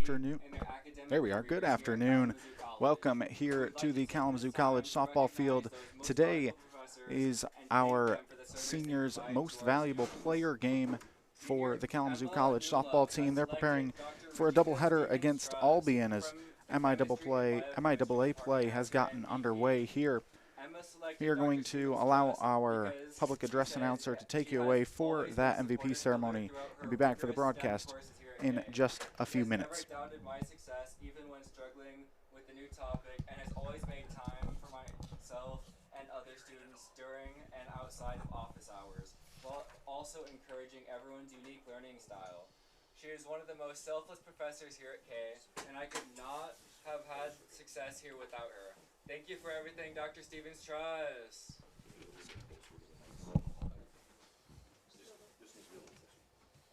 afternoon. There we are. Good afternoon. Welcome here to the Kalamazoo College softball field. Today is our seniors' most valuable player game for the Kalamazoo College softball team. They're preparing for a doubleheader against Albion as MIAA play has gotten underway here. We are going to allow our public address announcer to take you away for that MVP ceremony and be back for the broadcast in just a few minutes. Doubted my success even when struggling with the new topic, and has always made time for myself and other students during and outside of office hours, while also encouraging everyone's unique learning style. She is one of the most selfless professors here at K, and I could not have had success here without her. Thank you for everything, Dr. Stevens-Truss.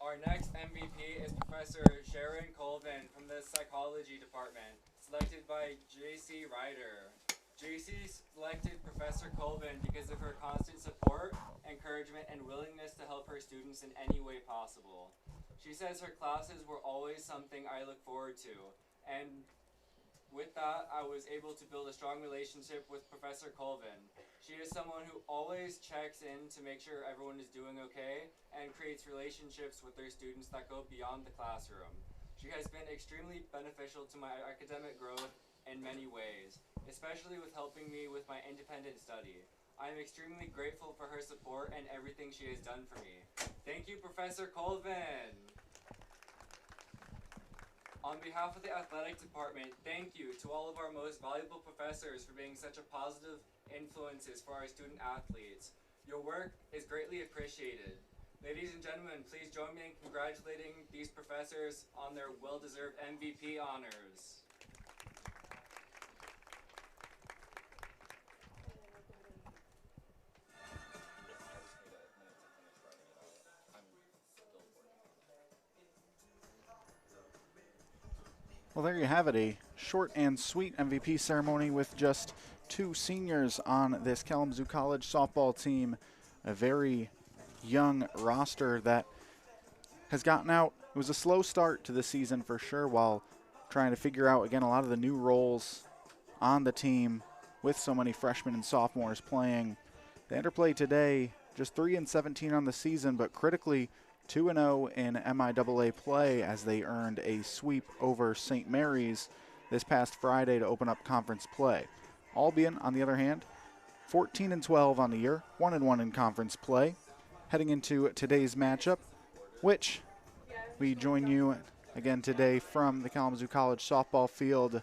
Our next MVP is Professor Sharon Colvin from the Psychology Department, selected by J.C. Ryder. J.C. selected Professor Colvin because of her constant support, encouragement, and willingness to help her students in any way possible. She says her classes were always something I look forward to, and with that, I was able to build a strong relationship with Professor Colvin. She is someone who always checks in to make sure everyone is doing okay and creates relationships with their students that go beyond the classroom. She has been extremely beneficial to my academic growth in many ways, especially with helping me with my independent study. I am extremely grateful for her support and everything she has done for me. Thank you, Professor Colvin! On behalf of the athletic department, thank you to all of our most valuable professors for being such a positive influences for our student athletes. Your work is greatly appreciated. Ladies and gentlemen, please join me in congratulating these professors on their well-deserved MVP honors. Well, there you have it, a short and sweet MVP ceremony with just two seniors on this Kalamazoo College softball team. A very young roster that has gotten out. It was a slow start to the season for sure, while trying to figure out, again, a lot of the new roles on the team with so many freshmen and sophomores playing. They interplayed today, just 3-17 on the season, but critically 2-0 in MIAA play as they earned a sweep over St. Mary's this past Friday to open up conference play. Albion, on the other hand, 14-12 on the year, 1-1 in conference play. Heading into today's matchup, which we join you again today from the Kalamazoo College softball field.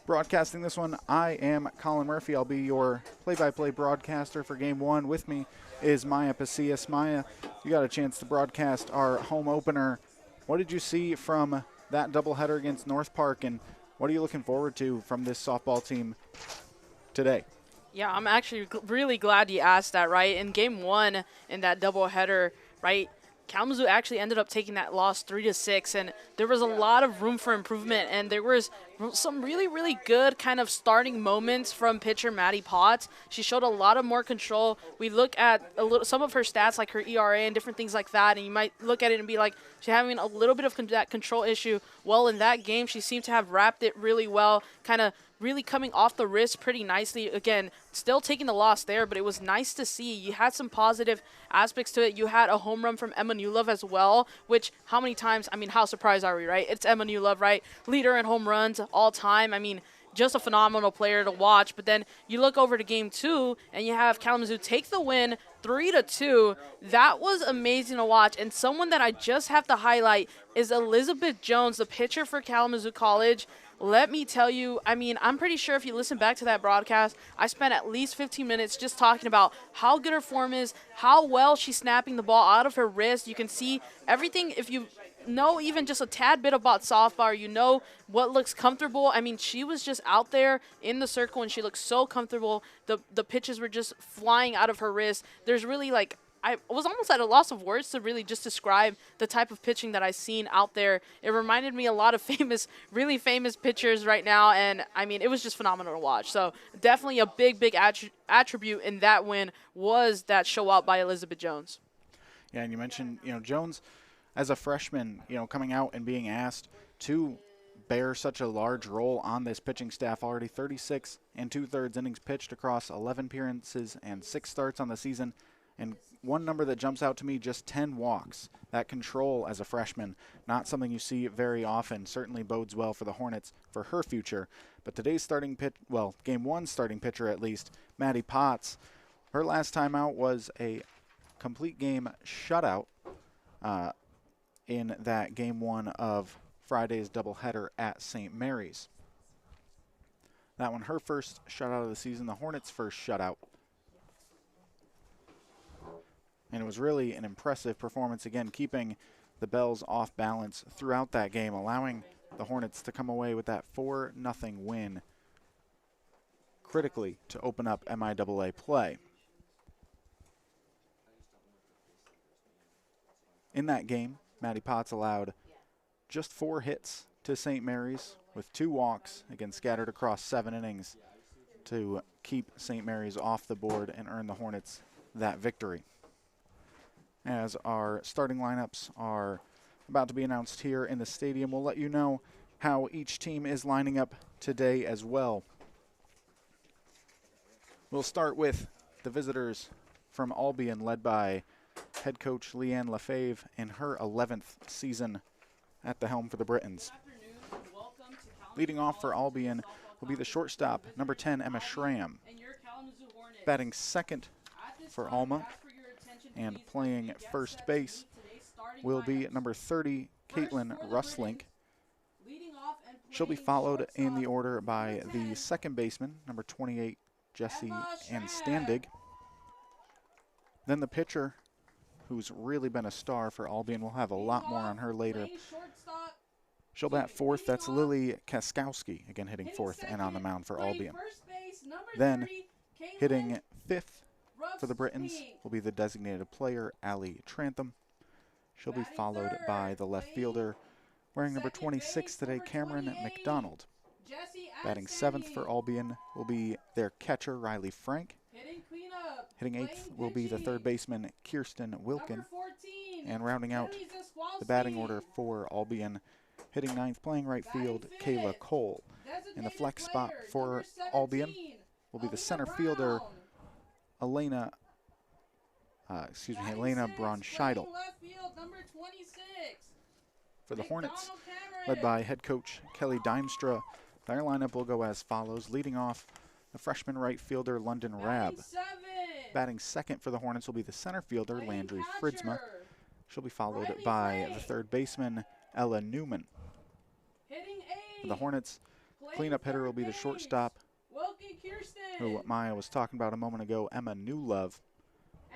Broadcasting this one, I am Colin Murphy. I'll be your play-by-play broadcaster for Game 1. With me is Maya Pasillas. Maya, you got a chance to broadcast our home opener. What did you see from that doubleheader against North Park, and what are you looking forward to from this softball team today? Yeah, I'm actually really glad you asked that, right? In Game 1 in that doubleheader, right, Kalamazoo actually ended up taking that loss 3-6, and there was a lot of room for improvement, and there was some really, really good kind of starting moments from pitcher Maddie Potts. She showed a lot of more control. We look at some of her stats, like her ERA and different things like that, and you might look at it and be like, she's having a little bit of that control issue. Well, in that game, she seemed to have wrapped it really well, kind of really coming off the wrist pretty nicely. Again, still taking the loss there, but it was nice to see. You had some positive aspects to it. You had a home run from Emma Newlove as well, which how many times, I mean, how surprised are we, right? It's Emma Newlove, right? Leader in home runs all time. I mean, just a phenomenal player to watch. But then you look over to Game 2, and you have Kalamazoo take the win 3-2. That was amazing to watch. And someone that I just have to highlight is Elizabeth Jones, the pitcher for Kalamazoo College. Let me tell you, I mean, I'm pretty sure if you listen back to that broadcast, I spent at least 15 minutes just talking about how good her form is, how well she's snapping the ball out of her wrist. You can see everything. If you know even just a tad bit about softball, you know what looks comfortable. I mean, she was just out there in the circle, and she looked so comfortable. The pitches were just flying out of her wrist. There's really, like, I was almost at a loss of words to really just describe the type of pitching that I've seen out there. It reminded me a lot of really famous pitchers right now, and, I mean, it was just phenomenal to watch. So definitely a big attribute in that win was that show out by Elizabeth Jones. Yeah, and you mentioned, Jones as a freshman, coming out and being asked to bear such a large role on this pitching staff already. 36 2/3 innings pitched across 11 appearances and 6 starts on the season. And one number that jumps out to me, just 10 walks. That control as a freshman, not something you see very often, certainly bodes well for the Hornets for her future. But today's starting pitch, well, game 1 starting pitcher at least, Maddie Potts, her last time out was a complete game shutout in that game 1 of Friday's doubleheader at St. Mary's. That one, her first shutout of the season, the Hornets' first shutout. And it was really an impressive performance, again, keeping the Bells off balance throughout that game, allowing the Hornets to come away with that 4-0 win critically to open up MIAA play. In that game, Maddie Potts allowed just 4 hits to St. Mary's with 2 walks, again scattered across 7 innings to keep St. Mary's off the board and earn the Hornets that victory. As our starting lineups are about to be announced here in the stadium, we'll let you know how each team is lining up today as well. We'll start with the visitors from Albion, led by head coach Leanne Lefebvre in her 11th season at the helm for the Britons. Leading off for Albion will be the shortstop, number 10, Emma Schramm. Batting second for Alma and playing first base will be number 30, Caitlin Russlink. She'll be followed in the order by the second baseman, number 28, Jessie Anstandig. Then the pitcher, who's really been a star for Albion, we'll have a lot more on her later. She'll bat fourth, that's Lily Kaskowski, again hitting fourth and on the mound for Albion. Then hitting fifth for the Britons will be the designated player, Allie Trantham. She'll be followed by the left fielder, wearing number 26 today, Cameron McDonald. Batting seventh for Albion will be their catcher, Riley Frank. Hitting eighth will be the third baseman, Kirsten Wilkin. And rounding out the batting order for Albion, hitting ninth, playing right field, Kayla Cole. In the flex spot for Albion will be the center fielder, Elena Braunscheidel. For the Hornets, led by head coach Kelly Dimstra, their lineup will go as follows. Leading off, the freshman right fielder, London Rabb. Batting second for the Hornets will be the center fielder, Landry Fridsma. She'll be followed by the third baseman, Ella Newman. For the Hornets, cleanup hitter will be the shortstop, who Maya was talking about a moment ago, Emma Newlove,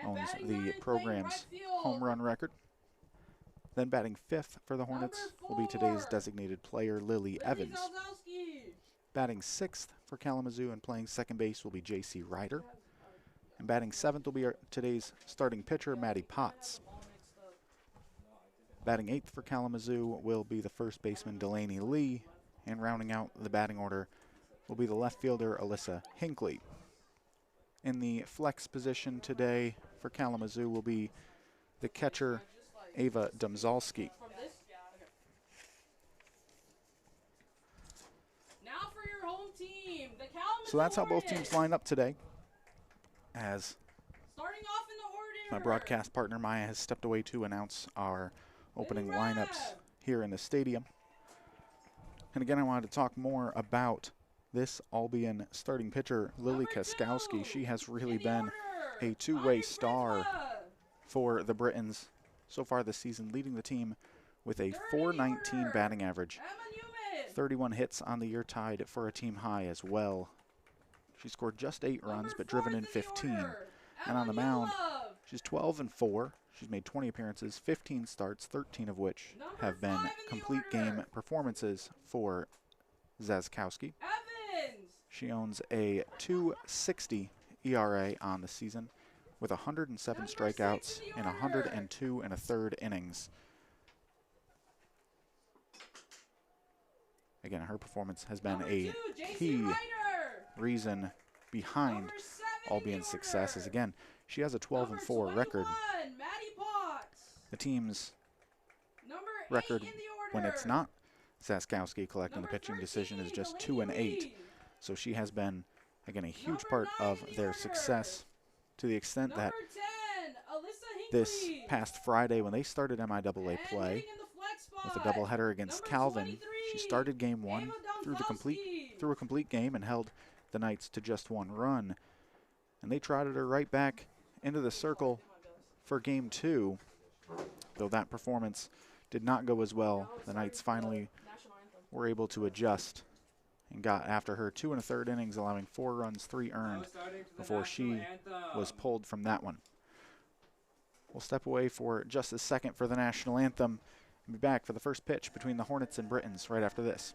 owns the program's home run record. Then batting fifth for the Hornets will be today's designated player, Lily Evans. Batting sixth for Kalamazoo and playing second base will be J.C. Ryder. And batting seventh will be today's starting pitcher, Maddie Potts. Batting eighth for Kalamazoo will be the first baseman, Delaney Lee. And rounding out the batting order will be the left fielder, Alyssa Hinckley. In the flex position today for Kalamazoo will be the catcher, Ava Domzalski. Now for your home team, the Kalamazoo So that's how both Hornets. teams line up today, as Starting off in the order. my broadcast partner Maya has stepped away to announce our opening lineups here in the stadium. And again, I wanted to talk more about this Albion starting pitcher, Lily Kaskowski. She has really been a two-way star for the Britons so far this season, leading the team with a .419 batting average. 31 hits on the year, tied for a team high as well. She scored just 8 runs, but driven in 15. And on the mound, she's 12-4. She's made 20 appearances, 15 starts, 13 of which have been complete game performances for Zaskowski. She owns a .260 ERA on the season with 107 strikeouts in 102 1/3 innings. Again, her performance has been a key reason behind Albion's successes. Again, she has a 12-4 record. The team's record when it's not Saskowski collecting the pitching decision is just 2-8. So she has been, again, a huge part of their success, to the extent that this past Friday when they started MIAA play with a doubleheader against Calvin, she started game one through a complete game and held the Knights to just 1 run. And they trotted her right back into the circle for game 2, though that performance did not go as well. The Knights finally were able to adjust and got after her 2 1/3 innings, allowing 4 runs, 3 earned before she was pulled from that one. We'll step away for just a second for the national anthem and be back for the first pitch between the Hornets and Britons right after this.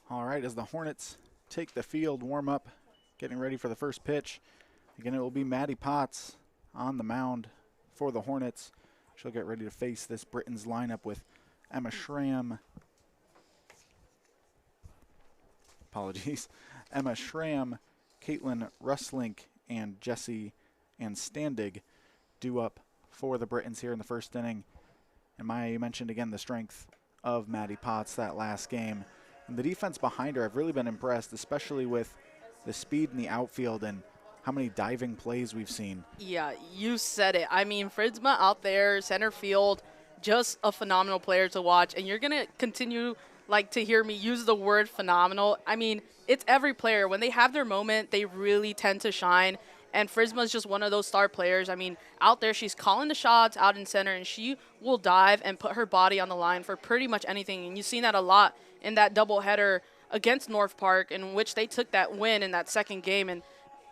All right, as the Hornets take the field, warm up, getting ready for the first pitch. Again, it will be Maddie Potts on the mound for the Hornets. She'll get ready to face this Britons lineup with Emma Schramm. Apologies. Emma Schramm, Caitlin Russlink, and Jessie and Standig due up for the Britons here in the first inning. And Maya, you mentioned again the strength of Maddie Potts that last game. And the defense behind her, I've really been impressed, especially with the speed in the outfield and how many diving plays we've seen. Yeah, you said it. I mean, Fritzma out there, center field, just a phenomenal player to watch. And you're going to continue to hear me use the word phenomenal. I mean, it's every player. When they have their moment, they really tend to shine. And Fritzma is just one of those star players. I mean, out there, she's calling the shots out in center, and she will dive and put her body on the line for pretty much anything. And you've seen that a lot in that doubleheader against North Park, in which they took that win in that second game. And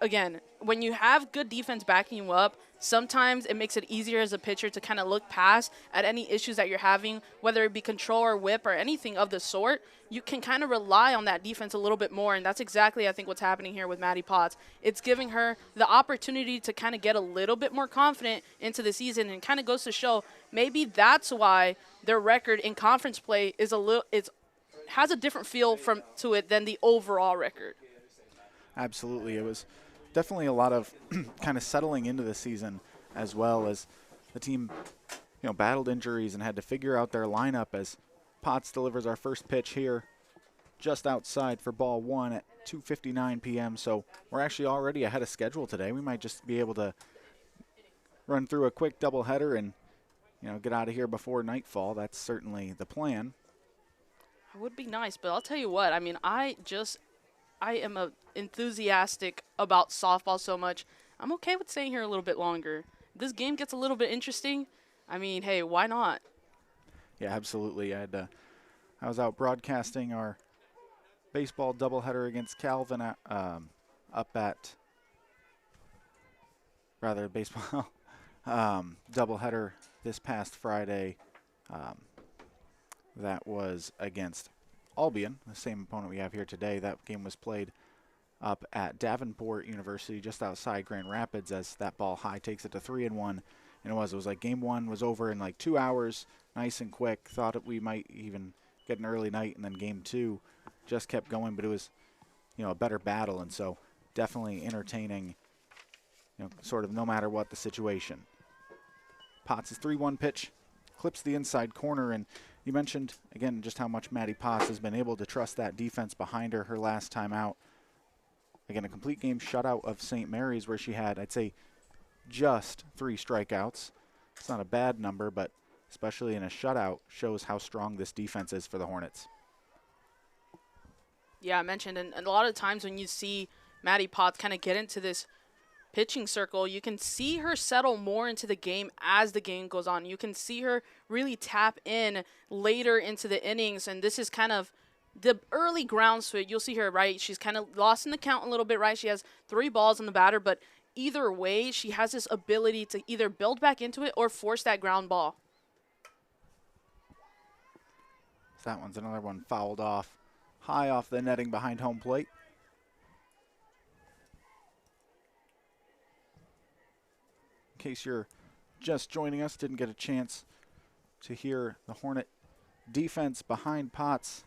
again, when you have good defense backing you up, sometimes it makes it easier as a pitcher to kind of look past at any issues that you're having, whether it be control or whip or anything of the sort. You can kind of rely on that defense a little bit more, and that's exactly, I think, what's happening here with Maddie Potts. It's giving her the opportunity to kind of get a little bit more confident into the season, and kind of goes to show maybe that's why their record in conference play is has a different feel to it than the overall record. Absolutely. It was definitely a lot of kind of settling into the season, as well as the team, battled injuries and had to figure out their lineup as Potts delivers our first pitch here just outside for ball 1 at 2:59 p.m. So we're actually already ahead of schedule today. We might just be able to run through a quick doubleheader and, get out of here before nightfall. That's certainly the plan. It would be nice, but I'll tell you what. I mean, I am enthusiastic about softball so much. I'm okay with staying here a little bit longer. This game gets a little bit interesting. I mean, hey, why not? Yeah, absolutely. I was out broadcasting our baseball doubleheader against Calvin baseball doubleheader this past Friday. That was against Albion, the same opponent we have here today. That game was played up at Davenport University just outside Grand Rapids, as that ball high takes it to 3-1. And it was like game 1 was over in like 2 hours, nice and quick. Thought we might even get an early night, and then game 2 just kept going. But it was a better battle, and so definitely entertaining, sort of no matter what the situation. Potts' 3-1 pitch clips the inside corner, and you mentioned, again, just how much Maddie Potts has been able to trust that defense behind her last time out. Again, a complete game shutout of St. Mary's where she had, I'd say, just 3 strikeouts. It's not a bad number, but especially in a shutout, shows how strong this defense is for the Hornets. Yeah, I mentioned, and a lot of times when you see Maddie Potts kind of get into this pitching circle, you can see her settle more into the game as the game goes on. You can see her really tap in later into the innings, and this is kind of the early ground switch. You'll see her, right? She's kind of lost in the count a little bit, right? She has 3 balls on the batter, but either way, she has this ability to either build back into it or force that ground ball. That one's another one fouled off, high off the netting behind home plate. In case you're just joining us, didn't get a chance to hear the Hornet defense behind Potts,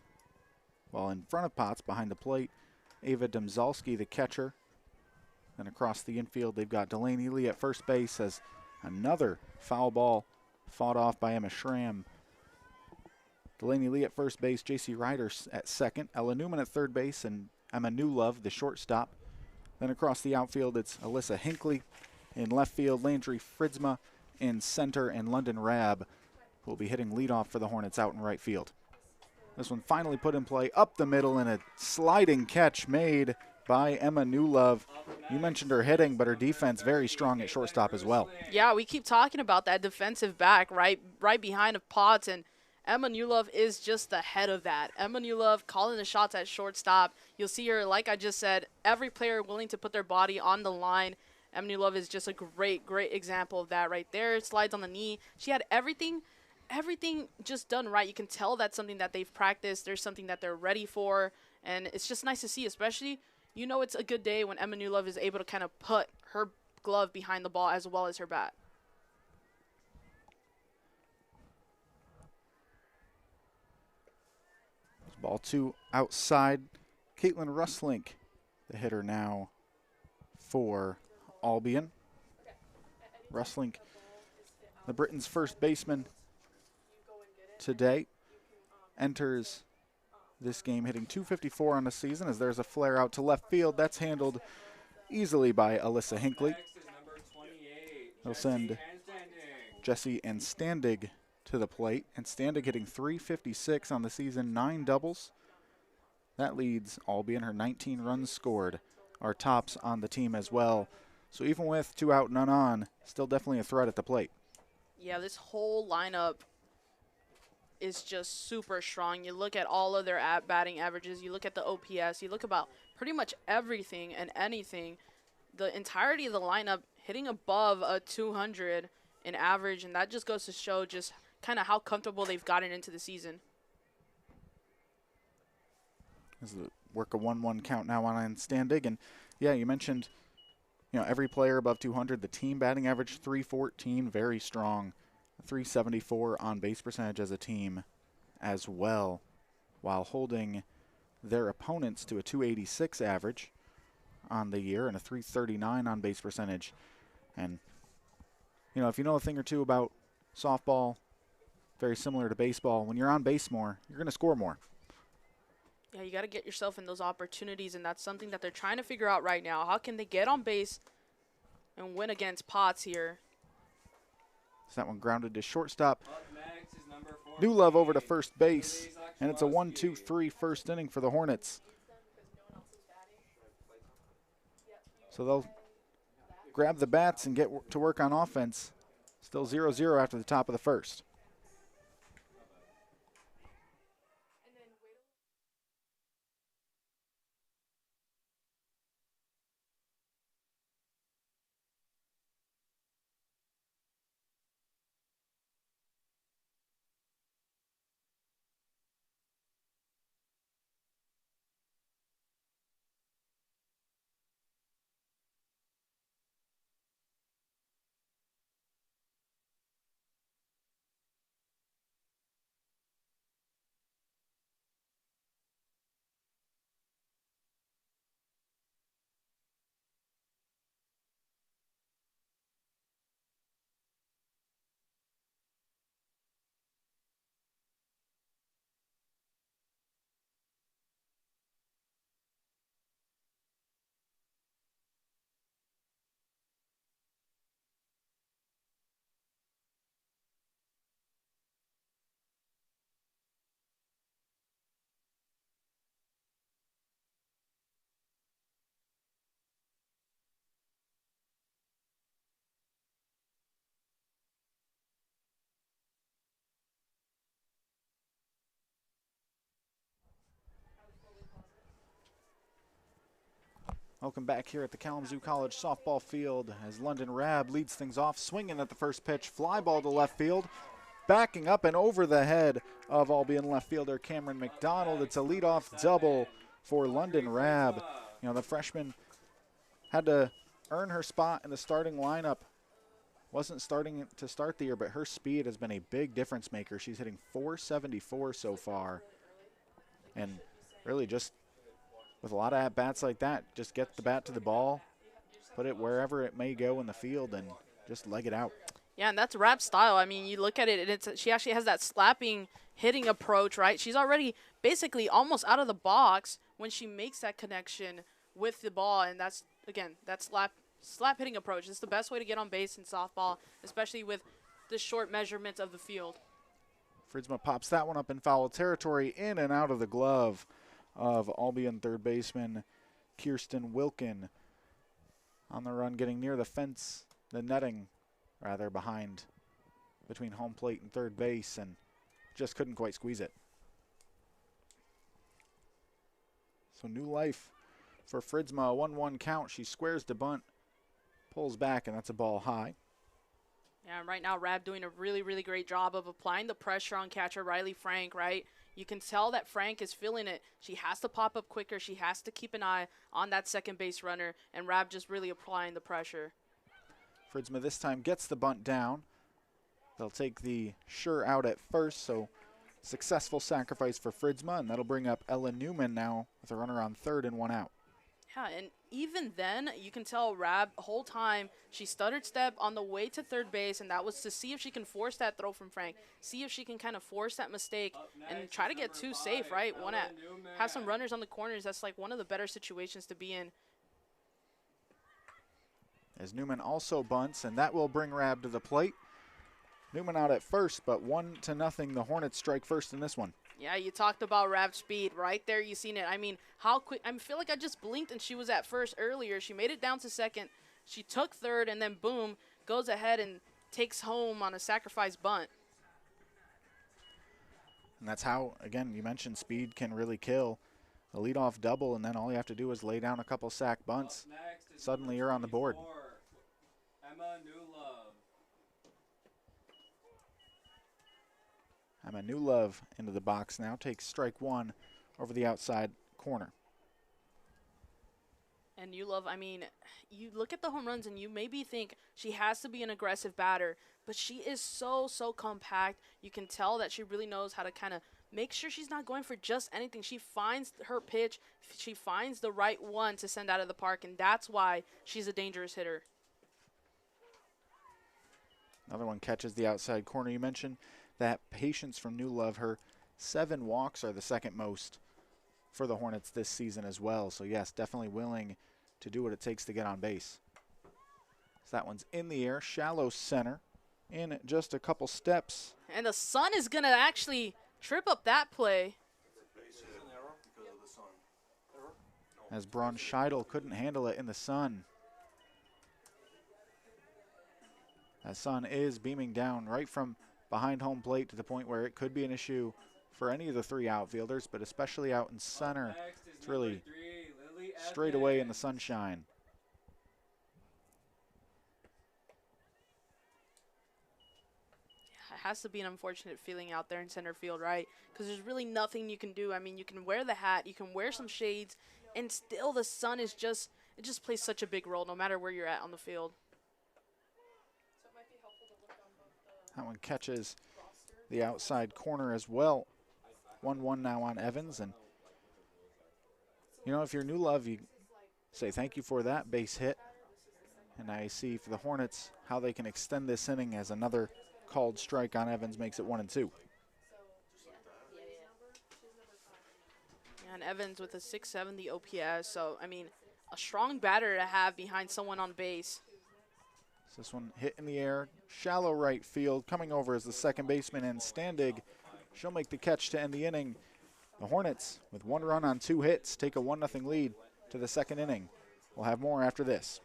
well, in front of Potts behind the plate, Ava Domzalski, the catcher. Then across the infield, they've got Delaney Lee at first base as another foul ball fought off by Emma Schramm. Delaney Lee at first base, J.C. Ryder at second, Ella Newman at third base, and Emma Newlove, the shortstop. Then across the outfield, it's Alyssa Hinckley. In left field, Landry Fritzma. In center, and London Rabb, who will be hitting leadoff for the Hornets out in right field. This one finally put in play up the middle, and a sliding catch made by Emma Newlove. You mentioned her hitting, but her defense very strong at shortstop as well. Yeah, we keep talking about that defensive back right behind of Potts, and Emma Newlove is just the head of that. Emma Newlove calling the shots at shortstop. You'll see her, like I just said, every player willing to put their body on the line. Emma Newlove is just a great example of that right there. Slides on the knee. She had everything just done right. You can tell that's something that they've practiced. There's something that they're ready for, and it's just nice to see, especially, it's a good day when Emma Newlove is able to kind of put her glove behind the ball as well as her bat. Ball 2 outside. Caitlin Russlink, the hitter now for Albion. Russlink, the Britain's first baseman today, enters this game hitting .254 on the season as there's a flare out to left field. That's handled easily by Alyssa Hinckley. They'll send Jesse and Standig to the plate, and Standig hitting .356 on the season, 9 doubles. That leads Albion. Her 19 runs scored are tops on the team as well. So even with 2 out, none on, still definitely a threat at the plate. Yeah, this whole lineup is just super strong. You look at all of their batting averages, you look at the OPS, you look about pretty much everything and anything. The entirety of the lineup hitting above a 200 in average, and that just goes to show just kind of how comfortable they've gotten into the season. As the work a 1-1 count now on Standig, and yeah, you mentioned every player above 200. The team batting average .314, very strong. .374 on base percentage as a team as well, while holding their opponents to a .286 average on the year and a .339 on base percentage. And if you know a thing or two about softball, very similar to baseball, when you're on base more, you're going to score more. Yeah, you got to get yourself in those opportunities, and that's something that they're trying to figure out right now. How can they get on base and win against Potts here? So that one grounded to shortstop. Newlove over to first base, and it's a 1-2-3 first inning for the Hornets. So they'll grab the bats and get to work on offense. Still 0-0 after the top of the first. Welcome back here at the Kalamazoo College softball field as London Rab leads things off, swinging at the first pitch, fly ball to left field, backing up and over the head of Albion left fielder Cameron McDonald. It's a leadoff double for London Rab. You know, the freshman had to earn her spot in the starting lineup. Wasn't starting to start the year, but her speed has been a big difference maker. She's hitting .474 so far. And really just with a lot of at-bats like that, just get the bat to the ball, put it wherever it may go in the field, and just leg it out. Yeah, and that's Rab's style. I mean, you look at it, and she actually has that slapping hitting approach, right? She's already basically almost out of the box when she makes that connection with the ball, and that's, again, that slap hitting approach. It's the best way to get on base in softball, especially with the short measurements of the field. Fridsma pops that one up in foul territory, in and out of the glove of Albion third baseman Kirsten Wilkin. On the run, getting near the fence, the netting, rather, behind, between home plate and third base, and just couldn't quite squeeze it. So new life for Fridsma, a 1-1 count. She squares the bunt, pulls back, and that's a ball high. Yeah, right now Rab doing a really, really great job of applying the pressure on catcher Riley Frank, right? You can tell that Frank is feeling it. She has to pop up quicker. She has to keep an eye on that second base runner, and Rab just really applying the pressure. Fridsma this time gets the bunt down. They'll take the sure out at first, so successful sacrifice for Fridsma, and that'll bring up Ella Newman now with a runner on third and one out. Yeah, and even then, you can tell Rab the whole time she stuttered step on the way to third base, and that was to see if she can force that throw from Frank, see if she can kind of force that mistake and try to get two safe, right? Have some runners on the corners. That's like one of the better situations to be in. As Newman also bunts, and that will bring Rab to the plate. Newman out at first, but 1-0. The Hornets strike first in this one. Yeah, you talked about Rab's speed. Right there, you seen it. I mean, how quick. I feel like I just blinked and she was at first earlier. She made it down to second. She took third, and then boom, goes ahead and takes home on a sacrifice bunt. And that's how, again, you mentioned speed can really kill. A leadoff double, and then all you have to do is lay down a couple sack bunts. Suddenly you're on the board. Emma Newlove into the box now, takes strike one over the outside corner. And you love, I mean, you look at the home runs and you maybe think she has to be an aggressive batter, but she is so compact. You can tell that she really knows how to kind of make sure she's not going for just anything. She finds her pitch. She finds the right one to send out of the park, and that's why she's a dangerous hitter. Another one catches the outside corner. You mentioned that patience from Newlove. Her 7 walks are the second most for the Hornets this season as well. So, yes, definitely willing to do what it takes to get on base. So that one's in the air, shallow center, in just a couple steps. And the sun is going to actually trip up that play. As Braun Scheidel couldn't handle it in the sun. That sun is beaming down right from behind home plate to the point where it could be an issue for any of the 3 outfielders, but especially out in center. It's really straight away in the sunshine. It has to be an unfortunate feeling out there in center field, right? Because there's really nothing you can do. I mean, you can wear the hat, you can wear some shades, and still the sun is just, it just plays such a big role no matter where you're at on the field. That one catches the outside corner as well. 1-1 now on Evans. And, you know, if you're Newlove, you say thank you for that base hit. And I see for the Hornets how they can extend this inning as another called strike on Evans makes it 1-2. And Evans with a 670 OPS. So, I mean, a strong batter to have behind someone on base. This one hit in the air, shallow right field, coming over as the second baseman, and Standig. She'll make the catch to end the inning. The Hornets, with 1 run on 2 hits, take a 1-0 lead to the second inning. We'll have more after this.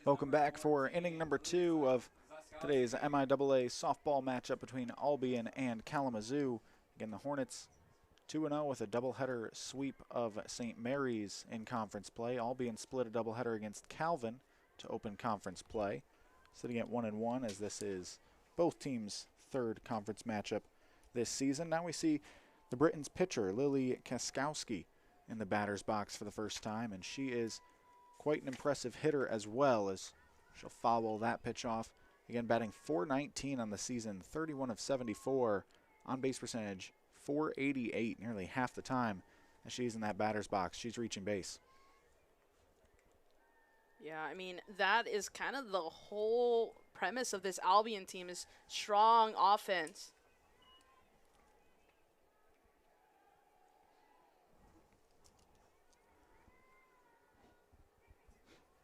Welcome back for inning number 2 of today's MIAA softball matchup between Albion and Kalamazoo. Again, the Hornets 2-0 with a doubleheader sweep of St. Mary's in conference play. Albion split a doubleheader against Calvin to open conference play, sitting at 1-1 as this is both teams' third conference matchup this season. Now we see the Britons pitcher, Lily Kaskowski, in the batter's box for the first time, and she is quite an impressive hitter as well, as she'll foul that pitch off. Again, batting .419 on the season, 31 of 74, on base percentage 488, nearly half the time as she's in that batter's box. She's reaching base. Yeah, I mean, that is kind of the whole premise of this Albion team, is strong offense.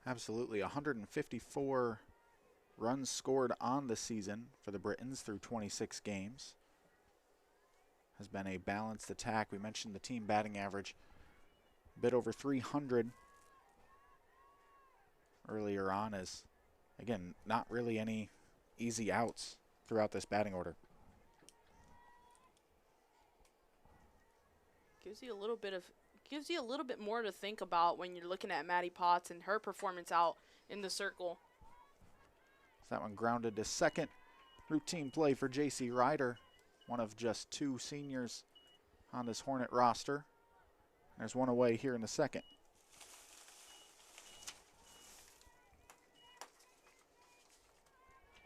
Absolutely, 154 runs scored on the season for the Britons through 26 games. Has been a balanced attack. We mentioned the team batting average, a bit over 300 earlier on, as, again, not really any easy outs throughout this batting order. Gives you a little bit more to think about when you're looking at Maddie Potts and her performance out in the circle. That one grounded to second. Routine play for J.C. Ryder, one of just 2 seniors on this Hornet roster. There's one away here in the second.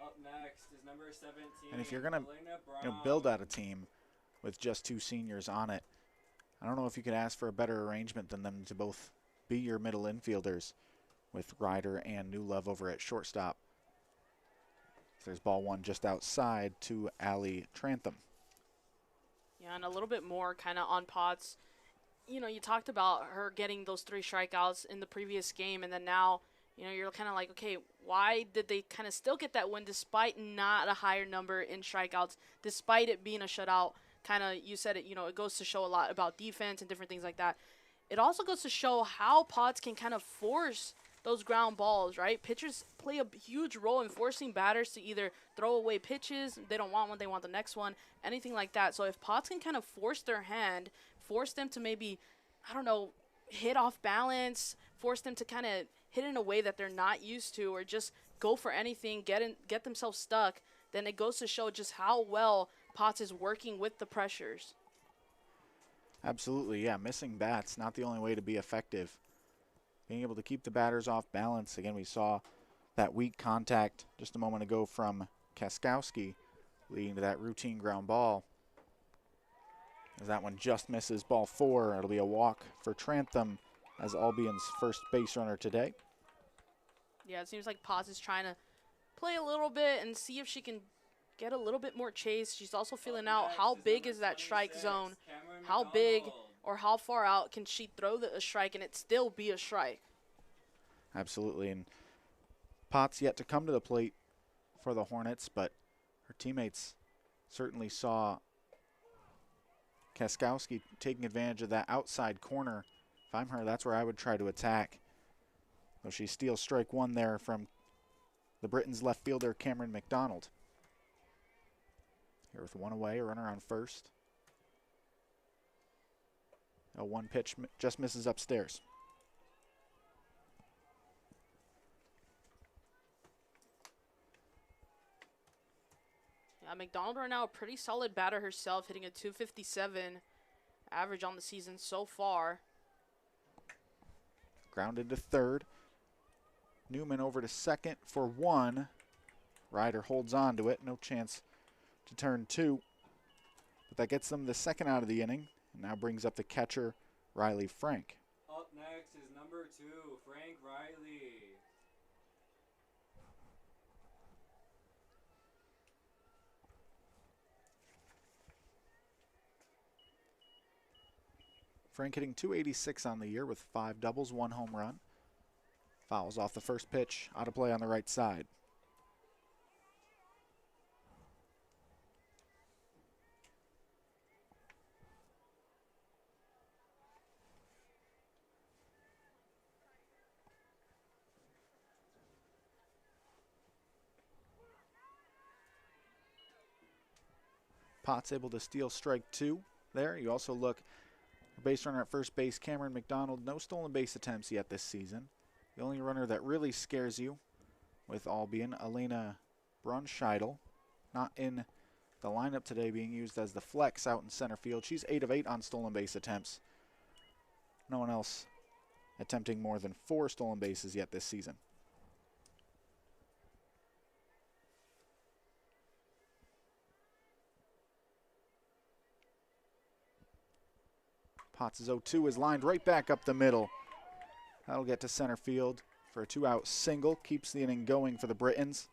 Up next is number 17. And if you're going to build out a team with just 2 seniors on it, I don't know if you could ask for a better arrangement than them to both be your middle infielders, with Ryder and New Love over at shortstop. There's ball 1 just outside to Allie Trantham. Yeah, and a little bit more kind of on Potts. You know, you talked about her getting those 3 strikeouts in the previous game, and then now, you know, you're kind of like, okay, why did they kind of still get that win despite not a higher number in strikeouts, despite it being a shutout? Kind of, you said it, you know, it goes to show a lot about defense and different things like that. It also goes to show how Potts can kind of force those ground balls, right? Pitchers play a huge role in forcing batters to either throw away pitches, they don't want one, they want the next one, anything like that. So if Potts can kind of force their hand, force them to maybe, I don't know, hit off balance, force them to kind of hit in a way that they're not used to, or just go for anything, get themselves stuck, then it goes to show just how well Potts is working with the pressures. Absolutely, yeah. Missing bats, not the only way to be effective. Being able to keep the batters off balance. Again, we saw that weak contact just a moment ago from Kaskowski, leading to that routine ground ball. As that one just misses ball 4. It'll be a walk for Trantham as Albion's first base runner today. Yeah, it seems like Potts is trying to play a little bit and see if she can get a little bit more chase. She's also feeling out how big is that strike zone, how big or how far out can she throw a strike and it still be a strike. Absolutely, and Potts yet to come to the plate for the Hornets, but her teammates certainly saw Kaskowski taking advantage of that outside corner. If I'm her, that's where I would try to attack. Though she steals strike 1 there from the Britons left fielder Cameron McDonald. Here with 1 away, a runner on first. A 1 pitch just misses upstairs. Yeah, McDonald right now a pretty solid batter herself, hitting a .257 average on the season so far. Grounded to third. Newman over to second for 1. Ryder holds on to it. No chance to turn 2. But that gets them the second out of the inning. And now brings up the catcher, Riley Frank. Up next is number 2, Frank Riley. Frank hitting .286 on the year with 5 doubles, 1 home run. Fouls off the first pitch, out of play on the right side. Potts able to steal strike 2 there. You also look, base runner at first base, Cameron McDonald, no stolen base attempts yet this season. The only runner that really scares you with Albion, Elena Brunscheidel, not in the lineup today, being used as the flex out in center field. She's 8 of 8 on stolen base attempts. No one else attempting more than 4 stolen bases yet this season. Potts' 0-2 is lined right back up the middle. That'll get to center field for a 2-out single. Keeps the inning going for the Britons.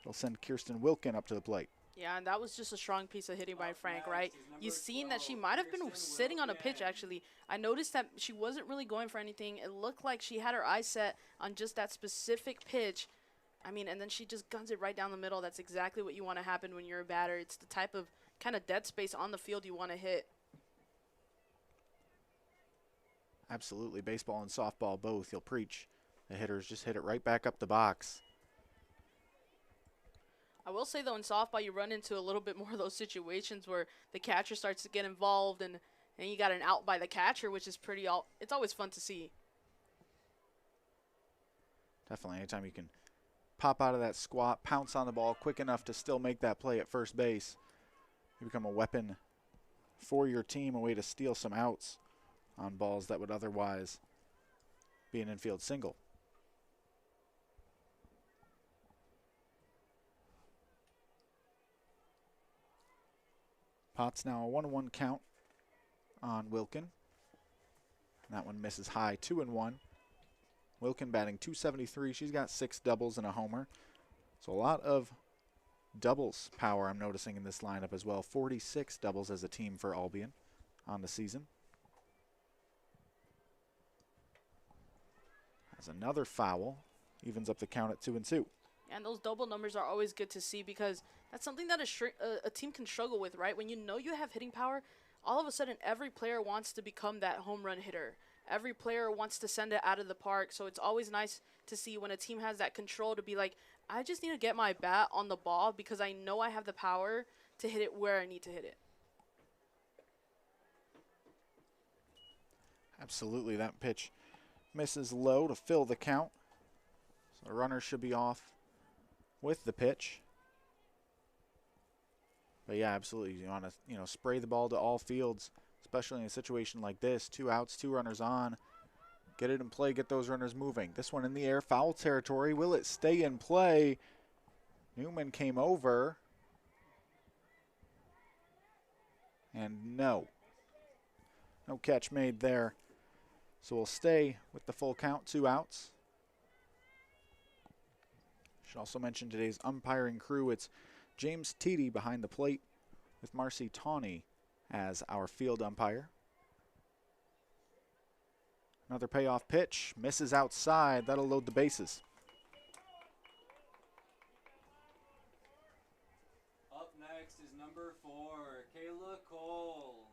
It'll send Kirsten Wilkin up to the plate. Yeah, and that was just a strong piece of hitting by Frank, right? You've seen that she might have been sitting on a pitch, actually. I noticed that she wasn't really going for anything. It looked like she had her eyes set on just that specific pitch. I mean, and then she just guns it right down the middle. That's exactly what you want to happen when you're a batter. It's the type of kind of dead space on the field you want to hit. Absolutely. Baseball and softball both. You'll preach. The hitters just hit it right back up the box. I will say, though, in softball, you run into a little bit more of those situations where the catcher starts to get involved and you got an out by the catcher, which is it's always fun to see. Definitely. Anytime you can pop out of that squat, pounce on the ball quick enough to still make that play at first base, you become a weapon for your team, a way to steal some outs on balls that would otherwise be an infield single. Potts now a 1-1 count on Wilkin. That one misses high, 2-1. Wilkin batting .273. She's got 6 doubles and a homer. So a lot of doubles power I'm noticing in this lineup as well. 46 doubles as a team for Albion on the season. Has another foul. Evens up the count at 2-2. And those double numbers are always good to see because that's something that a team can struggle with, right? When you know you have hitting power, all of a sudden every player wants to become that home run hitter. Every player wants to send it out of the park. So it's always nice to see when a team has that control to be like, I just need to get my bat on the ball because I know I have the power to hit it where I need to hit it. Absolutely. That pitch misses low to fill the count. So the runner should be off with the pitch. But yeah, absolutely. You want to, spray the ball to all fields, especially in a situation like this. 2 outs, 2 runners on. Get it in play, get those runners moving. This one in the air, foul territory. Will it stay in play? Newman came over. And no. No catch made there. So we'll stay with the full count, 2 outs. Should also mention today's umpiring crew. It's James Teedy behind the plate with Marcy Tawney as our field umpire. Another payoff pitch. Misses outside. That'll load the bases. Up next is number 4, Kayla Cole.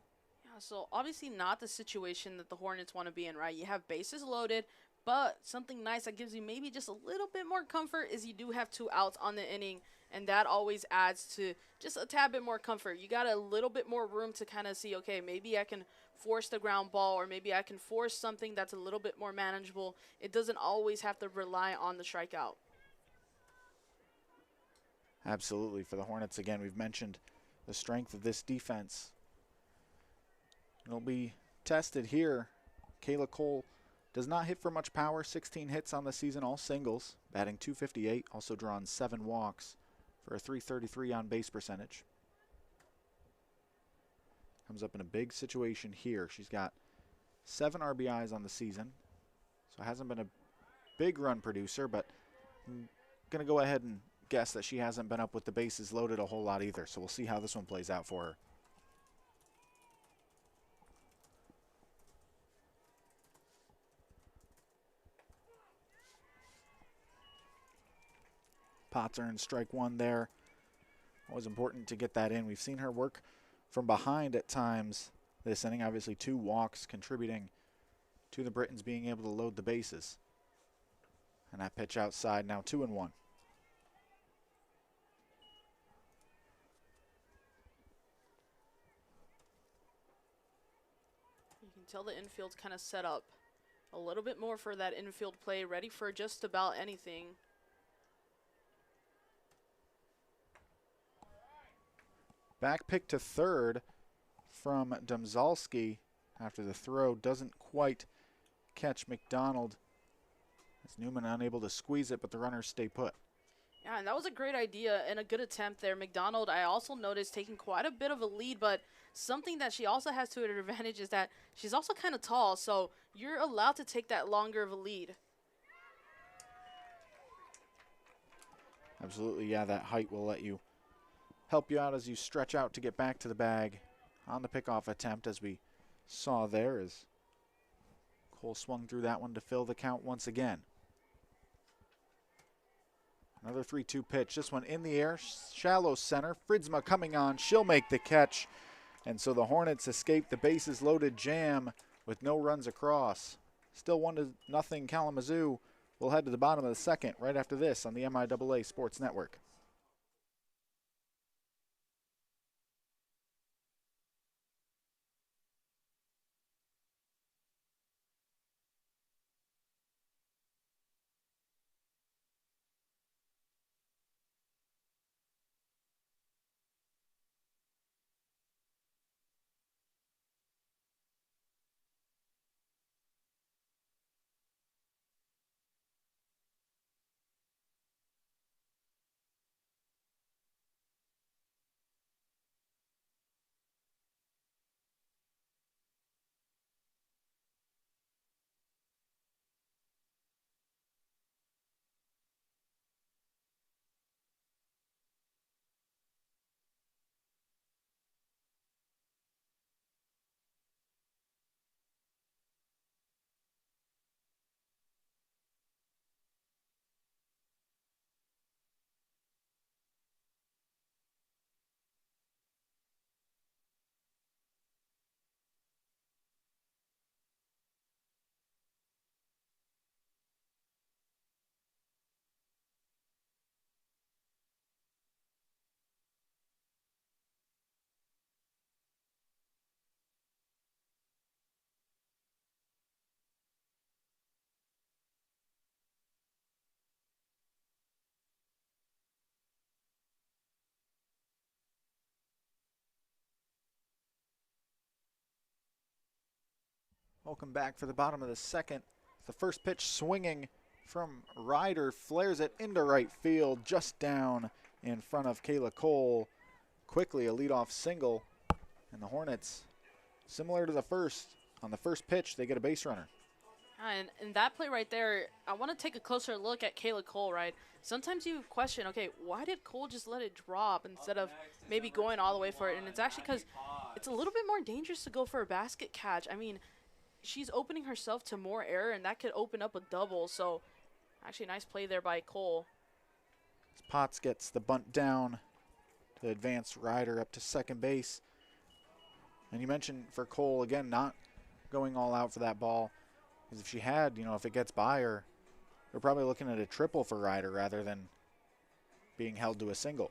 Yeah, so obviously not the situation that the Hornets want to be in, right? You have bases loaded, but something nice that gives you maybe just a little bit more comfort is you do have 2 outs on the inning, and that always adds to just a tad bit more comfort. You got a little bit more room to kind of see, okay, maybe I can force the ground ball or maybe I can force something that's a little bit more manageable. It doesn't always have to rely on the strikeout. Absolutely. For the Hornets, again, we've mentioned the strength of this defense. It'll be tested here. Kayla Cole does not hit for much power. 16 hits on the season, all singles. Batting .258, also drawn 7 walks for a .333 on base percentage. Comes up in a big situation here. She's got 7 RBIs on the season. So hasn't been a big run producer, but I'm going to go ahead and guess that she hasn't been up with the bases loaded a whole lot either. So we'll see how this one plays out for her. Potts earns strike 1 there. Always important to get that in. We've seen her work from behind at times this inning. Obviously 2 walks contributing to the Britons being able to load the bases. And that pitch outside now 2-1. You can tell the infield's kind of set up a little bit more for that infield play, ready for just about anything. Back pick to third from Domzalski after the throw doesn't quite catch McDonald. As Newman unable to squeeze it, but the runners stay put. Yeah, and that was a great idea and a good attempt there. McDonald, I also noticed, taking quite a bit of a lead, but something that she also has to her advantage is that she's also kind of tall, so you're allowed to take that longer of a lead. Absolutely, yeah, that height will let you help you out as you stretch out to get back to the bag on the pickoff attempt, as we saw there as Cole swung through that one to fill the count once again. Another 3-2 pitch. This one in the air, shallow center. Fridsma coming on. She'll make the catch. And so the Hornets escape the bases loaded jam with no runs across. Still 1-0 Kalamazoo. We'll head to the bottom of the second right after this on the MIAA Sports Network. Welcome back for the bottom of the second. The first pitch swinging from Ryder, flares it into right field, just down in front of Kayla Cole. Quickly a leadoff single, and the Hornets, similar to the first, on the first pitch, they get a base runner. And in that play right there, I want to take a closer look at Kayla Cole, right? Sometimes you question, okay, why did Cole just let it drop instead of maybe going all the way for it? And it's actually because it's a little bit more dangerous to go for a basket catch. I mean, she's opening herself to more error, and that could open up a double. So, actually, nice play there by Cole. Potts gets the bunt down to advance Ryder up to second base. And you mentioned for Cole, again, not going all out for that ball. Because if she had, if it gets by her, we're probably looking at a triple for Ryder rather than being held to a single.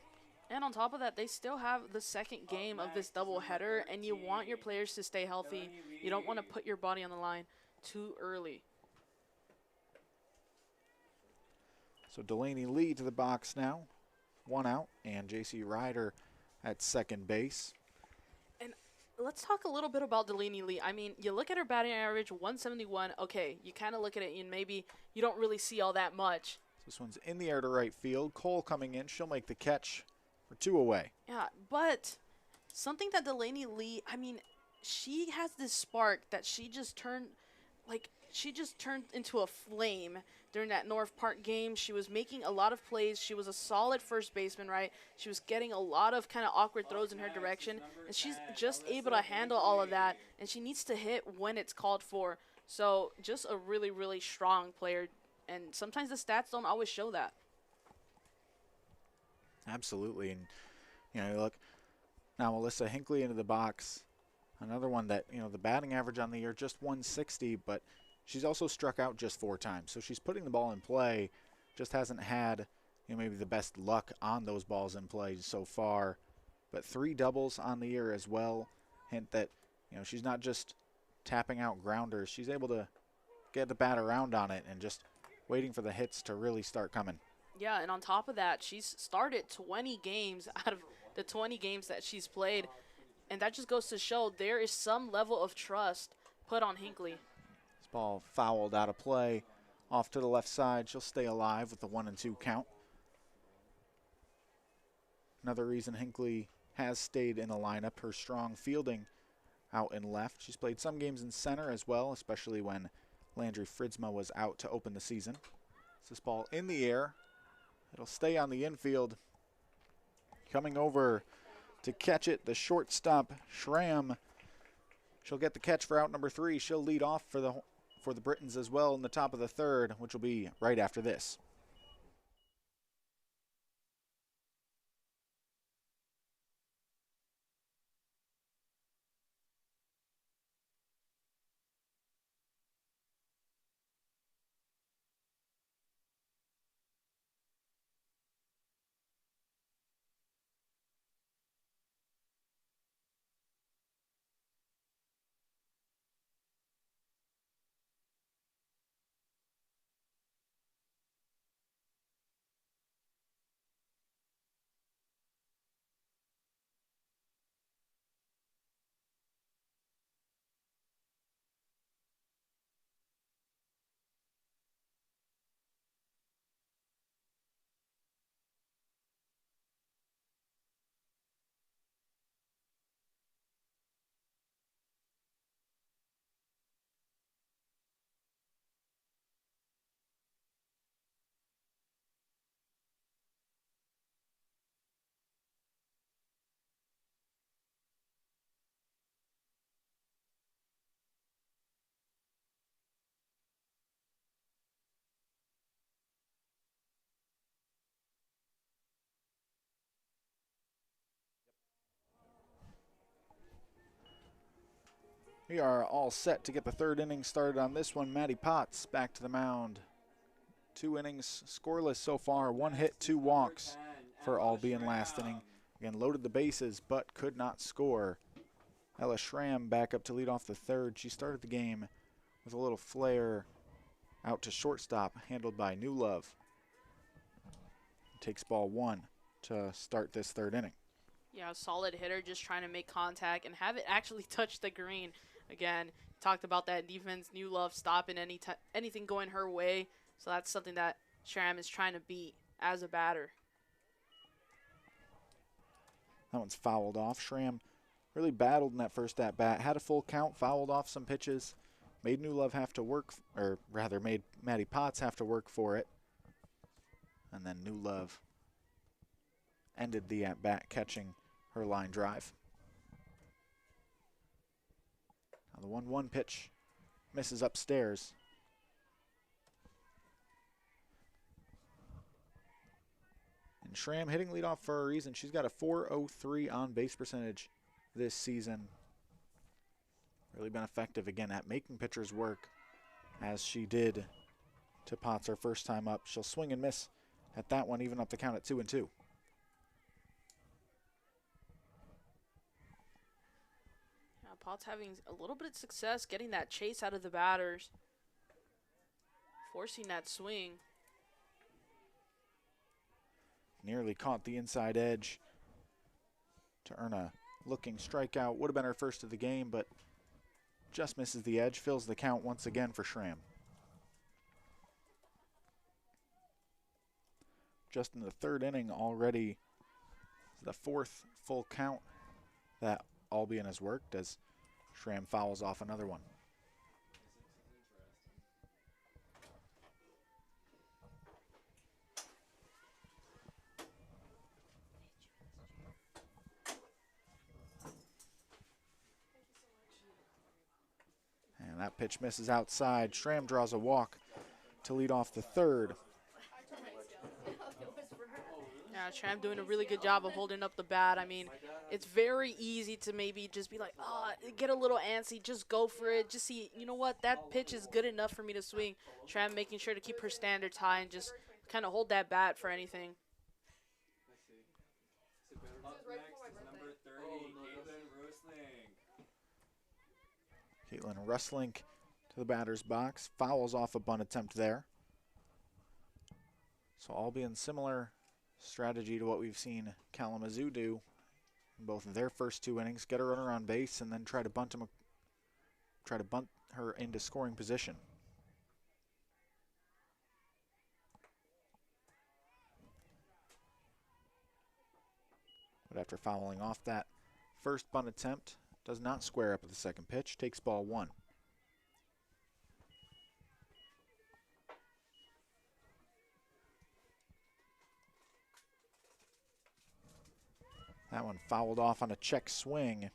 And on top of that, they still have the second game of this doubleheader, and you want your players to stay healthy. You don't want to put your body on the line too early. So Delaney Lee to the box now. 1 out, and J.C. Ryder at second base. And let's talk a little bit about Delaney Lee. I mean, you look at her batting average, 171. Okay, you kind of look at it and maybe you don't really see all that much. This one's in the air to right field. Cole coming in. She'll make the catch for 2 away. Yeah, but something that Delaney Lee, I mean, she has this spark that she just turned into a flame during that North Park game. She was making a lot of plays. She was a solid first baseman, right? She was getting a lot of kind of awkward throws in her direction, and she's just able to handle all of that, and she needs to hit when it's called for. So just a really, really strong player, and sometimes the stats don't always show that. Absolutely, and look, now Alyssa Hinckley into the box. Another one that, the batting average on the year just 160, but she's also struck out just 4 times. So she's putting the ball in play, just hasn't had, maybe the best luck on those balls in play so far. But 3 doubles on the year as well. Hint that, she's not just tapping out grounders. She's able to get the bat around on it and just waiting for the hits to really start coming. Yeah, and on top of that, she's started 20 games out of the 20 games that she's played, and that just goes to show there is some level of trust put on Hinckley. This ball fouled out of play, off to the left side. She'll stay alive with the 1-2 count. Another reason Hinckley has stayed in the lineup, her strong fielding out in left. She's played some games in center as well, especially when Landry Fritzma was out to open the season. This ball in the air. It'll stay on the infield. Coming over to catch it, the shortstop, Schramm. She'll get the catch for out number 3. She'll lead off for the Britons as well in the top of the third, which will be right after this. We are all set to get the third inning started on this one. Maddie Potts back to the mound. 2 innings scoreless so far. 1 hit, 2 walks for Albion last inning. Again, loaded the bases but could not score. Ella Schramm back up to lead off the third. She started the game with a little flare out to shortstop, handled by New Love. Takes ball 1 to start this third inning. Yeah, solid hitter, just trying to make contact and have it actually touch the green. Again, talked about that defense, New Love stopping anything going her way. So that's something that Schramm is trying to beat as a batter. That one's fouled off. Schramm really battled in that first at-bat. Had a full count, fouled off some pitches. Made New Love have to work, or rather made Maddie Potts have to work for it. And then New Love ended the at-bat catching her line drive. Now the 1-1 pitch misses upstairs. And Schramm hitting leadoff for a reason. She's got a .403 on base percentage this season. Really been effective again at making pitchers work, as she did to Potts her first time up. She'll swing and miss at that one, even up the count at 2-2. Yeah, Potts having a little bit of success getting that chase out of the batters, forcing that swing. Nearly caught the inside edge to earn a looking strikeout. Would have been her first of the game, but just misses the edge. Fills the count once again for Schramm. Just in the third inning already, the 4th full count that Albion has worked as Schramm fouls off another one. And that pitch misses outside. Schramm draws a walk to lead off the third. Yeah, Schramm doing a really good job of holding up the bat. I mean, it's very easy to maybe just be like, oh, get a little antsy, just go for it. Just see, you know what, that pitch is good enough for me to swing. Schramm making sure to keep her standards high and just kind of hold that bat for anything. Up next is number 30, Caitlin Rosling. Caitlin Russlink to the batter's box, fouls off a bunt attempt there. So Albion, similar strategy to what we've seen Kalamazoo do in both of their first 2 innings, get a runner on base and then try to bunt her into scoring position. But after fouling off that first bunt attempt, does not square up at the second pitch, takes ball 1. That one fouled off on a check swing.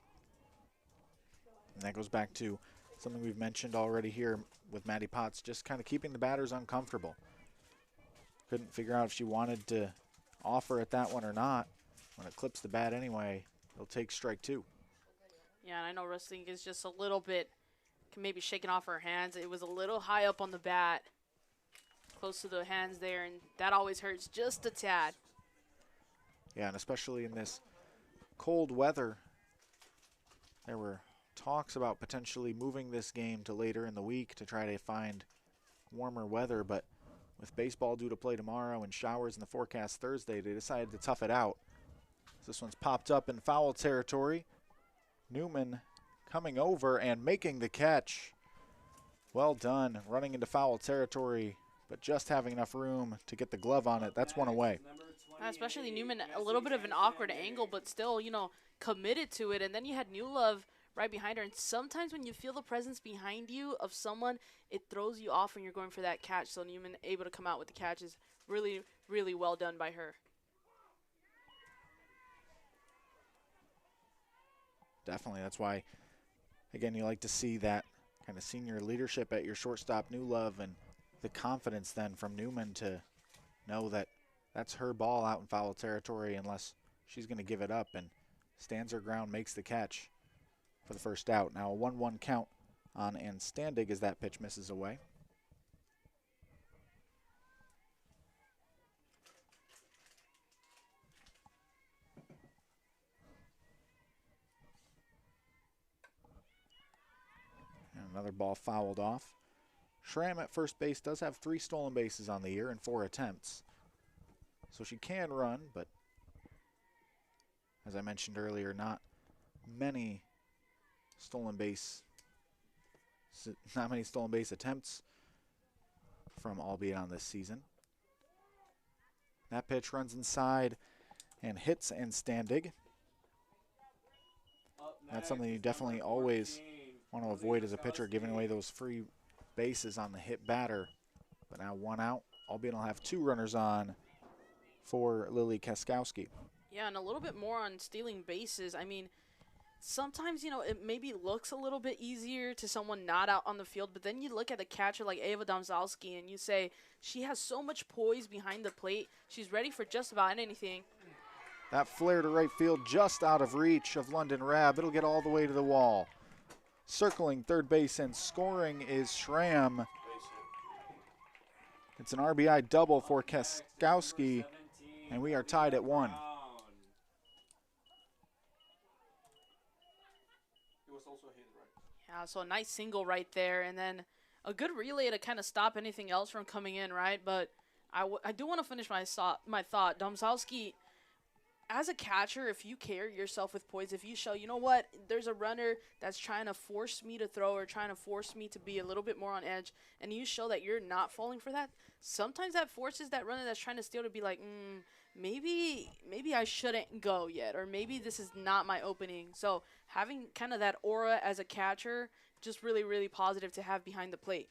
And that goes back to something we've mentioned already here with Maddie Potts, just kind of keeping the batters uncomfortable. Couldn't figure out if she wanted to offer at that one or not. When it clips the bat anyway, it'll take strike 2. Yeah, and I know Wrestling is just a little bit, maybe shaking off her hands. It was a little high up on the bat, close to the hands there, and that always hurts just a tad. Yeah, and especially in this cold weather, there were talks about potentially moving this game to later in the week to try to find warmer weather, but with baseball due to play tomorrow and showers in the forecast Thursday, they decided to tough it out. This one's popped up in foul territory. Newman coming over and making the catch. Well done, running into foul territory, but just having enough room to get the glove on it. That's one away. Especially Newman, a little bit of an awkward angle, but still, you know, committed to it. And then you had New Love right behind her. And sometimes when you feel the presence behind you of someone, it throws you off when you're going for that catch. So Newman able to come out with the catch is really, really well done by her. Definitely. That's why, again, you like to see that kind of senior leadership at your shortstop, New Love, and the confidence then from Newman to know that that's her ball out in foul territory unless she's going to give it up, and stands her ground, makes the catch for the first out. Now a 1-1 count on Anstandig as that pitch misses away. Another ball fouled off. Schramm at first base does have 3 stolen bases on the year in 4 attempts. So she can run, but as I mentioned earlier, not many stolen base attempts from Albion on this season. That pitch runs inside and hits Anstandig. That's something you definitely always want to avoid as a pitcher, giving away those free bases on the hit batter. But now 1 out. Albion will have 2 runners on for Lily Kaskowski. Yeah, and a little bit more on stealing bases. I mean, sometimes, you know, it maybe looks a little bit easier to someone not out on the field, but then you look at a catcher like Ava Domzalski and you say, she has so much poise behind the plate. She's ready for just about anything. That flare to right field just out of reach of London Rabb. It'll get all the way to the wall. Circling third base and scoring is Schramm. It's an RBI double for Kaskowski, and we are tied at 1. Yeah, so a nice single right there, and then a good relay to kind of stop anything else from coming in, right? But I do want to finish my thought. Domzalski, as a catcher, if you carry yourself with poise, if you show, you know what, there's a runner that's trying to force me to throw or trying to force me to be a little bit more on edge, and you show that you're not falling for that, sometimes that forces that runner that's trying to steal to be like, maybe I shouldn't go yet, or maybe this is not my opening. So having kind of that aura as a catcher, just really, really positive to have behind the plate.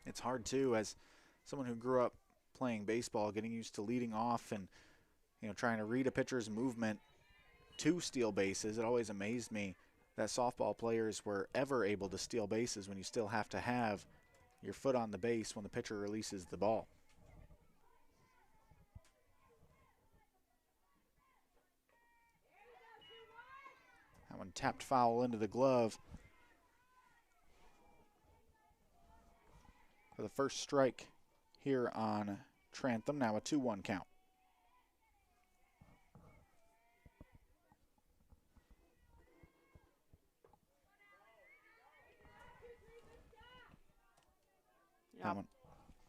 It's hard, too, as someone who grew up playing baseball, getting used to leading off and trying to read a pitcher's movement to steal bases. It always amazed me that softball players were ever able to steal bases when you still have to have your foot on the base when the pitcher releases the ball. That one tapped foul into the glove for the first strike here on Trantham. Now a 2-1 count. That one.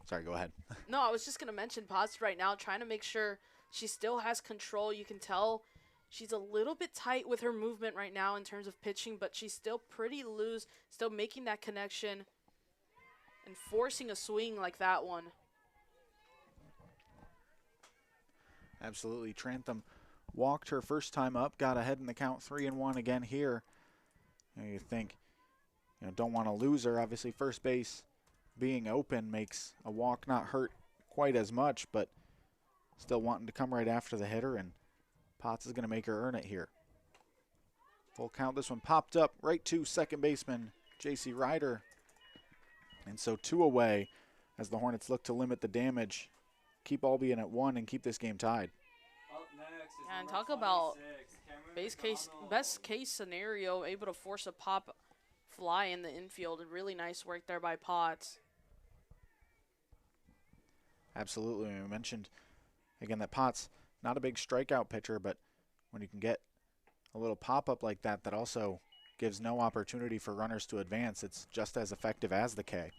Sorry, go ahead. No, I was just going to mention Potts right now trying to make sure she still has control. You can tell she's a little bit tight with her movement right now in terms of pitching, but she's still pretty loose, still making that connection and forcing a swing like that one. Absolutely. Trantham walked her first time up, got ahead in the count 3-1 again here. You think, don't want to lose her. Obviously, first base being open makes a walk not hurt quite as much, but still wanting to come right after the hitter, and Potts is going to make her earn it here. Full count. This one popped up right to second baseman J.C. Ryder. And so 2 away as the Hornets look to limit the damage, keep Albion at 1, and keep this game tied. Up next is And number talk about 26, Cameron best case scenario, able to force a pop fly in the infield. Really nice work there by Potts. Absolutely. We mentioned, again, that Potts, not a big strikeout pitcher, but when you can get a little pop-up like that, that also gives no opportunity for runners to advance, it's just as effective as the K.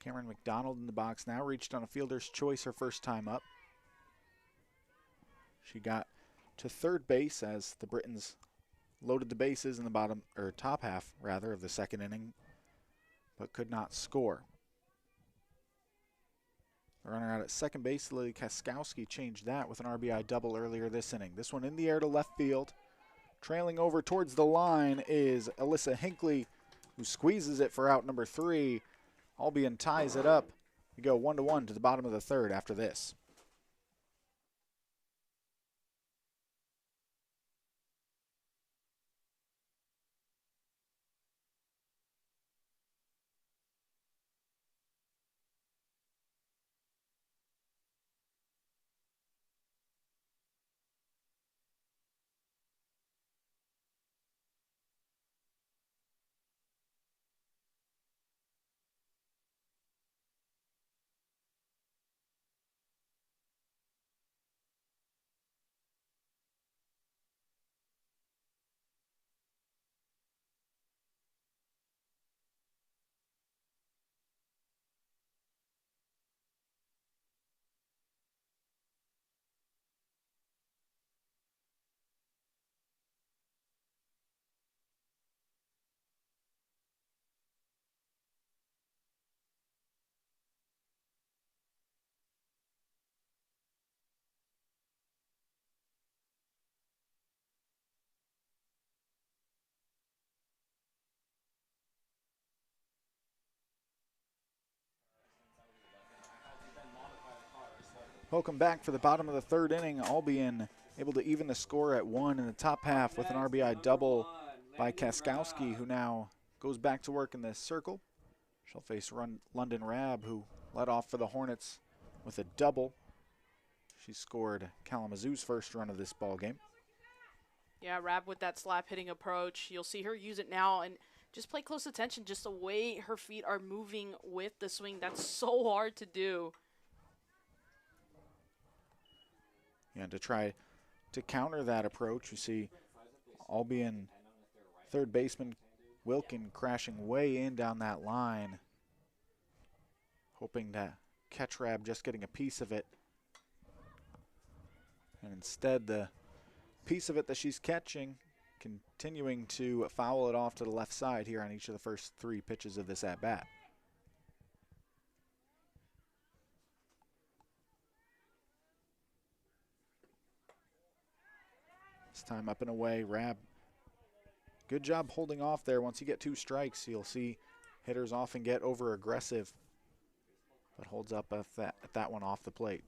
Cameron McDonald in the box now, reached on a fielder's choice her first time up. She got to third base as the Britons loaded the bases in the top half of the second inning, but could not score. The runner out at second base, Lily Kaskowski, changed that with an RBI double earlier this inning. This one in the air to left field. Trailing over towards the line is Alyssa Hinckley, who squeezes it for out number 3. Albion ties it up. We go 1-1 to the bottom of the third after this. Welcome back for the bottom of the third inning. Albion able to even the score at 1 in the top half with an RBI double by Kaskowski, who now goes back to work in the circle. She'll face London Rabb, who led off for the Hornets with a double. She scored Kalamazoo's first run of this ball game. Yeah, Rabb with that slap hitting approach. You'll see her use it now, and just pay close attention just the way her feet are moving with the swing. That's so hard to do. And to try to counter that approach, you see Albion third baseman Wilkin crashing way in down that line, hoping to catch Rabb just getting a piece of it. And instead, the piece of it that she's catching, continuing to foul it off to the left side here on each of the first 3 pitches of this at-bat. This time up and away, Rabb. Good job holding off there. Once you get 2 strikes, you'll see hitters often get over aggressive, but holds up at that one off the plate.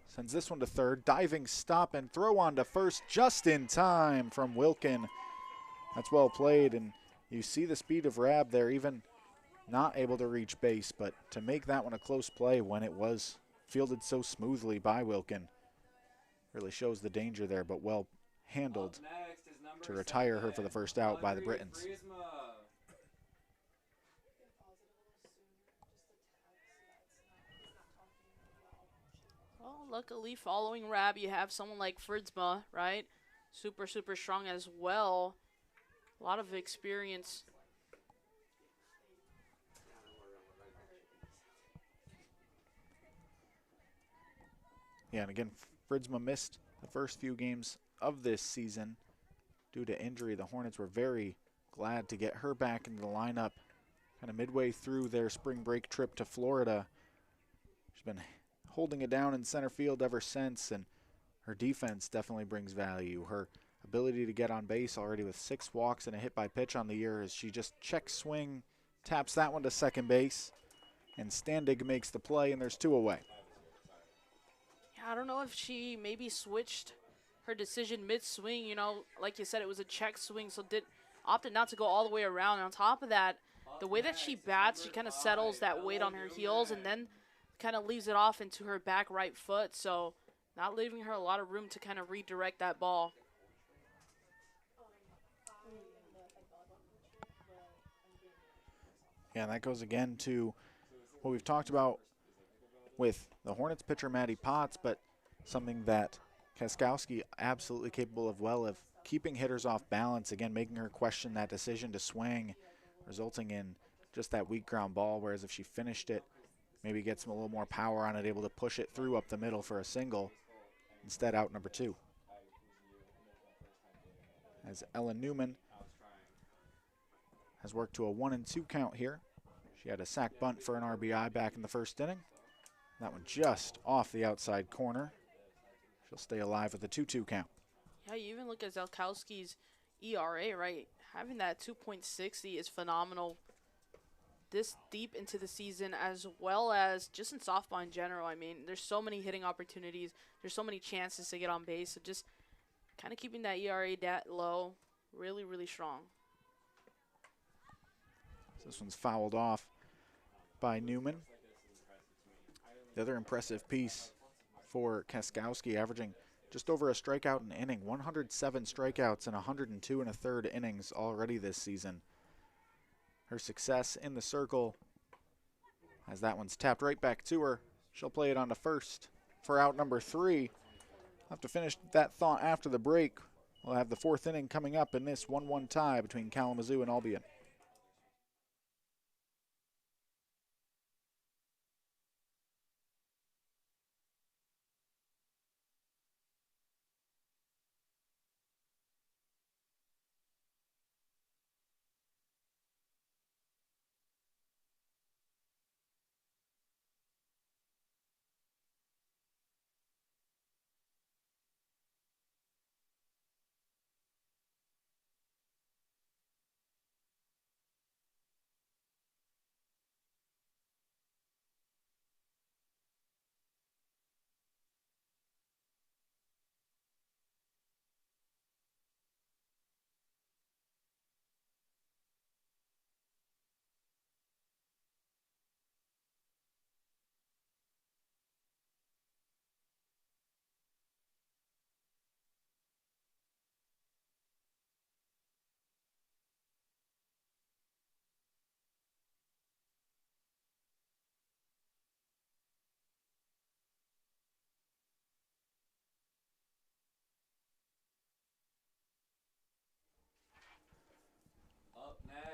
Sends this one to third. Diving stop and throw on to first just in time from Wilkin. That's well played, and you see the speed of Rabb there, even not able to reach base, but to make that one a close play when it was fielded so smoothly by Wilkin. Really shows the danger there, but well handled to retire her for the first out by the Britons. Well, luckily, following Rab, you have someone like Fritzma, right? Super, super strong as well. A lot of experience. Yeah, and again, Fritzma missed the first few games of this season due to injury. The Hornets were very glad to get her back into the lineup kind of midway through their spring break trip to Florida. She's been holding it down in center field ever since, and her defense definitely brings value. Her ability to get on base already with 6 walks and a hit by pitch on the year as she just checks swing, taps that one to second base, and Standig makes the play, and there's 2 away. Yeah, I don't know if she maybe switched her decision mid-swing. You know, like you said, it was a check swing, so opted not to go all the way around. And on top of that, the way that she bats, she kind of settles that weight on her heels and then kind of leaves it off into her back right foot. So not leaving her a lot of room to kind of redirect that ball. Yeah, and that goes again to what we've talked about with the Hornets pitcher Maddie Potts, but something that Kaskowski absolutely capable of keeping hitters off balance, again making her question that decision to swing, resulting in just that weak ground ball, whereas if she finished it, maybe gets a little more power on it, able to push it through up the middle for a single. Instead, out number 2. As Ellen Newman has worked to a 1-2 count here. She had a sac bunt for an RBI back in the first inning. That one just off the outside corner. She'll stay alive with a 2-2 count. Yeah, you even look at Zelkowski's ERA, right? Having that 2.60 is phenomenal this deep into the season, as well as just in softball in general. I mean, there's so many hitting opportunities. There's so many chances to get on base. So just kind of keeping that ERA that low, really, really strong. This one's fouled off by Newman. The other impressive piece for Kaskowski, averaging just over a strikeout an inning, 107 strikeouts in 102 1/3 innings already this season. Her success in the circle, as that one's tapped right back to her. She'll play it on to first for out number 3. I'll have to finish that thought after the break. We'll have the 4th inning coming up in this 1-1 tie between Kalamazoo and Albion.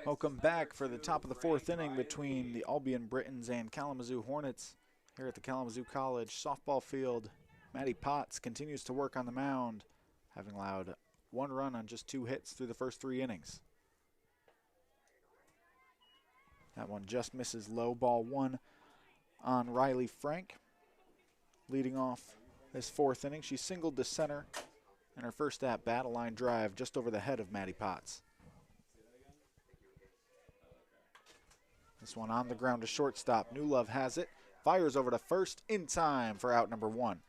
Welcome back for the top of the 4th inning between the Albion Britons and Kalamazoo Hornets here at the Kalamazoo College softball field. Maddie Potts continues to work on the mound, having allowed 1 run on just 2 hits through the first 3 innings. That one just misses low, ball 1 on Riley Frank. Leading off this 4th inning, she singled to center, and her first at-bat, a line drive just over the head of Maddie Potts. This one on the ground to shortstop. New Love has it. Fires over to first in time for out number 1.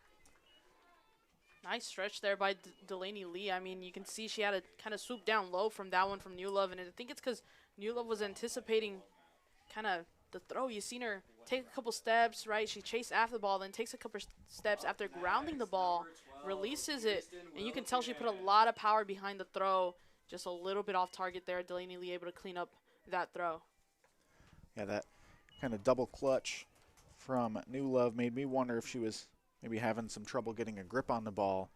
Nice stretch there by Delaney Lee. I mean, you can see she had to kind of swoop down low from that one from New Love, and I think it's because New Love was anticipating kind of the throw. You've seen her take a couple steps, right? She chased after the ball, then takes a couple steps after grounding the ball, releases it, and you can tell she put a lot of power behind the throw. Just a little bit off target there. Delaney Lee able to clean up that throw. Yeah, that kind of double clutch from New Love made me wonder if she was maybe having some trouble getting a grip on the ball,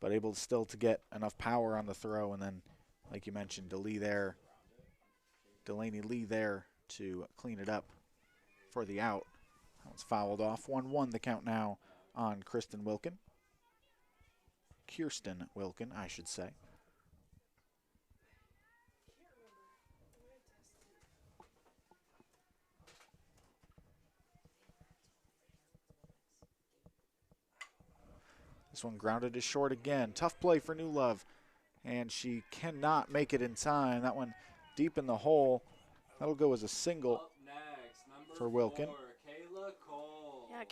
but able still to get enough power on the throw. And then, like you mentioned, Delaney Lee there to clean it up for the out. That one's fouled off. 1-1 the count now on Kirsten Wilkin, I should say. This one grounded is short again. Tough play for New Love, and she cannot make it in time. That one deep in the hole. That'll go as a single. Up next, number For Wilkin. 4, Kayla Cole. Yeah,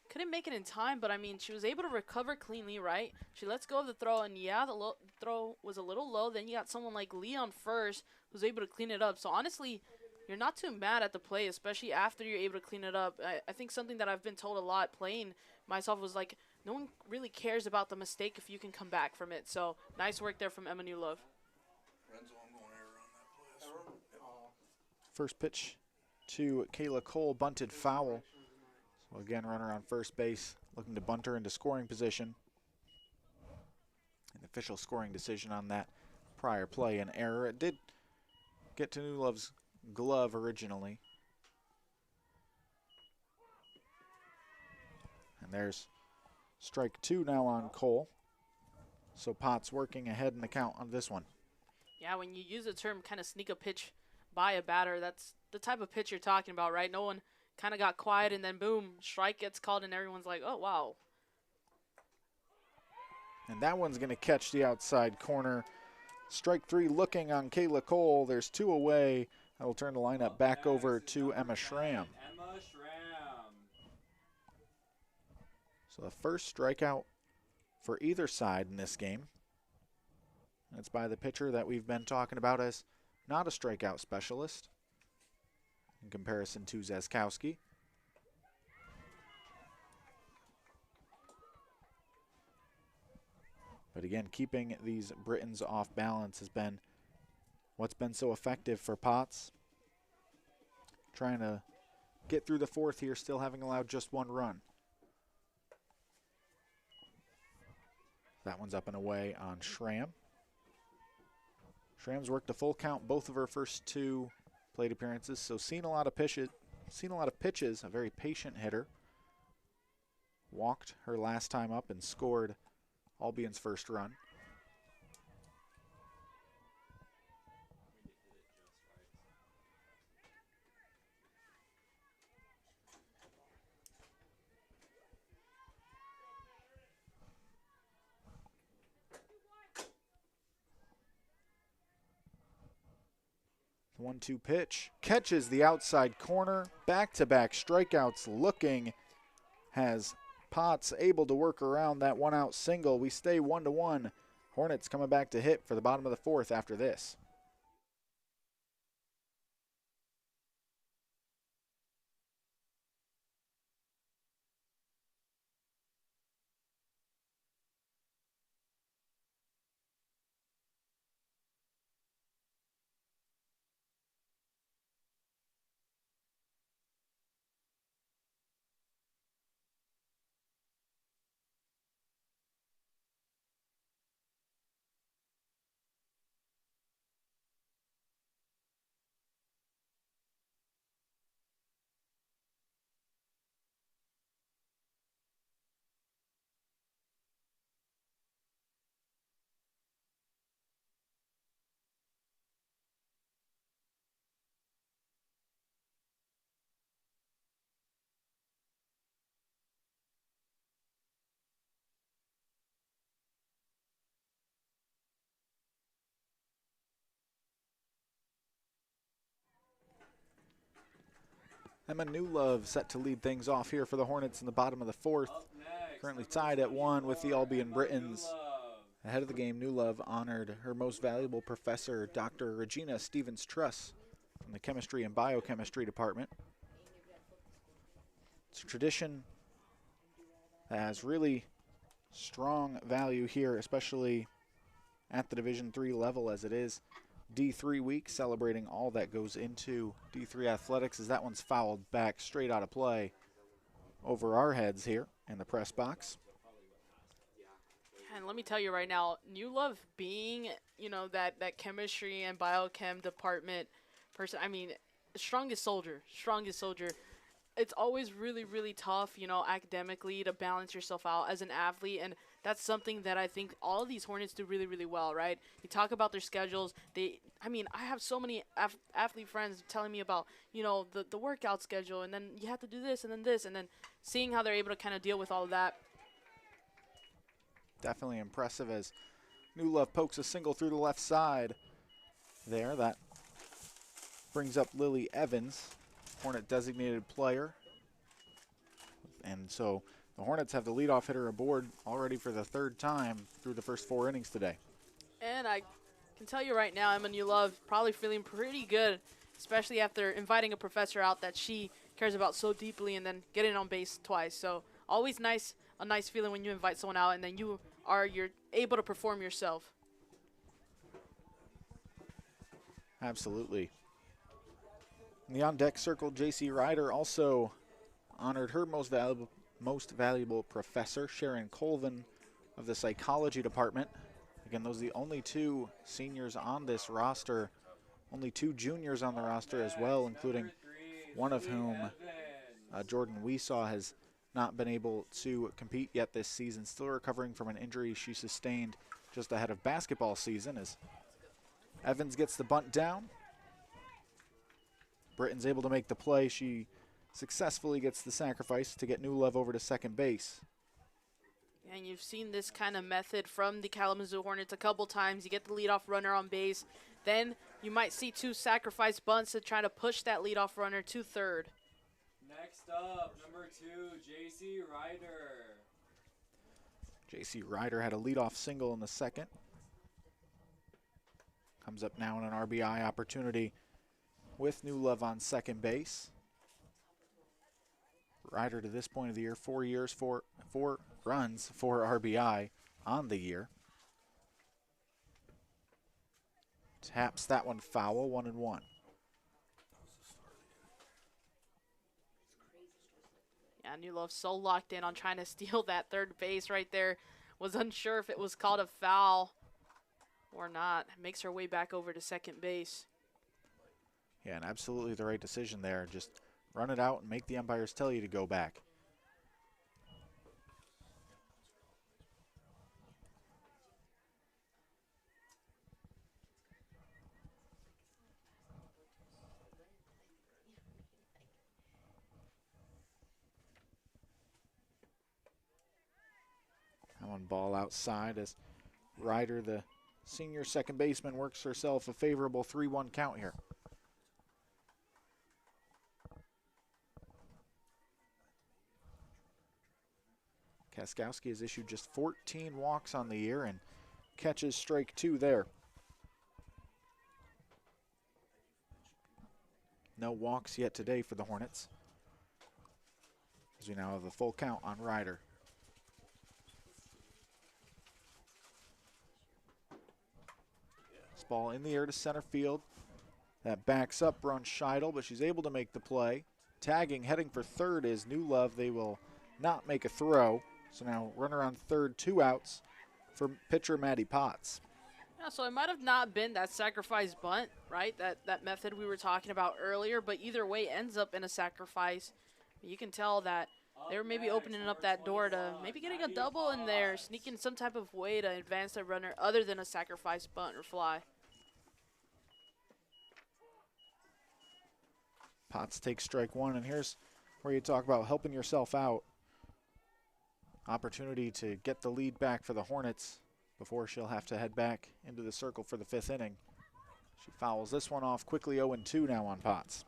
couldn't make it in time, but I mean, she was able to recover cleanly, right? She lets go of the throw, and yeah, the throw was a little low. Then you got someone like Leon first who's able to clean it up. So honestly, you're not too mad at the play, especially after you're able to clean it up. I think something that I've been told a lot playing myself was like, no one really cares about the mistake if you can come back from it. So nice work there from Emma Newlove. First pitch to Kayla Cole, bunted foul. So again, runner on first base, looking to bunt her into scoring position. An official scoring decision on that prior play, an error. It did get to New Love's glove originally. And there's strike 2 now on Cole. So Potts working ahead in the count on this one. Yeah, when you use the term kind of sneak a pitch by a batter, that's the type of pitch you're talking about, right? No one kind of got quiet, and then boom, strike gets called, and everyone's like, oh, wow. And that one's going to catch the outside corner. Strike 3 looking on Kayla Cole. There's 2 away. That'll turn the lineup back over to Emma Schramm. So the first strikeout for either side in this game. That's by the pitcher that we've been talking about as not a strikeout specialist in comparison to Zaskowski. But again, keeping these Britons off balance has been what's been so effective for Potts. Trying to get through the fourth here, still having allowed just 1 run. That one's up and away on Schramm. Schramm's worked a full count both of her first 2 plate appearances, so seen a lot of pitches, a very patient hitter. Walked her last time up and scored Albion's first run. The 1-2 pitch catches the outside corner. Back-to-back strikeouts looking. Has Potts able to work around that 1-out single. We stay 1-1. Hornets coming back to hit for the bottom of the 4th after this. Emma Newlove set to lead things off here for the Hornets in the bottom of the 4th. Currently tied at 1 with the Albion Britons. Ahead of the game, Newlove honored her most valuable professor, Dr. Regina Stevens-Truss, from the Chemistry and Biochemistry Department. It's a tradition that has really strong value here, especially at the Division III level, as it is D3 week, celebrating all that goes into D3 athletics, as that one's fouled back straight out of play. over our heads here in the press box. And let me tell you right now, New Love being, you know, that chemistry and biochem department person, I mean, strongest soldier. It's always really, really tough, you know, academically to balance yourself out as an athlete. And that's something that I think all of these Hornets do really, really well, right? You talk about their schedules. I mean, I have so many athlete friends telling me about, you know, the workout schedule. And then you have to do this and then this. And then seeing how they're able to kind of deal with all of that. Definitely impressive as New Love pokes a single through the left side there. That brings up Lily Evans, Hornet designated player. And so the Hornets have the leadoff hitter aboard already for the third time through the first 4 innings today. And I can tell you right now, Emma New Love probably feeling pretty good, especially after inviting a professor out that she cares about so deeply and then getting on base twice. So always a nice feeling when you invite someone out and then you're able to perform yourself. Absolutely. In the on-deck circle, J.C. Ryder also honored her most valuable professor, Sharon Colvin of the psychology department. Again, those are the only 2 seniors on this roster, only 2 juniors on the roster as well, including one of whom, Jordan Weesaw, has not been able to compete yet this season, still recovering from an injury she sustained just ahead of basketball season. As Evans gets the bunt down, Britton's able to make the play. She successfully gets the sacrifice to get New Love over to second base. And you've seen this kind of method from the Kalamazoo Hornets a couple times. You get the leadoff runner on base. Then you might see 2 sacrifice bunts to try to push that leadoff runner to third. Next up, number 2, J.C. Ryder. J.C. Ryder had a leadoff single in the second. Comes up now in an RBI opportunity with New Love on second base. Ryder to this point of the year, 4 years, 4 runs, 4 RBI on the year. Taps that one foul, 1-1. Yeah, New Love so locked in on trying to steal that third base right there. Was unsure if it was called a foul or not. Makes her way back over to second base. Yeah, and absolutely the right decision there. Just run it out and make the umpires tell you to go back. That one ball outside as Ryder, the senior second baseman, works herself a favorable 3-1 count here. Kaskowski has issued just 14 walks on the year and catches strike 2 there. No walks yet today for the Hornets, as we now have a full count on Ryder. This ball in the air to center field. That backs up Brun Scheidel, but she's able to make the play. Tagging, heading for third is New Love. They will not make a throw. So now runner on third, 2 outs for pitcher Maddie Potts. Yeah, so it might have not been that sacrifice bunt, right? That method we were talking about earlier, but either way ends up in a sacrifice. You can tell that they were maybe opening up that door to maybe getting a double in there, sneaking some type of way to advance the runner other than a sacrifice bunt or fly. Potts takes strike 1, and here's where you talk about helping yourself out. Opportunity to get the lead back for the Hornets before she'll have to head back into the circle for the 5th inning. She fouls this one off quickly, 0-2 now on Potts.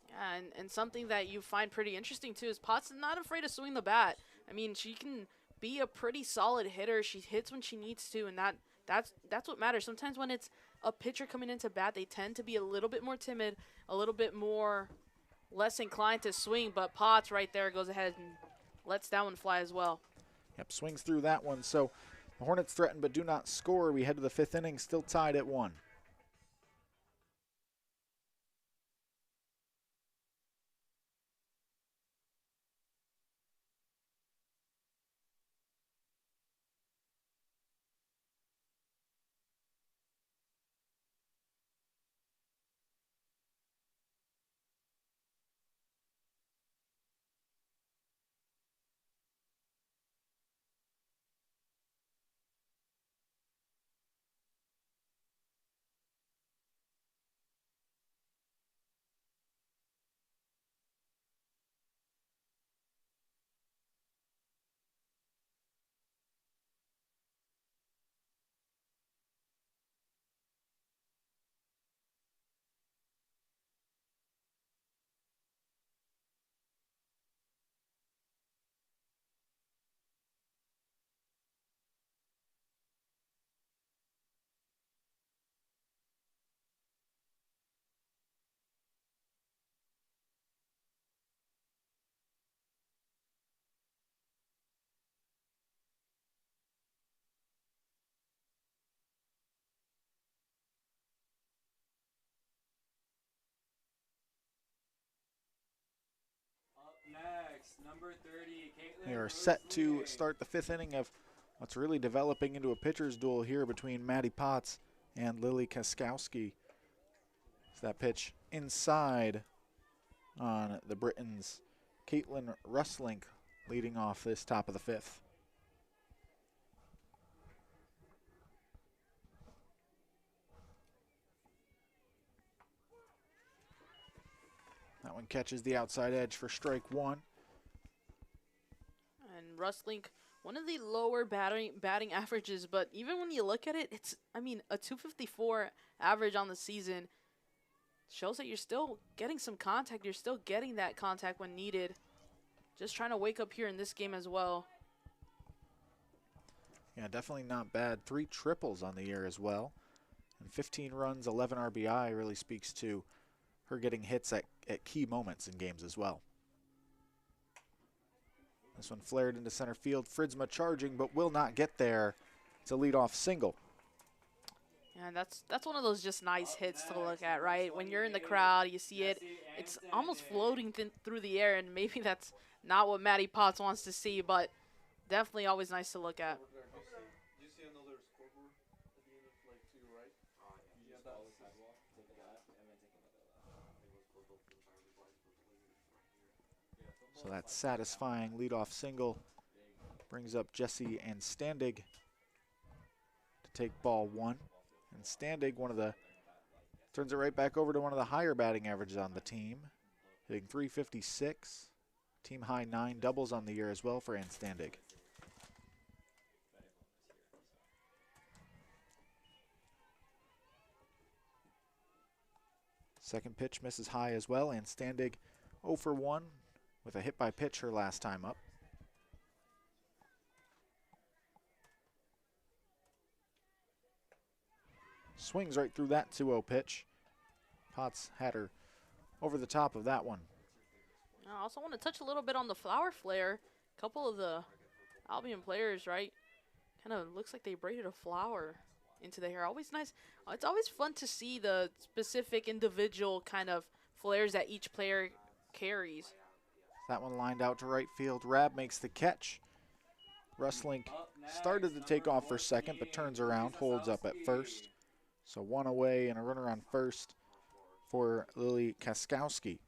Yeah, and something that you find pretty interesting too is Potts is not afraid to swing the bat. I mean, she can be a pretty solid hitter. She hits when she needs to, and that's what matters. Sometimes when it's a pitcher coming into bat, they tend to be a little bit more timid, a little bit more less inclined to swing, but Potts right there goes ahead and lets that one fly as well. Yep, swings through that one. So the Hornets threaten but do not score. We head to the 5th inning, still tied at 1. Number 30, Caitlin They are set to Rusling. start the 5th inning of what's really developing into a pitcher's duel here between Maddie Potts and Lily Kaskowski. It's that pitch inside on the Britons. Caitlin Rusling leading off this top of the 5th. That one catches the outside edge for strike 1. And Rustlink, one of the lower batting averages, but even when you look at it, it's, I mean, a 254 average on the season shows that you're still getting some contact. You're still getting that contact when needed. Just trying to wake up here in this game as well. Yeah, definitely not bad. 3 triples on the year as well. And 15 runs, 11 RBI really speaks to her getting hits at key moments in games as well. This one flared into center field. Fridsma charging, but will not get there. It's a leadoff single. And that's one of those just nice hits to look at, right? When you're in the crowd, you see it. It's almost floating through the air, and maybe that's not what Maddie Potts wants to see, but definitely always nice to look at. Do you see another scoreboard at the end of like to your right? Yeah, So that satisfying leadoff single brings up Jesse and Standig to take ball 1. And Standig, turns it right back over to one of the higher batting averages on the team, hitting .356. Team high 9 doubles on the year as well for Ann Standig. Second pitch misses high as well, and Standig 0 for 1 with a hit by pitch her last time up. Swings right through that 2-0 pitch. Potts had her over the top of that one. I also want to touch a little bit on the flower flare. A couple of the Albion players, right, kind of looks like they braided a flower into the hair. Always nice. It's always fun to see the specific individual kind of flares that each player carries. That one lined out to right field. Rab makes the catch. Rustlink started to take off for second, but turns around, holds up at first. So 1 away and a runner on first for Lily Kaskowski.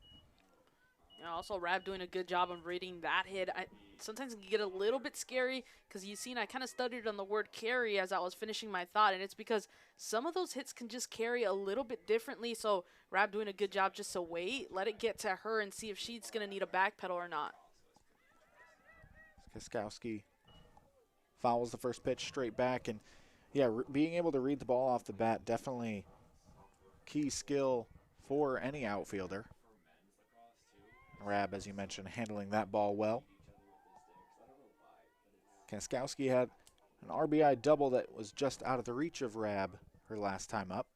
Yeah, also Rab doing a good job of reading that hit. Sometimes it can get a little bit scary because you've seen I kind of stuttered on the word carry as I was finishing my thought, and it's because some of those hits can just carry a little bit differently. So Rab doing a good job just to wait, let it get to her and see if she's going to need a back pedal or not. Kaskowski fouls the first pitch straight back, and yeah, being able to read the ball off the bat, definitely key skill for any outfielder. Rab, as you mentioned, handling that ball well. Kaskowski had an RBI double that was just out of the reach of Rab her last time up.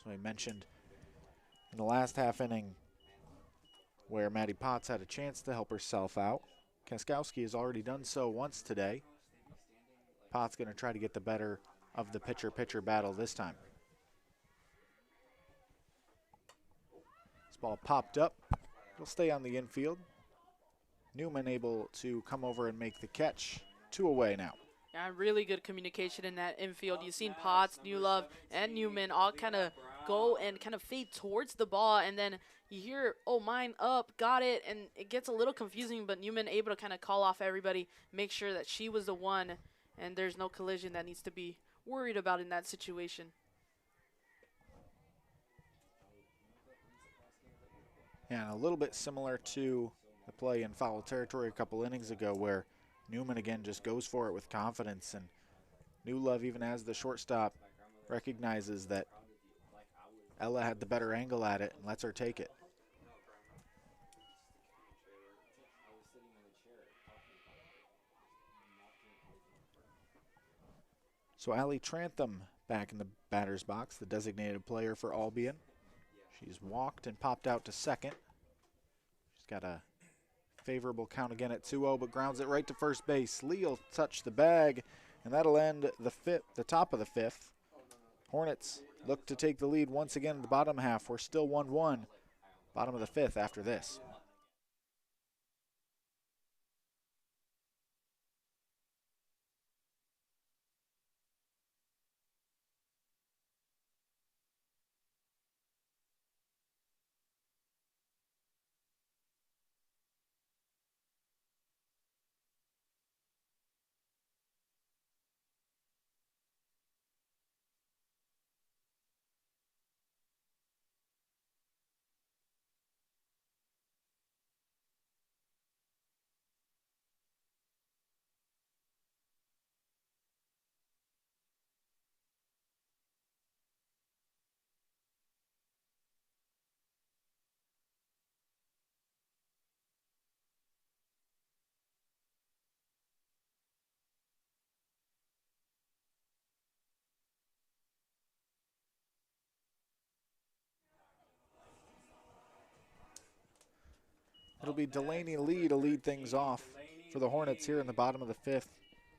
So I mentioned in the last half inning where Maddie Potts had a chance to help herself out. Kaskowski has already done so once today. Potts going to try to get the better of the pitcher-pitcher battle this time. This ball popped up. It'll stay on the infield. Newman able to come over and make the catch. 2 away now. Yeah, really good communication in that infield. You've seen Potts, Newlove, and Newman all kind of go and kind of fade towards the ball, and then you hear, oh, mine up, got it, and it gets a little confusing, but Newman able to kind of call off everybody, make sure that she was the one, and there's no collision that needs to be worried about in that situation. Yeah, and a little bit similar to the play in foul territory a couple innings ago where Newman again just goes for it with confidence, and Newlove, even as the shortstop, recognizes that Ella had the better angle at it and lets her take it. So Allie Trantham back in the batter's box, the designated player for Albion. She's walked and popped out to second. She's got a favorable count again at 2-0, but grounds it right to first base. Lee will touch the bag, and that'll end the top of the 5th. Hornets look to take the lead once again in the bottom half. We're still 1-1, bottom of the 5th after this. It'll be Delaney Lee to lead things off for the Hornets here in the bottom of the 5th.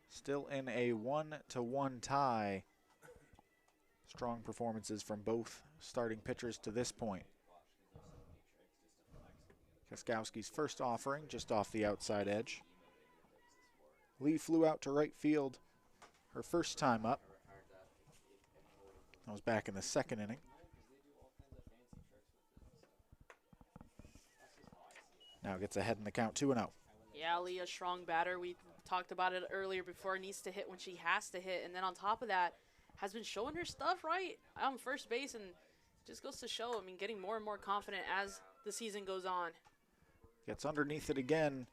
Still in a 1-1 tie. Strong performances from both starting pitchers to this point. Kaskowski's first offering just off the outside edge. Lee flew out to right field her first time up. That was back in the 2nd inning. Now gets ahead in the count, 2-0. Yeah, Lee, a strong batter. We talked about it earlier before. Needs to hit when she has to hit. And then on top of that, has been showing her stuff right on first base. And just goes to show, I mean, getting more and more confident as the season goes on. Gets underneath it again.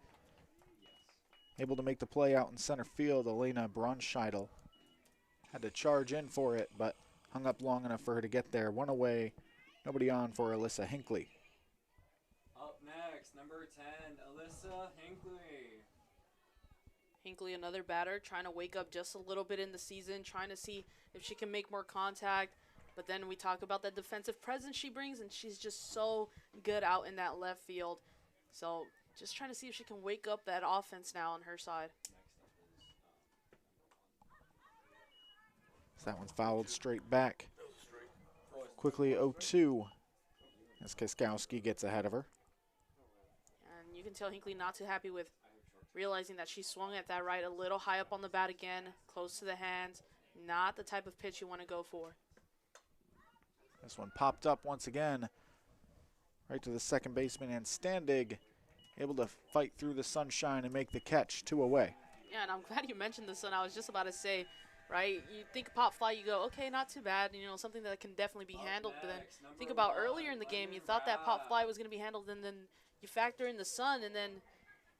Able to make the play out in center field. Elena Bronscheidel had to charge in for it, but hung up long enough for her to get there. One away, nobody on for Alyssa Hinckley. Up next, number 10, Alyssa Hinckley. Hinckley, another batter, trying to wake up just a little bit in the season, trying to see if she can make more contact. But then we talk about the defensive presence she brings, and she's just so good out in that left field. So just trying to see if she can wake up that offense now on her side. So that one's fouled straight back. Quickly 0-2 as Kaskowski gets ahead of her. And you can tell Hinckley not too happy with realizing that she swung at that right a little high up on the bat again, close to the hands. Not the type of pitch you want to go for. This one popped up once again, right to the second baseman, and Standig able to fight through the sunshine and make the catch, 2 away. Yeah, and I'm glad you mentioned the sun. I was just about to say, right, you think pop fly, you go, okay, not too bad, you know, something that can definitely be handled. But then think about earlier in the game, you thought that pop fly was going to be handled, and then you factor in the sun, and then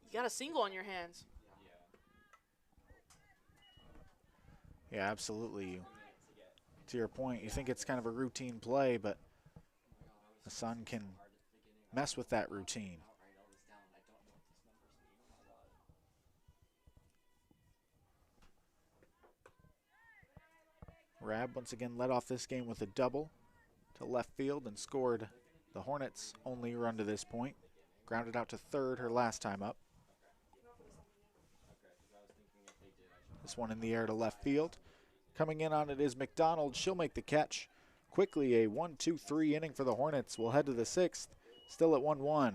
you got a single on your hands. Yeah, absolutely. To your point, you think it's kind of a routine play, but the sun can mess with that routine. Rab once again led off this game with a double to left field and scored the Hornets' only run to this point. Grounded out to third her last time up. This one in the air to left field. Coming in on it is McDonald. She'll make the catch. Quickly a 1-2-3 inning for the Hornets. We'll head to the 6th, still at 1-1.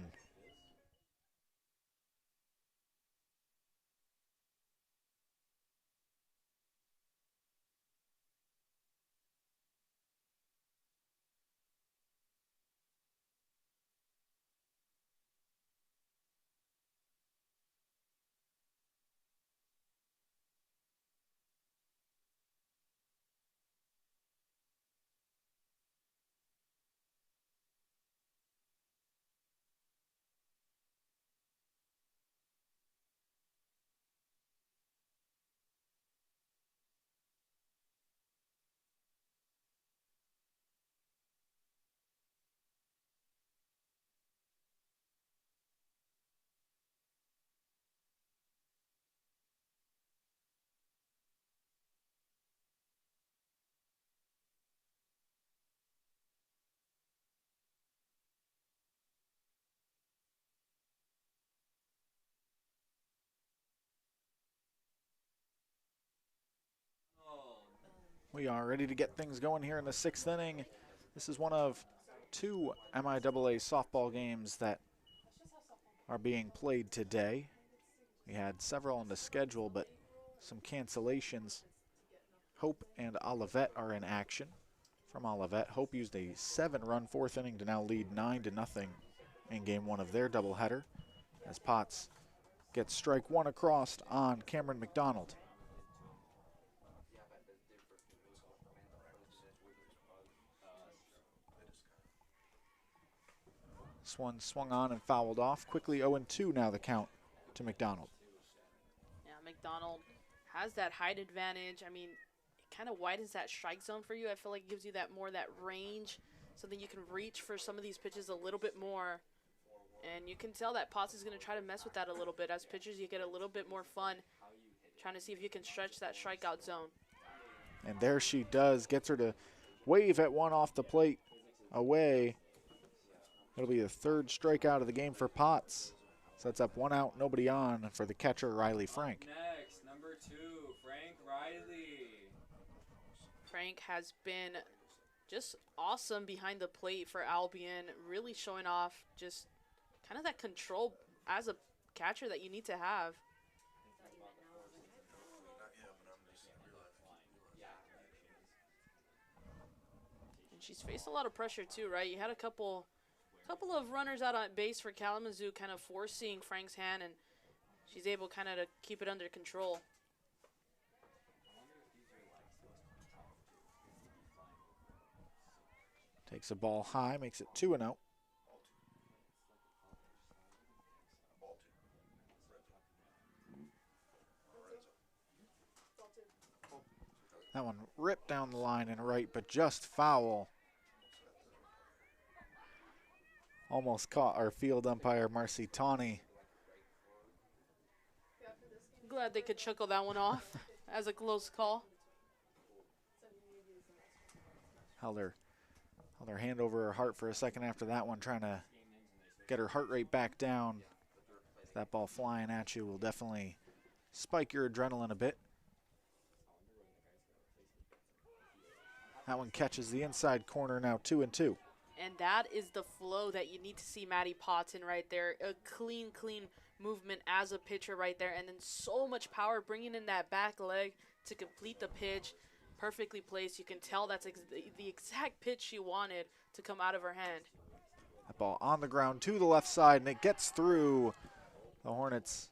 We are ready to get things going here in the 6th inning. This is one of 2 MIAA softball games that are being played today. We had several on the schedule, but some cancellations. Hope and Olivet are in action. From Olivet, Hope used a 7-run 4th inning to now lead 9-0 in game 1 of their doubleheader, as Potts gets strike 1 across on Cameron McDonald. This one swung on and fouled off. Quickly 0-2 now the count to McDonald. Yeah, McDonald has that height advantage. I mean, it kind of widens that strike zone for you. I feel like it gives you that range, so that you can reach for some of these pitches a little bit more. And you can tell that Potts is going to try to mess with that a little bit. As pitchers, you get a little bit more fun trying to see if you can stretch that strikeout zone. And there she does. Gets her to wave at one off the plate away. It'll be the 3rd strikeout of the game for Potts. Sets up 1 out, nobody on for the catcher, Riley Frank. Next, number 2, Frank Riley. Frank has been just awesome behind the plate for Albion, really showing off just kind of that control as a catcher that you need to have. And she's faced a lot of pressure too, right? You had a couple of runners out on base for Kalamazoo, kind of forcing Frank's hand, and she's able kind of to keep it under control. Takes a ball high, makes it 2-0. That one ripped down the line and right, but just foul. Almost caught our field umpire, Marcy Tawney. Glad they could chuckle that one off as a close call. Held her hand over her heart for a second after that one, trying to get her heart rate back down. That ball flying at you will definitely spike your adrenaline a bit. That one catches the inside corner, now 2-2. And that is the flow that you need to see Maddie Potts in right there. A clean movement as a pitcher right there, and then so much power bringing in that back leg to complete the pitch. Perfectly placed. You can tell that's the exact pitch she wanted to come out of her hand. That ball on the ground to the left side, and it gets through the Hornets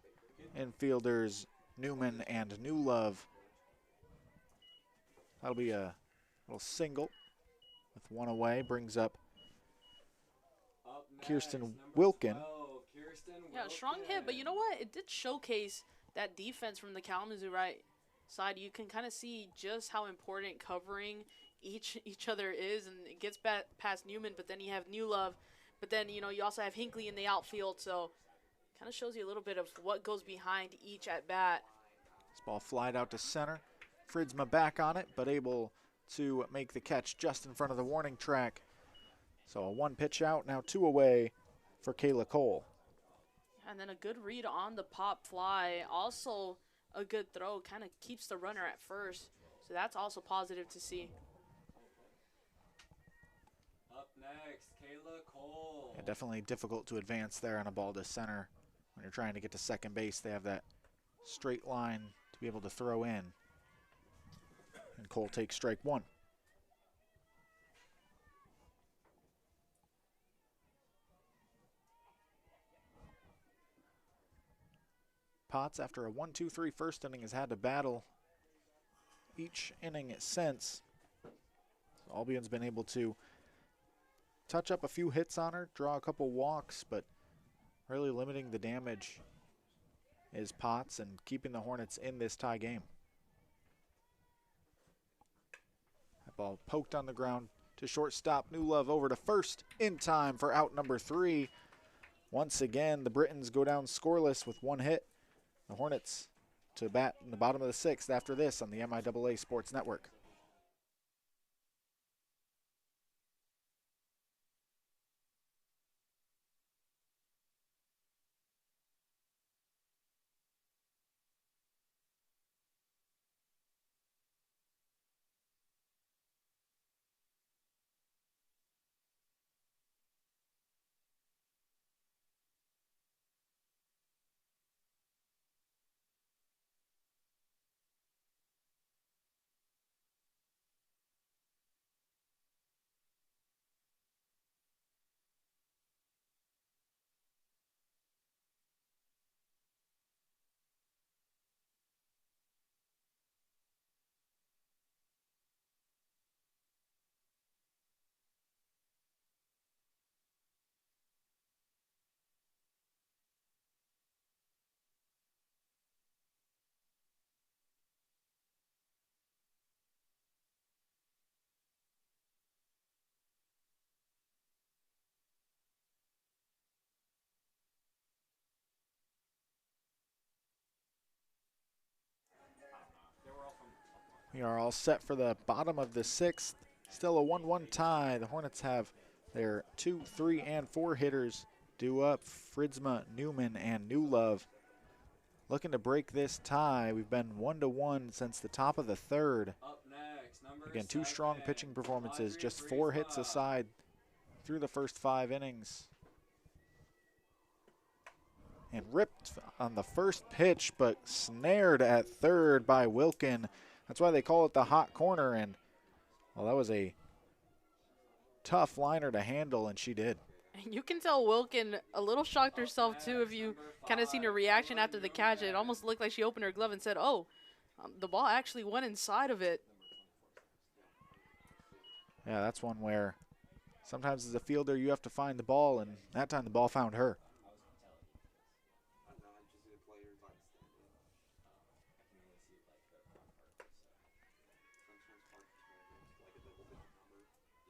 infielders Newman and New Love. That'll be a little single with 1 away. Brings up Next, Kirsten Wilkin. 12, Kirsten Yeah, strong Wilkin. hit, but you know what? It did showcase that defense from the Kalamazoo right side. You can kind of see just how important covering each other is, and it gets past Newman, but then you have New Love, but then you also have Hinckley in the outfield, so kind of shows you a little bit of what goes behind each at bat. This ball flied out to center. Fridsma back on it, but able to make the catch just in front of the warning track. So a 1 pitch out, now 2 away for Kayla Cole. And then a good read on the pop fly. Also a good throw, kind of keeps the runner at first. So that's also positive to see. Up next, Kayla Cole. Yeah, definitely difficult to advance there on a ball to center. When you're trying to get to second base, they have that straight line to be able to throw in. And Cole takes strike 1. Potts, after a 1-2-3 first inning, has had to battle each inning since. So Albion's been able to touch up a few hits on her, draw a couple walks, but really limiting the damage is Potts and keeping the Hornets in this tie game. That ball poked on the ground to shortstop. New Love over to first in time for out number 3. Once again, the Britons go down scoreless with 1 hit. The Hornets to bat in the bottom of the 6th after this on the MIAA Sports Network. We are all set for the bottom of the 6th. Still a 1-1 tie. The Hornets have their 2, 3, and 4 hitters due up. Fritzma, Newman, and New Love looking to break this tie. We've been 1-1 since the top of the third. Up next, number Again, two 7, strong pitching performances, Audrey just 4 hits Friesma. aside through the first 5 innings. And ripped on the first pitch, but snared at third by Wilkin. That's why they call it the hot corner. And, well, that was a tough liner to handle, and she did. And you can tell Wilkin a little shocked herself, too, if you kind of seen her reaction after the catch. It almost looked like she opened her glove and said, oh, the ball actually went inside of it. Yeah, that's one where sometimes as a fielder you have to find the ball, and that time the ball found her.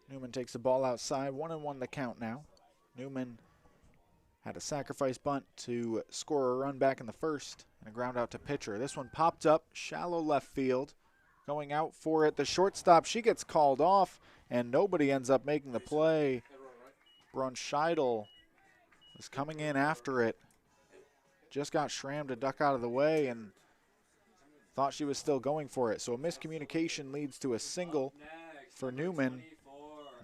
Newman takes the ball outside, 1-1 the count now. Newman had a sacrifice bunt to score a run back in the first and a ground out to pitcher. This one popped up, shallow left field. Going out for it, the shortstop, she gets called off, and nobody ends up making the play. Brunscheidel was coming in after it. Just got Schramm to duck out of the way and thought she was still going for it. So a miscommunication leads to a single for Newman.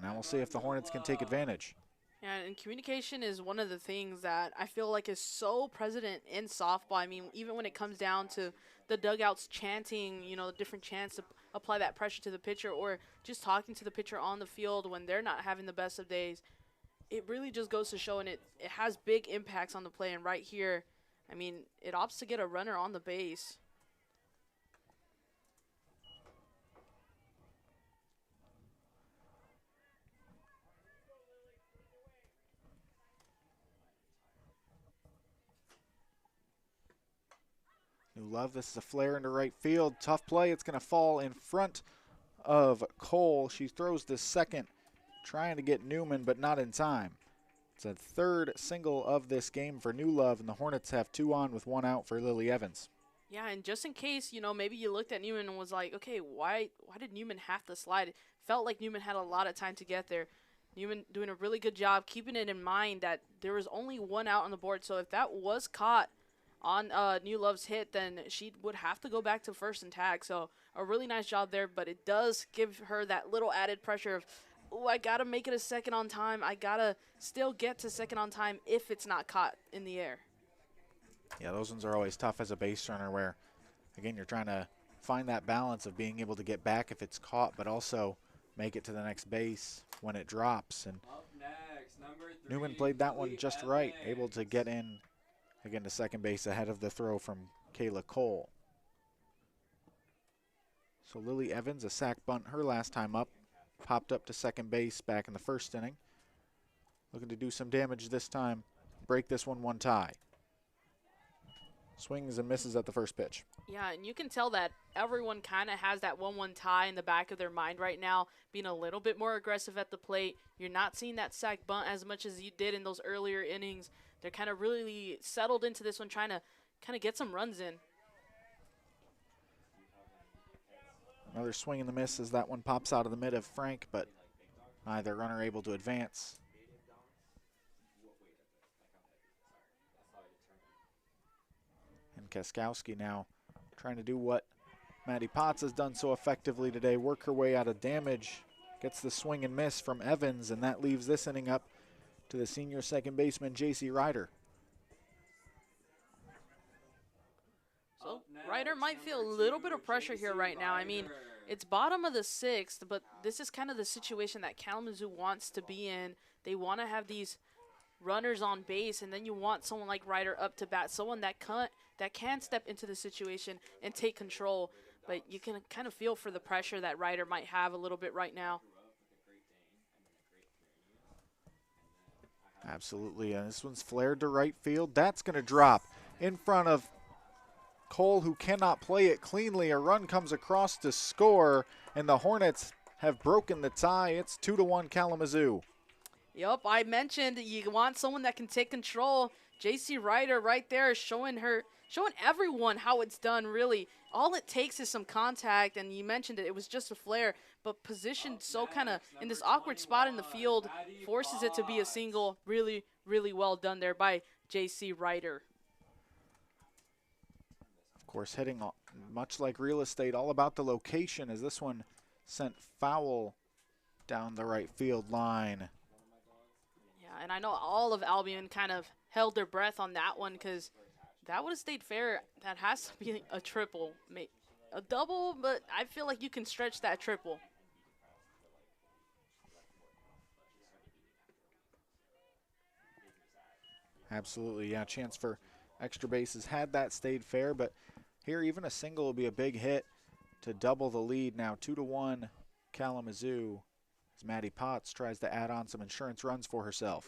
Now we'll see if the Hornets can take advantage. Yeah, and communication is one of the things that I feel like is so present in softball. I mean, even when it comes down to the dugouts chanting, you know, different chants to apply that pressure to the pitcher, or just talking to the pitcher on the field when they're not having the best of days, it really just goes to show, and it has big impacts on the play. And right here, I mean, it opts to get a runner on the base. New Love, this is a flare into right field. Tough play. It's going to fall in front of Cole. She throws the second, trying to get Newman, but not in time. It's a third single of this game for New Love, and the Hornets have 2 on with 1 out for Lily Evans. Yeah, and just in case, you know, maybe you looked at Newman and was like, okay, why did Newman have to slide? It felt like Newman had a lot of time to get there. Newman doing a really good job keeping it in mind that there was only 1 out on the board. So if that was caught on New Love's hit, then she would have to go back to first and tag. So a really nice job there, but it does give her that little added pressure of, oh, I got to make it a second on time. I got to still get to second on time if it's not caught in the air. Yeah, those ones are always tough as a base runner where, again, you're trying to find that balance of being able to get back if it's caught, but also make it to the next base when it drops. And Up next, number 3, Newman played that one Lily just right, Evans. able to get in, again, to second base ahead of the throw from Kayla Cole. So Lily Evans, a sac bunt her last time up, popped up to second base back in the first inning. Looking to do some damage this time, break this 1-1 tie. Swings and misses at the first pitch. Yeah, and you can tell that everyone kind of has that 1-1 tie in the back of their mind right now, being a little bit more aggressive at the plate. You're not seeing that sac bunt as much as you did in those earlier innings. They're kind of really settled into this one, trying to kind of get some runs in. Another swing and the miss as that one pops out of the mid of Frank, but neither runner able to advance. And Kaskowski now trying to do what Maddie Potts has done so effectively today, work her way out of damage. Gets the swing and miss from Evans, and that leaves this inning up to the senior second baseman, J.C. Ryder. So Ryder might feel a little bit of pressure here right now. I mean, it's bottom of the 6th, but this is kind of the situation that Kalamazoo wants to be in. They want to have these runners on base, and then you want someone like Ryder up to bat, someone that can step into the situation and take control. But you can kind of feel for the pressure that Ryder might have a little bit right now. Absolutely, and this one's flared to right field. That's going to drop in front of Cole, who cannot play it cleanly. A run comes across to score, and the Hornets have broken the tie. It's 2-1 Kalamazoo. Yep, I mentioned you want someone that can take control. J.C. Ryder right there showing everyone how it's done, really. All it takes is some contact, and you mentioned it was just a flare, but positioned so kind of in this awkward spot in the field forces it to be a single. Really, really well done there by JC Ryder. Of course, hitting much like real estate, all about the location, as this one sent foul down the right field line. Yeah, and I know all of Albion kind of held their breath on that one because that would have stayed fair. That has to be a triple. A double, but I feel like you can stretch that triple. Absolutely, yeah, chance for extra bases had that stayed fair, but here even a single will be a big hit to double the lead. Now 2-1 Kalamazoo as Maddie Potts tries to add on some insurance runs for herself.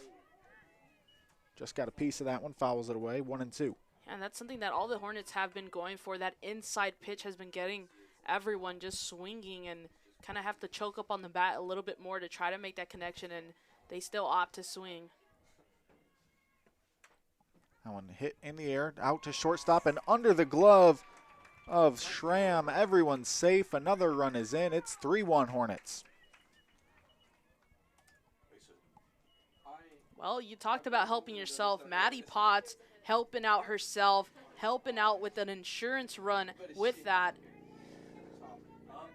Just got a piece of that one, fouls it away, 1-2. And that's something that all the Hornets have been going for. That inside pitch has been getting everyone just swinging and kind of have to choke up on the bat a little bit more to try to make that connection, and they still opt to swing. That one hit in the air, out to shortstop and under the glove of Schramm. Everyone's safe. Another run is in. It's 3-1 Hornets. Well, you talked about helping yourself. Maddie Potts helping out herself, helping out with an insurance run with that. Up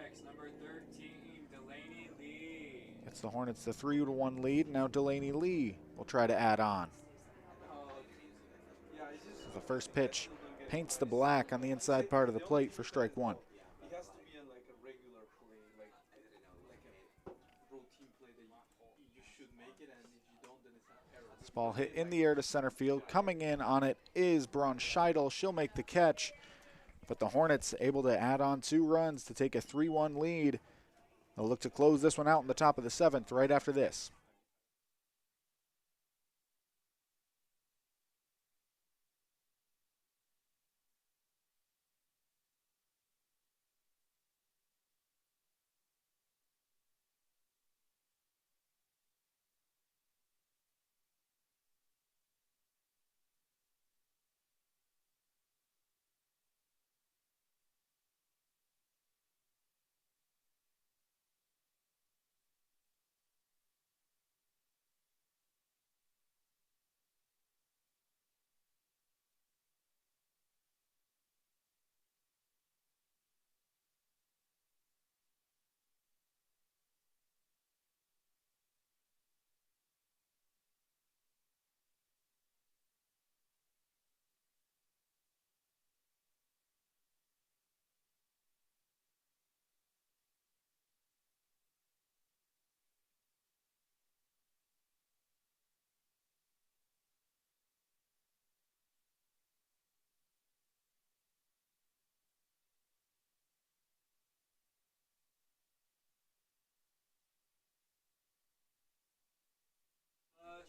next, number 13, Delaney Lee. It's the Hornets the 3-1 lead. Now Delaney Lee will try to add on. The first pitch paints the black on the inside part of the plate for strike one. It has to be in like a regular play, like a routine play that you should make it, and if you don't, then it's an error. This ball hit in the air to center field. Coming in on it is Braun Scheidel. She'll make the catch, but the Hornets able to add on 2 runs to take a 3-1 lead. They'll look to close this one out in the top of the 7th right after this.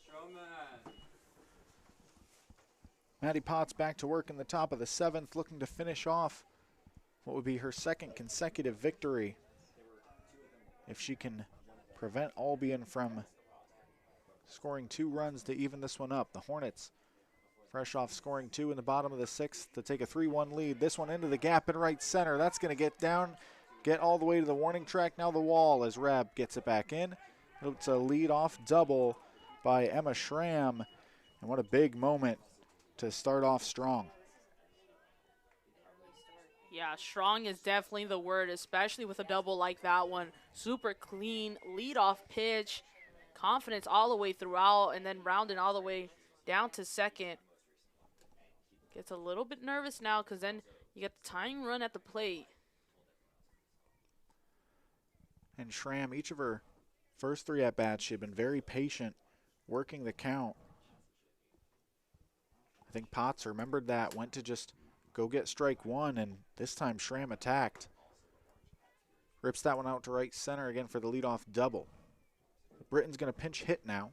Stroman. Maddie Potts back to work in the top of the 7th, looking to finish off what would be her 2nd consecutive victory. If she can prevent Albion from scoring 2 runs to even this one up. The Hornets fresh off scoring 2 in the bottom of the 6th to take a 3-1 lead. This one into the gap in right center. That's going to get down, get all the way to the warning track. Now the wall as Rab gets it back in. It's a lead-off double by Emma Schramm. And what a big moment to start off strong. Yeah, strong is definitely the word, especially with a double like that one. Super clean, lead-off pitch, confidence all the way throughout, and then rounding all the way down to second. Gets a little bit nervous now because then you get the tying run at the plate. And Schramm, each of her first 3 at-bats, she had been very patient, working the count. I think Potts remembered that, went to just go get strike 1, and this time Schramm attacked. Rips that one out to right center again for the leadoff double. Britton's going to pinch hit now.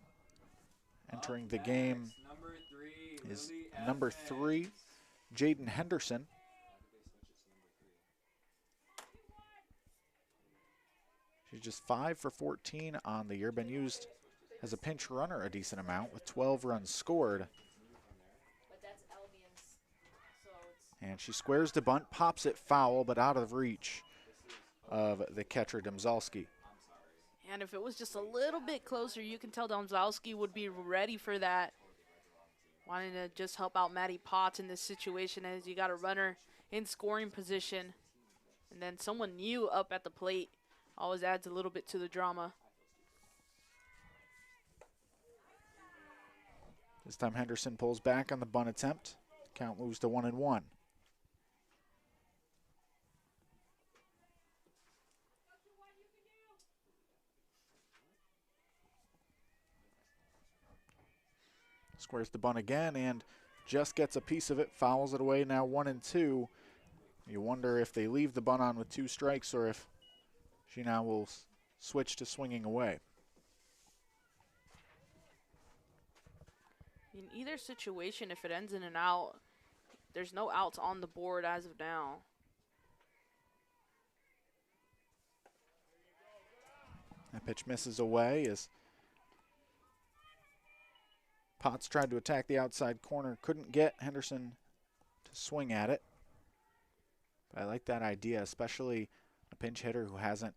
Entering the game is number 3, Jaden Henderson. She's just 5 for 14 on the year. Been used as a pinch runner a decent amount with 12 runs scored. And she squares the bunt, pops it foul, but out of reach of the catcher, Domzalski. And if it was just a little bit closer, you can tell Domzowski would be ready for that. Wanting to just help out Maddie Potts in this situation, as you got a runner in scoring position. And then someone new up at the plate always adds a little bit to the drama. This time Henderson pulls back on the bunt attempt. Count moves to 1-1. Squares the bunt again and just gets a piece of it, fouls it away, now 1-2. You wonder if they leave the bunt on with 2 strikes or if she now will switch to swinging away. In either situation, if it ends in an out, there's no outs on the board as of now. That pitch misses away as Potts tried to attack the outside corner, couldn't get Henderson to swing at it. But I like that idea, especially a pinch hitter who hasn't,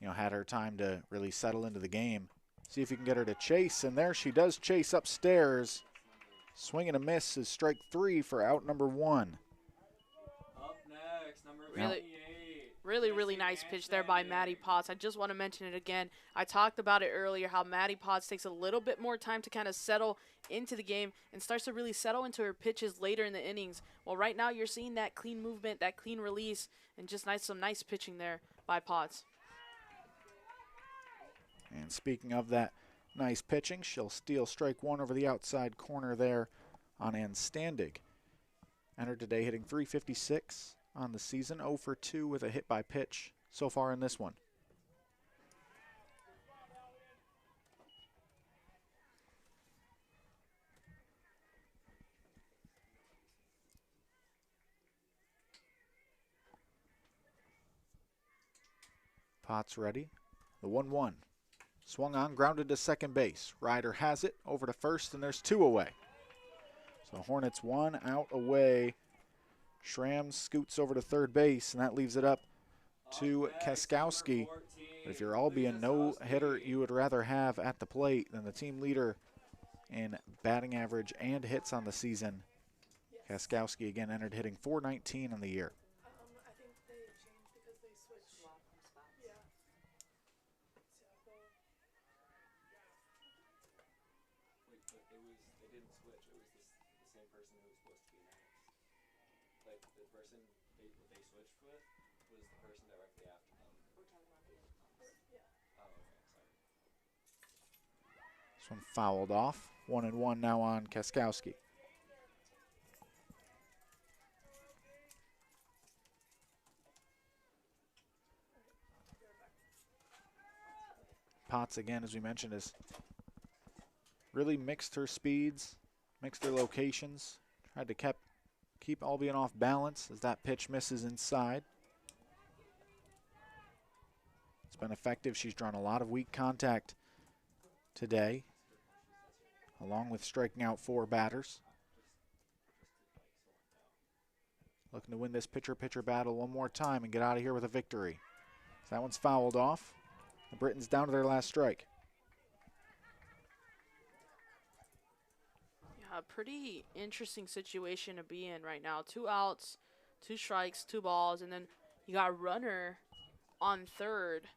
had her time to really settle into the game. See if you can get her to chase, and there she does chase upstairs. Swing and a miss is strike 3 for out number 1. Up next, number Really- 58. Really nice pitch there by Maddie Potts. I just want to mention it again. I talked about it earlier, how Maddie Potts takes a little bit more time to kind of settle into the game and starts to really settle into her pitches later in the innings. Well, right now you're seeing that clean movement, that clean release, and just some nice pitching there by Potts. And speaking of that nice pitching, she'll steal strike 1 over the outside corner there on Ann Standig. Entered today hitting .356 on the season, 0 for 2 with a hit by pitch so far in this one. Potts ready. The 1-1. Swung on, grounded to second base. Ryder has it over to first, and there's 2 away. So Hornets 1 out away. Schramm scoots over to third base, and that leaves it up to Kaskowski. But if you're Albion, no hitter you would rather have at the plate than the team leader in batting average and hits on the season. Kaskowski again entered hitting .419 on the year. I think they changed because they switched. Yeah. Wait, but they didn't switch. It was the same person who was supposed to be next. Like the person they switched with was the person directly after them. We're talking about the yeah. Oh, okay, sorry. This one fouled off. 1-1 now on Kaskowski. Potts, again, as we mentioned, has really mixed her speeds, mixed her locations, tried to keep Albion off balance as that pitch misses inside. It's been effective. She's drawn a lot of weak contact today, along with striking out 4 batters. Looking to win this pitcher-pitcher battle one more time and get out of here with a victory. So that one's fouled off. The Britons down to their last strike. Yeah, a pretty interesting situation to be in right now. 2 outs, 2 strikes, 2 balls, and then you got a runner on third.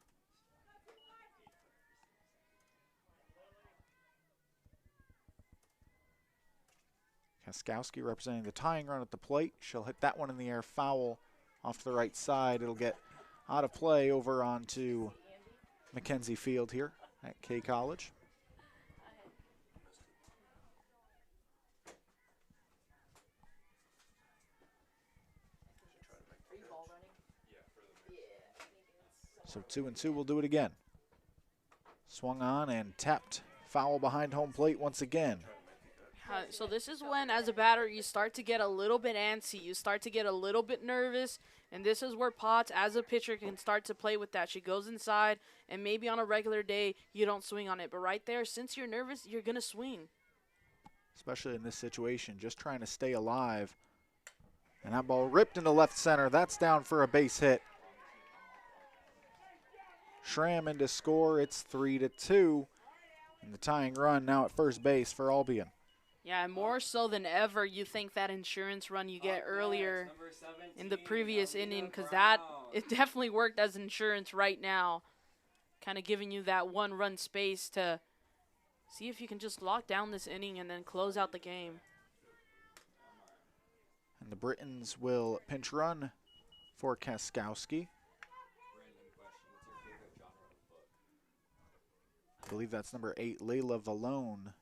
Kaskowski representing the tying run at the plate. She'll hit that one in the air, foul off to the right side. It'll get out of play over onto Mackenzie Field here at K College. So 2-2 will do it again. Swung on and tapped, foul behind home plate once again. So this is when, as a batter, you start to get a little bit antsy. You start to get a little bit nervous. And this is where Potts, as a pitcher, can start to play with that. She goes inside, and maybe on a regular day, you don't swing on it. But right there, since you're nervous, you're going to swing. Especially in this situation, just trying to stay alive. And that ball ripped into left center. That's down for a base hit. Schramm to score. It's 3-2. And the tying run now at first base for Albion. Yeah, and more so than ever, you think that insurance run you get earlier in the previous inning, because it definitely worked as insurance right now, kind of giving you that one-run space to see if you can just lock down this inning and then close out the game. And the Britons will pinch run for Kaskowski. I believe that's number 8, Layla Valone,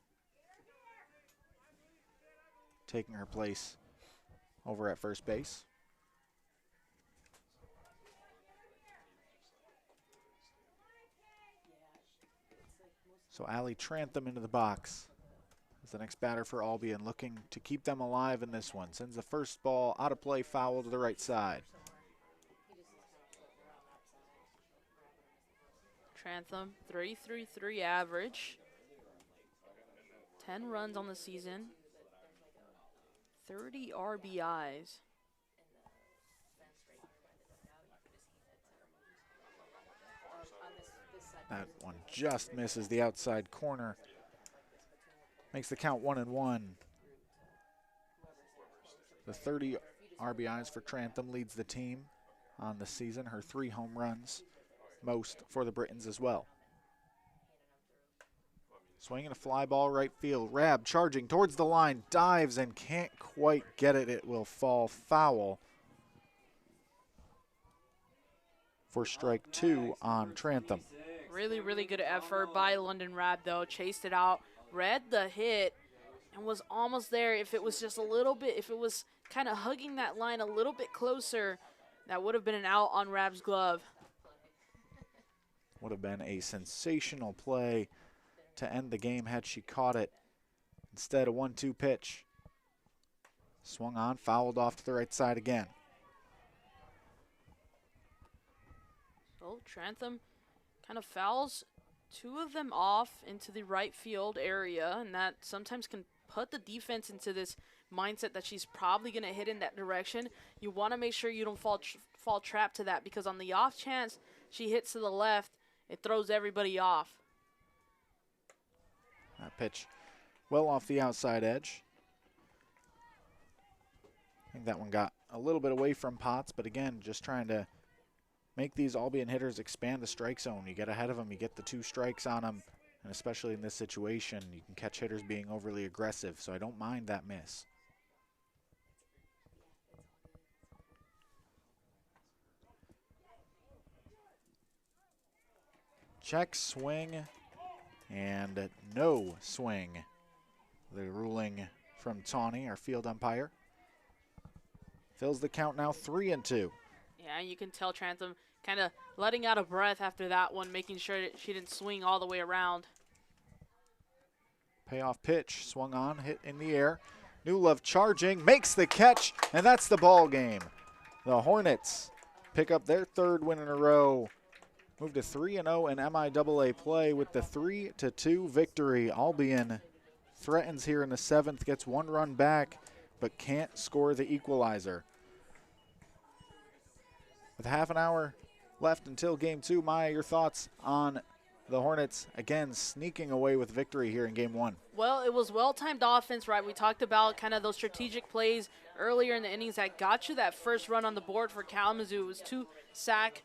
taking her place over at first base. So Allie Trantham into the box as the next batter for Albion, looking to keep them alive in this one. Sends the first ball out of play, foul to the right side. Trantham, 3.33 average. 10 runs on the season. 30 RBIs. That one just misses the outside corner. Makes the count 1-1. The 30 RBIs for Trantham leads the team on the season. Her 3 home runs, most for the Britons as well. Swinging a fly ball right field. Rabb charging towards the line, dives and can't quite get it. It will fall foul for strike 2 on Trantham. Really, really good effort by London Rabb, though. Chased it out, read the hit, and was almost there. If it was just a little bit, if it was kind of hugging that line a little bit closer, that would have been an out on Rabb's glove. Would have been a sensational play to end the game had she caught it. Instead, a 1-2 pitch. Swung on, fouled off to the right side again. So Trantham kind of fouls 2 of them off into the right field area, and that sometimes can put the defense into this mindset that she's probably going to hit in that direction. You want to make sure you don't fall trapped to that, because on the off chance she hits to the left, it throws everybody off. That pitch well off the outside edge. I think that one got a little bit away from Potts, but again, just trying to make these Albion hitters expand the strike zone. You get ahead of them, you get the 2 strikes on them, and especially in this situation, you can catch hitters being overly aggressive, so I don't mind that miss. Check swing, and no swing. The ruling from Tawney, our field umpire. Fills the count now 3-2. Yeah, you can tell Trantham kind of letting out a breath after that one, making sure that she didn't swing all the way around. Payoff pitch, swung on, hit in the air. New Love charging, makes the catch, and that's the ball game. The Hornets pick up their 3rd win in a row. Move to 3-0 in MIAA play with the 3-2 victory. Albion threatens here in the 7th, gets 1 run back, but can't score the equalizer. With half an hour left until game 2, Maya, your thoughts on the Hornets, again, sneaking away with victory here in game 1? Well, it was well-timed offense, right? We talked about kind of those strategic plays earlier in the innings that got you that first run on the board for Kalamazoo. It was 2 sack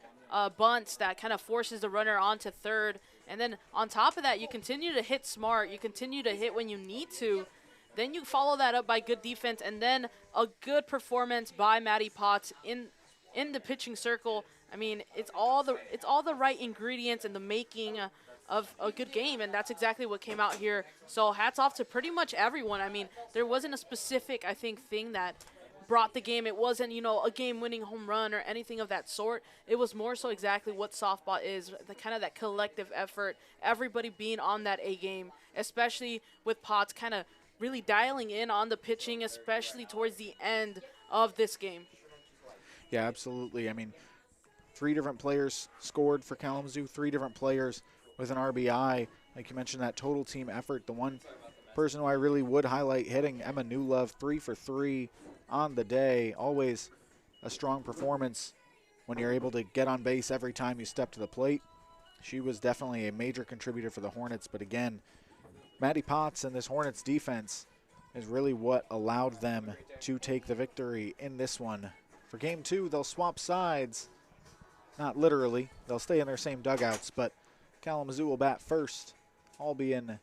bunts that kind of forces the runner onto third. And then on top of that, you continue to hit smart. You continue to hit when you need to. Then you follow that up by good defense, and then a good performance by Maddie Potts in the pitching circle. I mean, it's all the right ingredients in the making of a good game, and that's exactly what came out here. So hats off to pretty much everyone. I mean, there wasn't a specific, I think, thing that brought the game. It wasn't, a game-winning home run or anything of that sort. It was more so exactly what softball is, the kind of that collective effort, everybody being on that A game, especially with Potts kind of really dialing in on the pitching, especially towards the end of this game. Yeah, absolutely. I mean, 3 different players scored for Kalamazoo, 3 different players with an RBI. Like you mentioned, that total team effort. The one person who I really would highlight hitting, Emma Newlove, 3 for 3 on the day. Always a strong performance when you're able to get on base every time you step to the plate. She was definitely a major contributor for the Hornets, but again, Maddie Potts and this Hornets defense is really what allowed them to take the victory in this one. For game 2, they'll swap sides. Not literally, they'll stay in their same dugouts, but Kalamazoo will bat first. Albion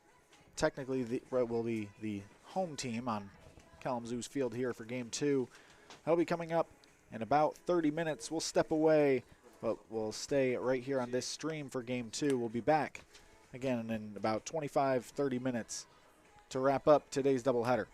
technically will be the home team on Kalamazoo's field here for game 2. That'll be coming up in about 30 minutes. We'll step away, but we'll stay right here on this stream for game 2. We'll be back again in about 25-30 minutes to wrap up today's doubleheader.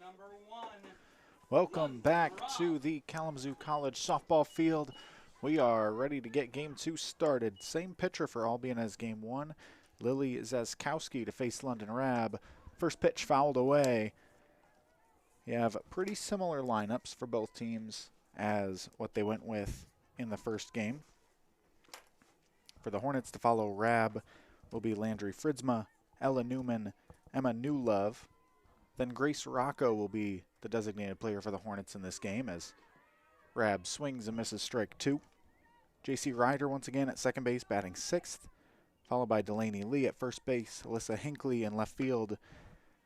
number 1. Welcome back to the Kalamazoo College softball field. We are ready to get game 2 started. Same pitcher for Albion as game 1. Lily Zaskowski to face London Rab. First pitch fouled away. You have pretty similar lineups for both teams as what they went with in the first game. For the Hornets to follow Rab will be Landry Fritzma, Ella Newman, Emma Newlove. Then Grace Rocco will be the designated player for the Hornets in this game as Rab swings and misses strike 2. JC Ryder once again at second base batting 6th, followed by Delaney Lee at first base, Alyssa Hinckley in left field,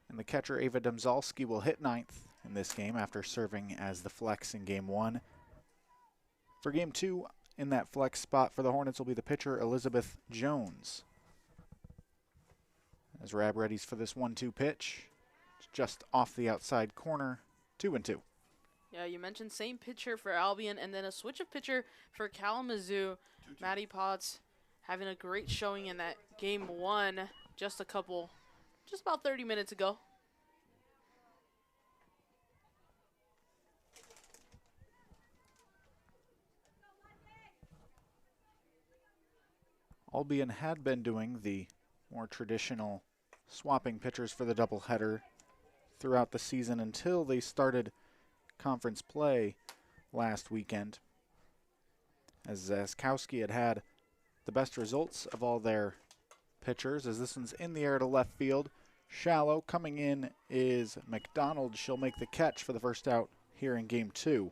and the catcher Ava Domzalski will hit 9th in this game after serving as the flex in game 1. For game 2, in that flex spot for the Hornets will be the pitcher Elizabeth Jones. As Rab readies for this 1-2 pitch, it's just off the outside corner, 2-2. Yeah, you mentioned same pitcher for Albion and then a switch of pitcher for Kalamazoo. Maddie Potts having a great showing in that game 1 just about 30 minutes ago. Albion had been doing the more traditional swapping pitchers for the doubleheader throughout the season until they started conference play last weekend, as Zaskowski had the best results of all their pitchers, as this one's in the air to left field. Shallow. Coming in is McDonald. She'll make the catch for the first out here in game 2.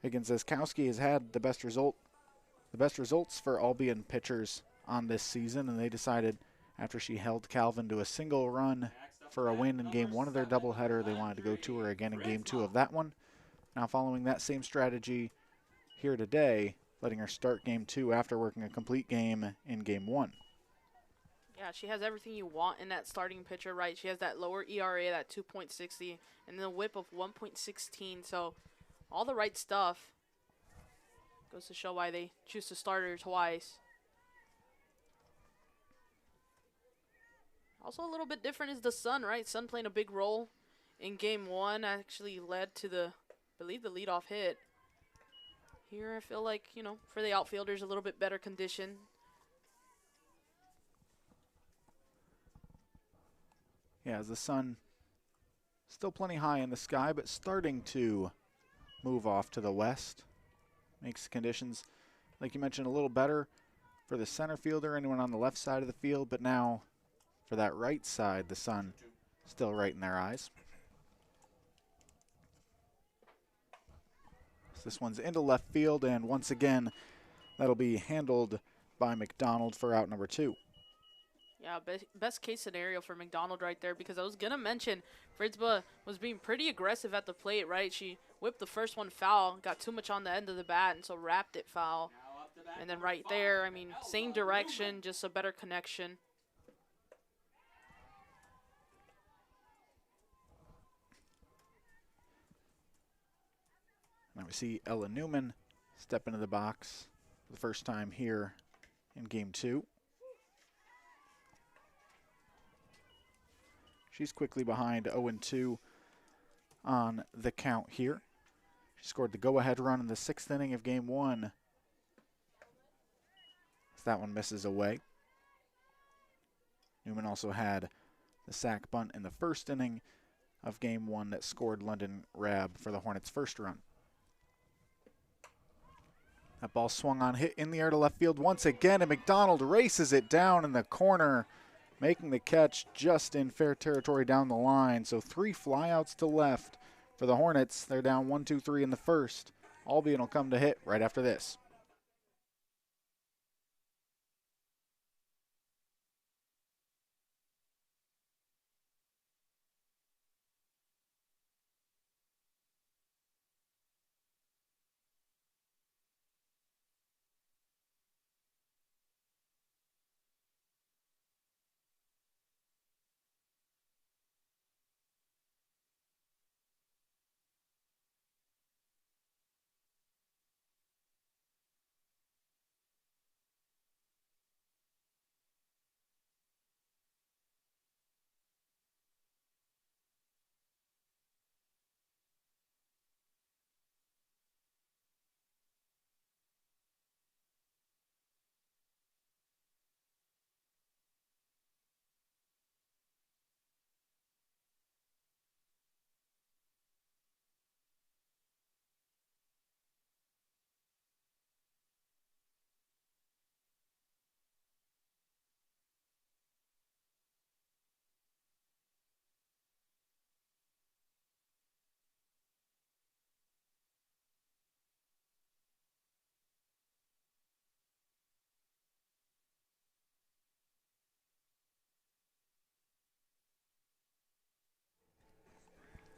Again, Zaskowski has had the best results for Albion pitchers on this season, and they decided after she held Calvin to a single run for a win in game 1 of their doubleheader, they wanted to go to her again in game 2 of that one. Now following that same strategy here today, letting her start game 2 after working a complete game in game 1. Yeah, she has everything you want in that starting pitcher, right? She has that lower ERA, that 2.60, and then a whip of 1.16, so all the right stuff. Goes to show why they choose to start her twice. Also a little bit different is the Sun, right? Sun playing a big role in game 1, actually led to I believe the leadoff hit. Here I feel like, for the outfielders, a little bit better condition. Yeah, as the sun still plenty high in the sky, but starting to move off to the west. Makes conditions, like you mentioned, a little better for the center fielder, anyone on the left side of the field, but now for that right side, the sun still right in their eyes. So this one's into left field, and once again, that'll be handled by McDonald for out number 2. Yeah, best case scenario for McDonald right there, because I was going to mention Fritzba was being pretty aggressive at the plate, right? She whipped the first one foul, got too much on the end of the bat, and so wrapped it foul. And then right there, same direction, just a better connection. Now we see Ella Newman step into the box for the first time here in game 2. She's quickly behind 0-2 on the count here. She scored the go-ahead run in the 6th inning of game 1. As that one misses away. Newman also had the sac bunt in the 1st inning of game 1 that scored London Rab for the Hornets' first run. That ball swung on, hit in the air to left field once again, and McDonald races it down in the corner, making the catch just in fair territory down the line. So 3 flyouts to left for the Hornets. They're down 1-2-3 in the first. Albion will come to hit right after this.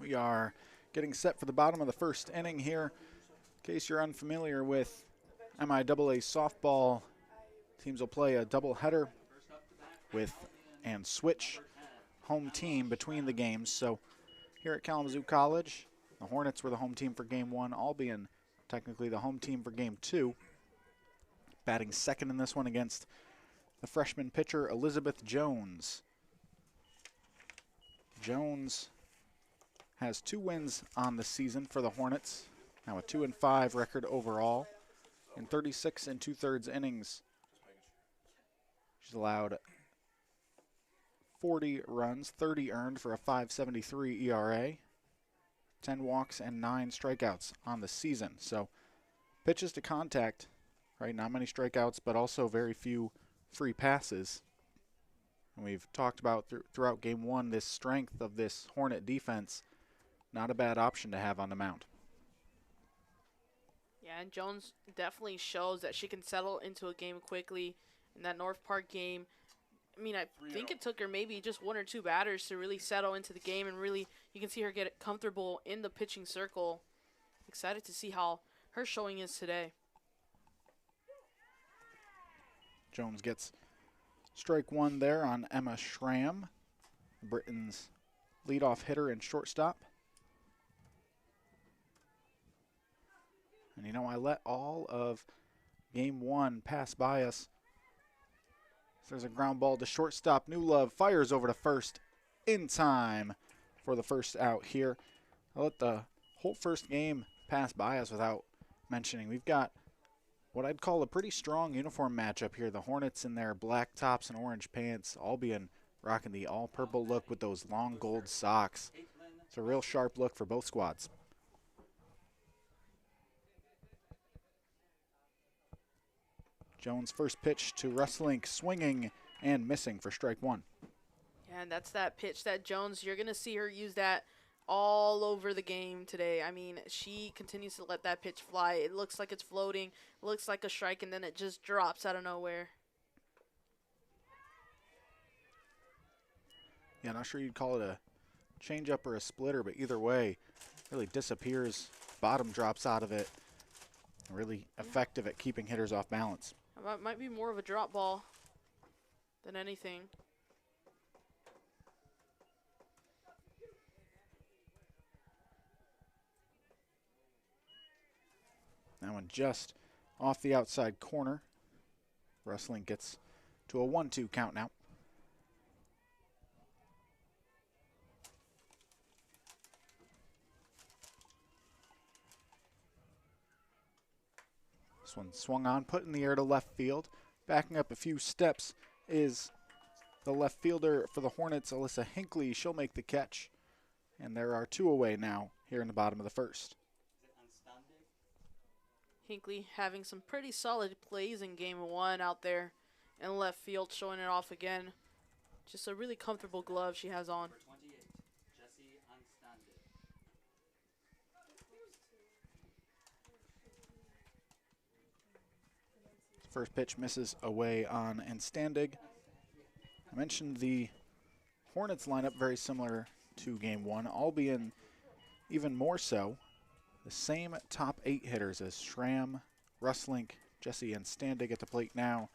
We are getting set for the bottom of the first inning here. In case you're unfamiliar with MIAA softball, teams will play a doubleheader and switch home team between the games. So here at Kalamazoo College, the Hornets were the home team for game 1, Albion technically the home team for game 2. Batting second in this one against the freshman pitcher Elizabeth Jones. Jones has 2 wins on the season for the Hornets, now a 2-5 record overall in 36 2/3 innings. She's allowed 40 runs, 30 earned for a 5.73 ERA, 10 walks and 9 strikeouts on the season. So pitches to contact, right? Not many strikeouts, but also very few free passes. And we've talked about throughout game 1 this strength of this Hornet defense. Not a bad option to have on the mound. Yeah, and Jones definitely shows that she can settle into a game quickly. In that North Park game, I mean, I think it took her maybe just 1 or 2 batters to really settle into the game, and really you can see her get comfortable in the pitching circle. Excited to see how her showing is today. Jones gets strike 1 there on Emma Schramm, Britain's leadoff hitter and shortstop. And you know, I let all of game 1 pass by us. There's a ground ball to shortstop. New Love fires over to first in time for the first out here. I let the whole first game pass by us without mentioning. We've got what I'd call a pretty strong uniform matchup here. The Hornets in their black tops and orange pants, Albion rocking the all-purple look with those long gold socks. It's a real sharp look for both squads. Jones' first pitch to Russlink, swinging and missing for strike 1. Yeah, and that's that pitch that Jones, you're going to see her use that all over the game today. I mean, she continues to let that pitch fly. It looks like it's floating, looks like a strike, and then it just drops out of nowhere. Yeah, not sure you'd call it a changeup or a splitter, but either way, really disappears. Bottom drops out of it. Really effective at keeping hitters off balance. It might be more of a drop ball than anything. That one just off the outside corner. Russlink gets to a 1-2 count now. This one swung on, put in the air to left field. Backing up a few steps is the left fielder for the Hornets, Alyssa Hinckley. She'll make the catch. And there are 2 away now here in the bottom of the first. Hinckley having some pretty solid plays in game 1 out there in left field, showing it off again. Just a really comfortable glove she has on. First pitch misses away on Enstandig. I mentioned the Hornets lineup very similar to game 1. Albion even more so. The same top 8 hitters as Schramm, Russlink, Jesse Enstandig at the plate now.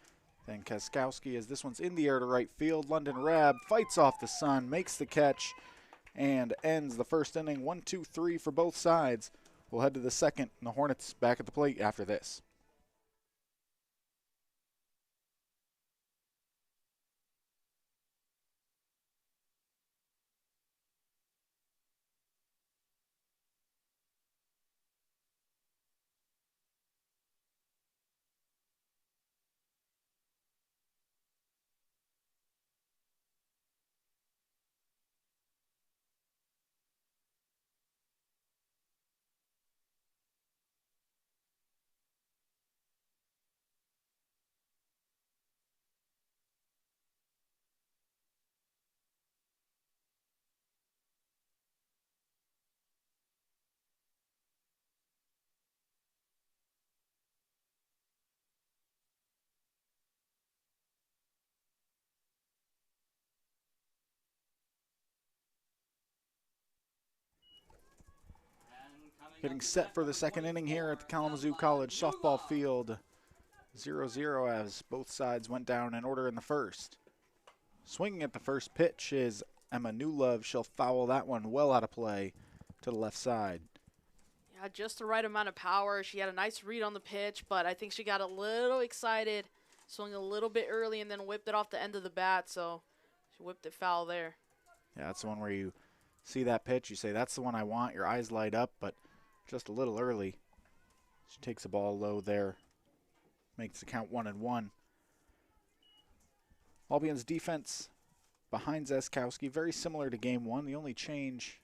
Then Kaskowski, as this one's in the air to right field. London Rab fights off the sun, makes the catch, and ends the first inning. 1-2-3 for both sides. We'll head to the second, and the Hornets back at the plate after this. Getting set for the second inning here at the Kalamazoo College softball field. 0-0 as both sides went down in order in the first. Swinging at the first pitch is Emma Newlove. She'll foul that one well out of play to the left side. Yeah, just the right amount of power. She had a nice read on the pitch, but I think she got a little excited, swung a little bit early, and then whipped it off the end of the bat, so she whipped it foul there. Yeah, that's the one where you see that pitch, you say, that's the one I want. Your eyes light up, but just a little early. She takes the ball low there, makes the count 1-1. Albion's defense behind Zeskowski, very similar to game one. The only change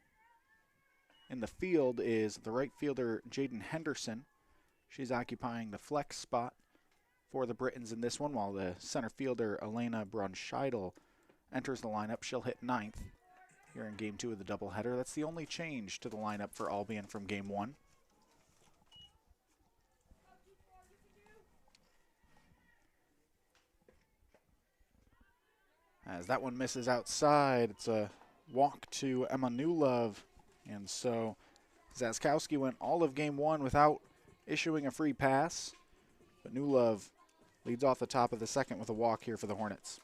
in the field is the right fielder, Jaden Henderson. She's occupying the flex spot for the Britons in this one, while the center fielder, Elena Brunscheidel, enters the lineup. She'll hit ninth here in game two of the doubleheader. That's the only change to the lineup for Albion from game one. As that one misses outside, it's a walk to Emma Newlove. And so Zaskowski went all of game one without issuing a free pass. But Newlove leads off the top of the second with a walk here for the Hornets.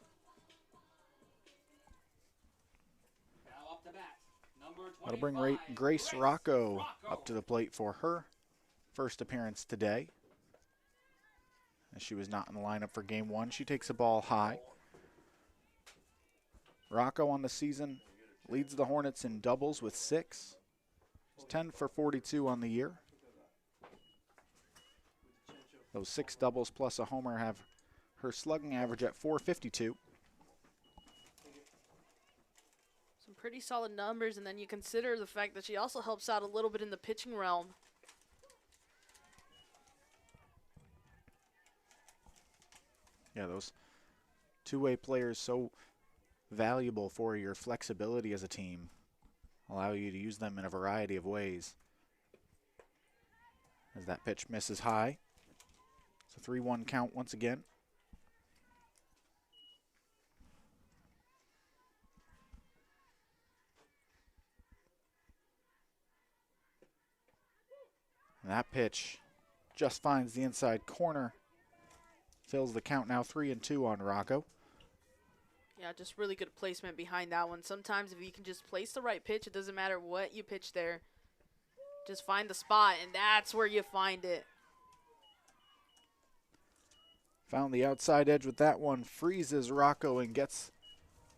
Now up to bat, number That'll bring 25, Grace Rocco up to the plate for her first appearance today. As she was not in the lineup for game one, she takes the ball high. Rocco on the season leads the Hornets in doubles with 6. She's 10 for 42 on the year. Those 6 doubles plus a homer have her slugging average at .452. Some pretty solid numbers, and then you consider the fact that she also helps out a little bit in the pitching realm. Yeah, those two-way players so valuable for your flexibility as a team. Allow you to use them in a variety of ways. As that pitch misses high. It's a 3-1 count once again. And that pitch just finds the inside corner. Fills the count now 3-2 on Rocco. Yeah, just really good placement behind that one. Sometimes if you can just place the right pitch, it doesn't matter what you pitch there. Just find the spot, and that's where you find it. Found the outside edge with that one. Freezes Rocco and gets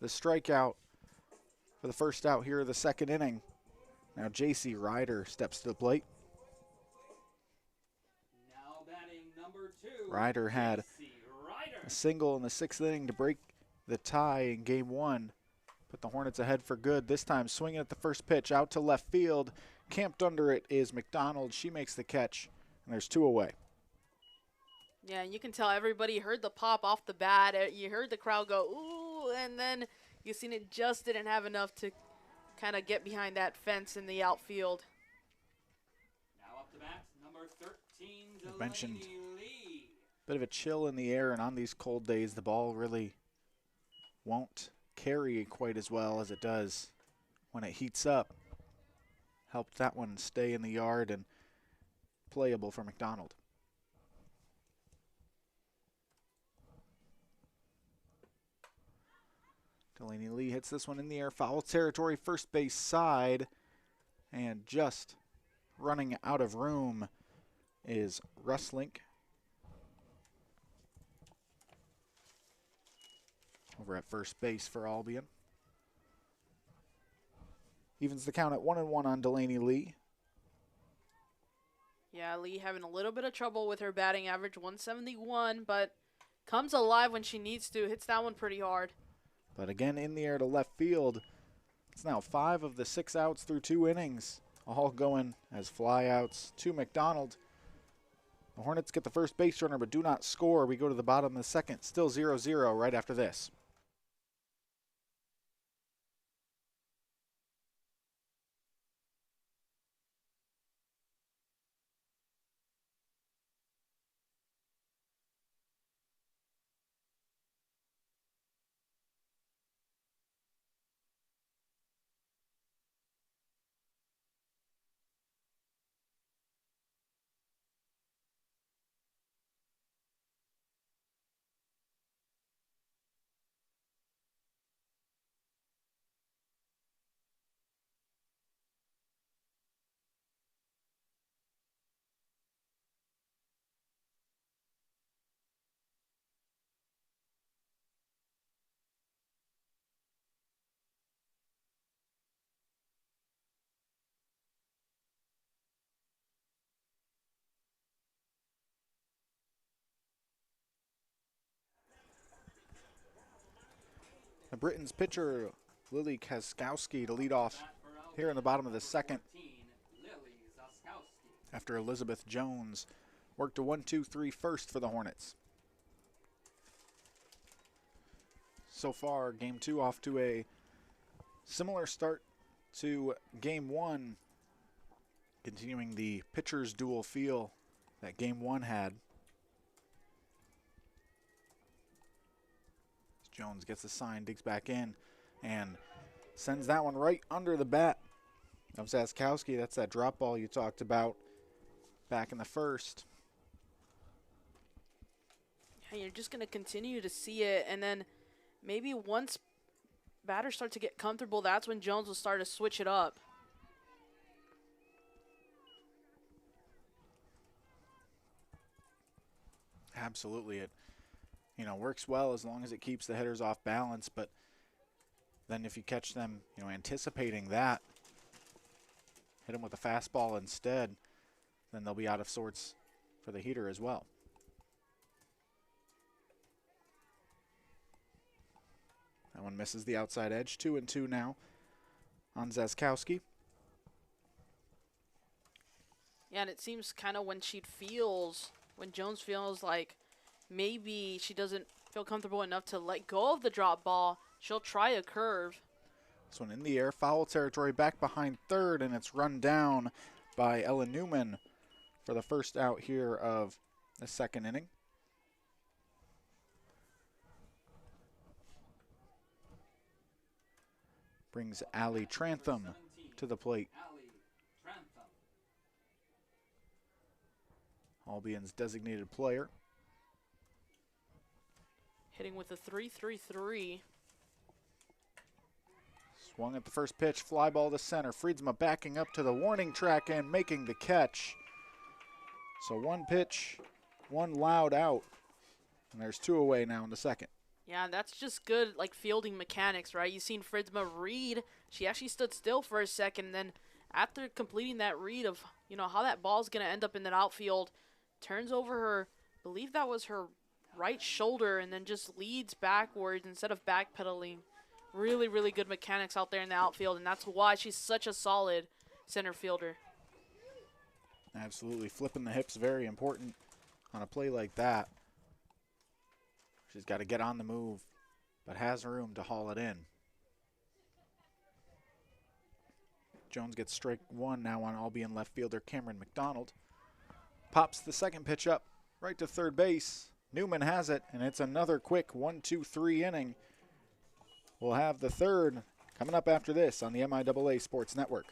the strikeout for the first out here of the second inning. Now J.C. Ryder steps to the plate. Now batting number 2. Ryder had a single in the 6th inning to break the tie in game one. Put the Hornets ahead for good. This time swinging at the first pitch out to left field. Camped under it is McDonald. She makes the catch, and there's 2 away. Yeah, and you can tell everybody heard the pop off the bat. You heard the crowd go, ooh, and then you seen it just didn't have enough to kind of get behind that fence in the outfield. Now up to bat, number 13, As mentioned, Lee. bit of a chill in the air, and on these cold days, the ball really won't carry quite as well as it does when it heats up. Helped that one stay in the yard and playable for McDonald. Delaney Lee hits this one in the air, foul territory, first base side, and just running out of room is Russlink. Over at first base for Albion. Evens the count at 1-1 on Delaney Lee. Yeah, Lee having a little bit of trouble with her batting average, 171, but comes alive when she needs to. Hits that one pretty hard. But again, in the air to left field. It's now 5 of the 6 outs through 2 innings, all going as flyouts to McDonald. The Hornets get the first base runner but do not score. We go to the bottom of the second, still 0-0 right after this. Britain's pitcher, Lily Kaskowski, to lead off here in the bottom of the second after Elizabeth Jones worked a 1-2-3 first for the Hornets. So far, game 2 off to a similar start to game 1, continuing the pitcher's duel feel that game 1 had. Jones gets the sign, digs back in, and sends that one right under the bat of Zaskowski. That's that drop ball you talked about back in the first. Yeah, you're just going to continue to see it, and then maybe once batters start to get comfortable, that's when Jones will start to switch it up. Absolutely. It, works well as long as it keeps the hitters off balance, but then if you catch them, anticipating that, hit them with a fastball instead, then they'll be out of sorts for the heater as well. That one misses the outside edge. 2-2 now on Zaskowski. Yeah, and it seems kind of when Jones feels like maybe she doesn't feel comfortable enough to let go of the drop ball, she'll try a curve. This one in the air, foul territory, back behind third, and it's run down by Ella Newman for the first out here of the second inning. Brings Allie Trantham to the plate. Albion's designated player. Hitting with a 3-3-3. Swung at the first pitch, fly ball to center. Friedsma backing up to the warning track and making the catch. So one pitch, one loud out, and there's 2 away now in the second. Yeah, that's just good, fielding mechanics, right? You've seen Friedsma read. She actually stood still for a second, and then after completing that read of, how that ball's going to end up in that outfield, turns over her, I believe that was her right shoulder, and then just leads backwards instead of backpedaling. Really, really good mechanics out there in the outfield, and that's why she's such a solid center fielder. Absolutely. Flipping the hips, very important on a play like that. She's got to get on the move, but has room to haul it in. Jones gets strike 1 now on Albion left fielder Cameron McDonald. Pops the second pitch up right to third base. Newman has it, and it's another quick 1-2-3 inning. We'll have the third coming up after this on the MIAA Sports Network.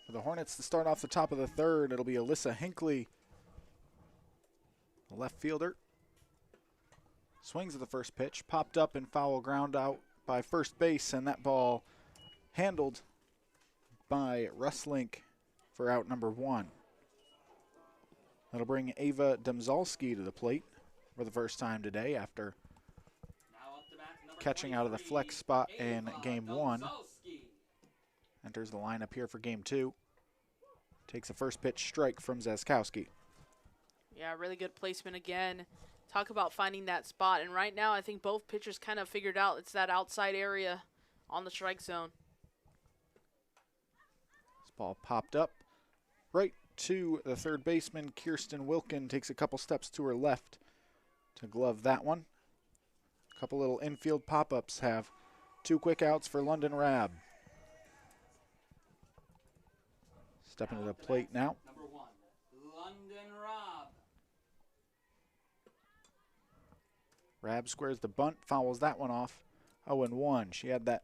For the Hornets to start off the top of the third, it'll be Alyssa Hinckley, the left fielder. Swings at the first pitch, popped up and foul ground out by first base, and that ball handled by Russlink for out number 1. That'll bring Ava Demzalski to the plate for the first time today after catching out of the flex spot in game 1. Enters the lineup here for game 2. Takes a first pitch strike from Zaskowski. Yeah, really good placement again. Talk about finding that spot. And right now, I think both pitchers kind of figured out it's that outside area on the strike zone. This ball popped up right to the third baseman. Kirsten Wilkin takes a couple steps to her left to glove that one. A couple little infield pop-ups have 2 quick outs for London Rab. Stepping to the plate now. Number 1, London Rob. Rab squares the bunt, fouls that one off. 0-1. She had that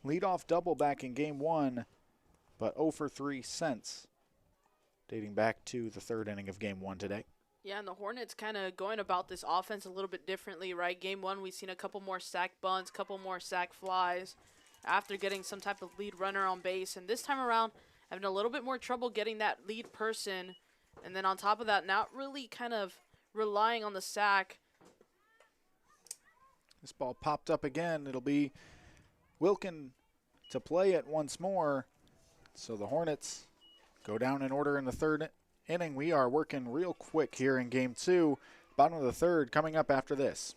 leadoff double back in game 1, but 0 for 3 since, dating back to the 3rd inning of game 1 today. Yeah, and the Hornets kind of going about this offense a little bit differently, right? Game 1, we've seen a couple more sack bunts, couple more sack flies after getting some type of lead runner on base. And this time around, having a little bit more trouble getting that lead person. And then on top of that, not really kind of relying on the sack. This ball popped up again. It'll be Wilkin to play it once more. So the Hornets go down in order in the 3rd inning. We are working real quick here in game 2. Bottom of the 3rd coming up after this.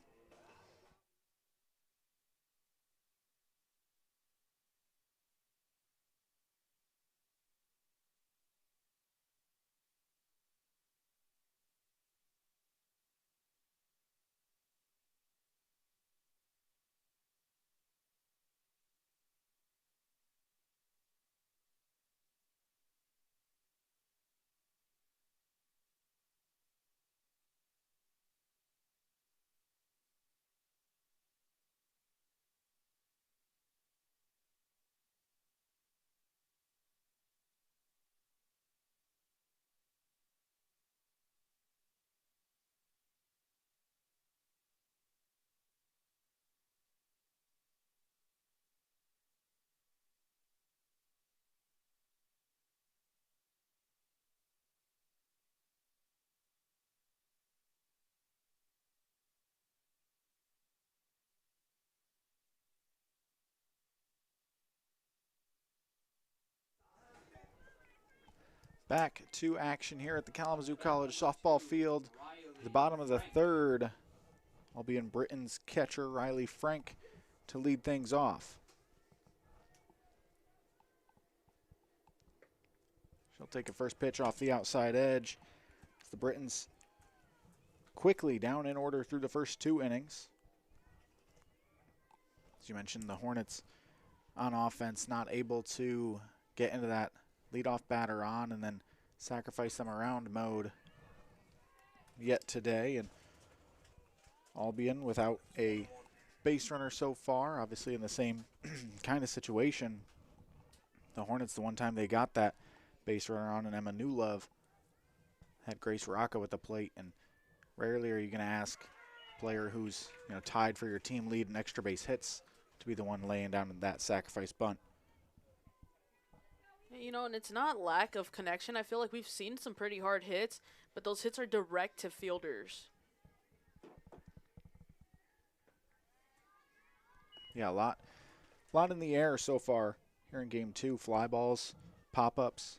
Back to action here at the Kalamazoo College softball field. The bottom of the 3rd, Albion Britain's catcher, Riley Frank, to lead things off. She'll take a first pitch off the outside edge. The Britons quickly down in order through the first 2 innings. As you mentioned, the Hornets on offense not able to get into that leadoff batter on and then sacrifice them around mode yet today. And Albion without a base runner so far, obviously in the same kind of situation. The Hornets, the one time they got that base runner on, and Emma Newlove had Grace Rocco at the plate, and rarely are you going to ask a player who's tied for your team lead in extra base hits to be the one laying down that sacrifice bunt. And it's not lack of connection. I feel like we've seen some pretty hard hits, but those hits are direct to fielders. Yeah, a lot in the air so far here in game 2. Fly balls, pop-ups,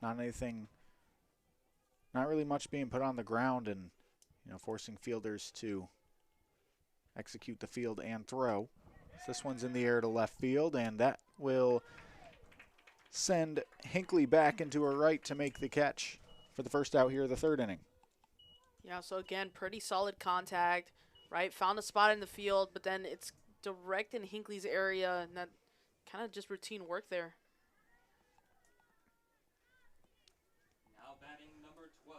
not really much being put on the ground, and forcing fielders to execute the field and throw. So this one's in the air to left field, and that will send Hinckley back into her right to make the catch for the first out here of the 3rd inning. Yeah, so again, pretty solid contact, right? Found a spot in the field, but then it's direct in Hinckley's area, and that kind of just routine work there. Now batting number 12,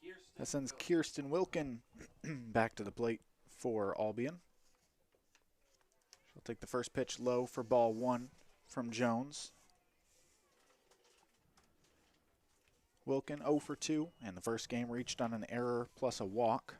Kirsten. That sends Kirsten Wilkin back to the plate for Albion. She'll take the first pitch low for ball 1 from Jones. Wilkin 0 for 2, and the first game reached on an error plus a walk.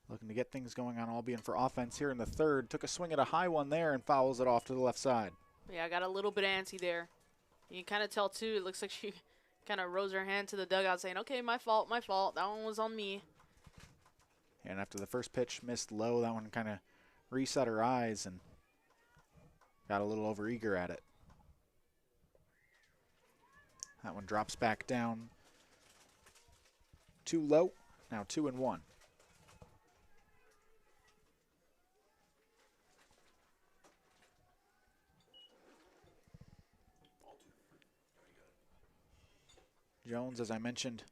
Looking to get things going on Albion for offense here in the 3rd. Took a swing at a high one there and fouls it off to the left side. Yeah, I got a little bit antsy there. You can kind of tell, too, it looks like she kind of rose her hand to the dugout saying, okay, my fault, my fault. That one was on me. And after the first pitch missed low, that one kind of reset her eyes and got a little overeager at it. That one drops back down too low. Now 2-1. Jones, as I mentioned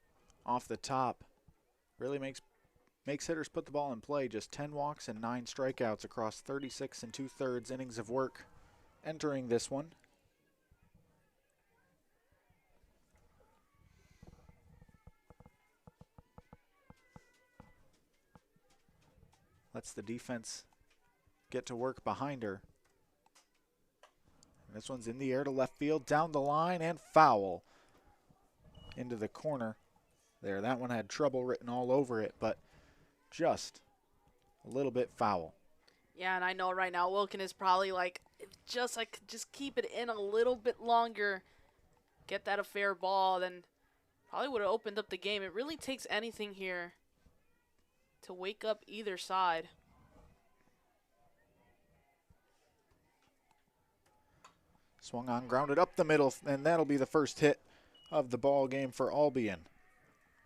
off the top, really makes hitters put the ball in play. Just 10 walks and 9 strikeouts across 36 2/3 innings of work entering this one. Lets the defense get to work behind her. And this one's in the air to left field, down the line, and foul into the corner there. That one had trouble written all over it, but just a little bit foul. Yeah, and I know right now Wilkin is probably like, just keep it in a little bit longer, get that a fair ball, then probably would have opened up the game. It really takes anything here to wake up either side. Swung on, grounded up the middle, and that'll be the first hit of the ball game for Albion.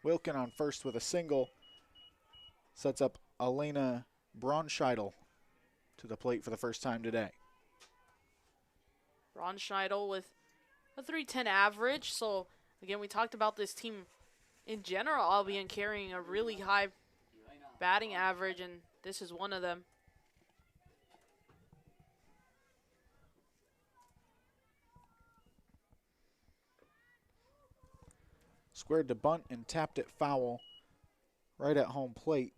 Wilkin on first with a single. Sets up Elena Braunscheidel to the plate for the first time today. Braunscheidel with a 310 average. So, again, we talked about this team in general, Albion carrying a really high batting average, and this is one of them. Squared to bunt and tapped it foul right at home plate.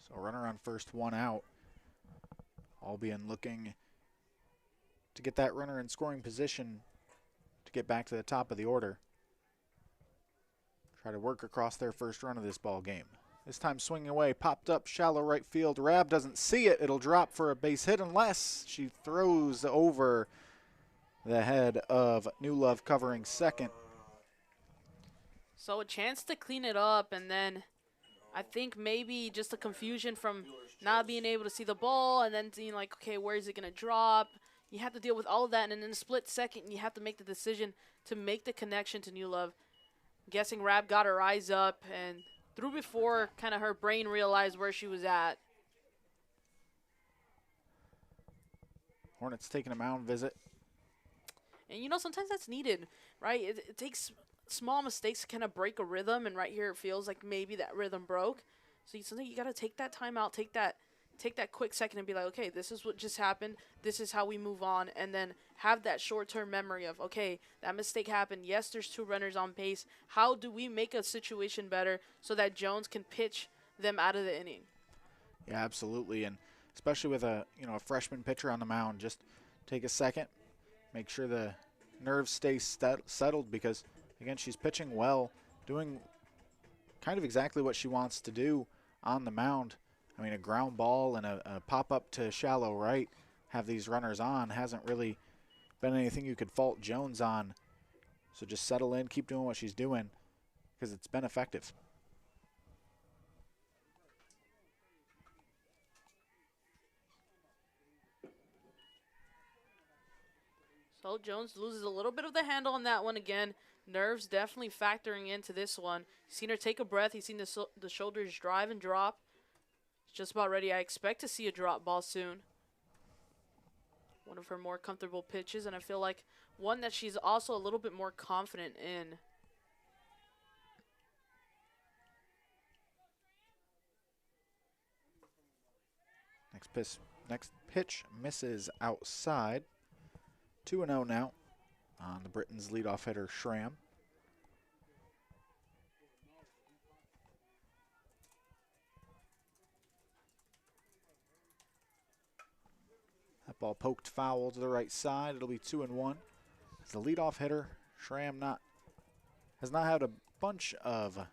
So runner on first, one out. Albion looking to get that runner in scoring position to get back to the top of the order. Try to work across their first run of this ball game. This time swinging away, popped up, shallow right field. Rabb doesn't see it. It'll drop for a base hit unless she throws over the head of New Love covering second. So a chance to clean it up, and then I think maybe just a confusion from not being able to see the ball and then seeing like, okay, where is it going to drop? You have to deal with all of that, and in a split second, you have to make the decision to make the connection to New Love. I'm guessing Rabb got her eyes up and threw before kind of her brain realized where she was at. Hornets taking a mound visit. And, you know, sometimes that's needed, right? It takes small mistakes to kind of break a rhythm, and right here it feels like maybe that rhythm broke. So sometimes you got to take that time out, take that quick second and be like, okay, this is what just happened. This is how we move on, and then have that short-term memory of, okay, that mistake happened. Yes, there's 2 runners on base. How do we make a situation better so that Jones can pitch them out of the inning? Yeah, absolutely, and especially with a freshman pitcher on the mound, just take a second. Make sure the nerves stay settled because, again, she's pitching well, doing kind of exactly what she wants to do on the mound. I mean, a ground ball and a pop-up to shallow right, have these runners on, hasn't really been anything you could fault Jones on. So just settle in, keep doing what she's doing because it's been effective. So Jones loses a little bit of the handle on that one again. Nerves definitely factoring into this one. You've seen her take a breath. You've seen the shoulders drive and drop. It's just about ready. I expect to see a drop ball soon. One of her more comfortable pitches, and I feel like one that she's also a little bit more confident in. Next pitch misses outside. 2-0 now on the Britons' leadoff hitter, Schramm. That ball poked foul to the right side. It'll be 2-1. As the leadoff hitter, Schramm has not had a bunch of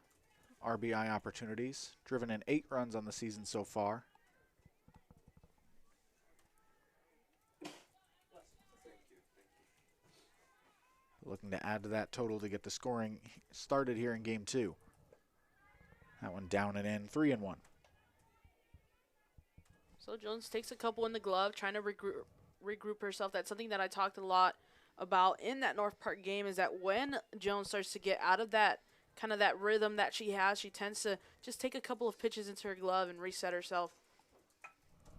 RBI opportunities, driven in 8 runs on the season so far. Looking to add to that total to get the scoring started here in game 2. That one down and in, 3-1. So Jones takes a couple in the glove, trying to regroup herself. That's something that I talked a lot about in that North Park game, is that when Jones starts to get out of that kind of that rhythm that she has, she tends to just take a couple of pitches into her glove and reset herself.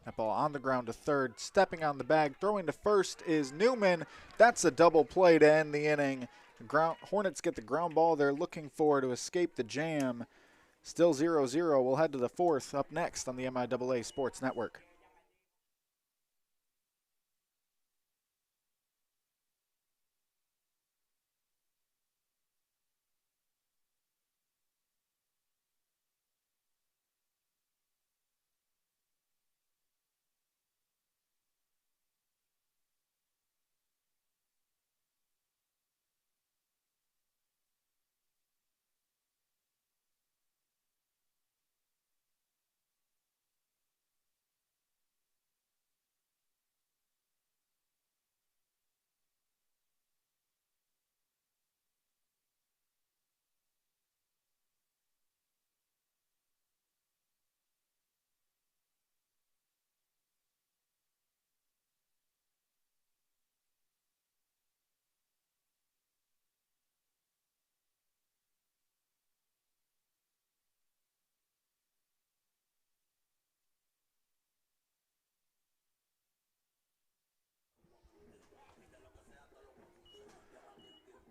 That ball on the ground to third, stepping on the bag, throwing to first is Newman. That's a double play to end the inning. Hornets get the ground ball they're looking for to escape the jam. Still 0-0. We'll head to the fourth up next on the MIAA Sports Network.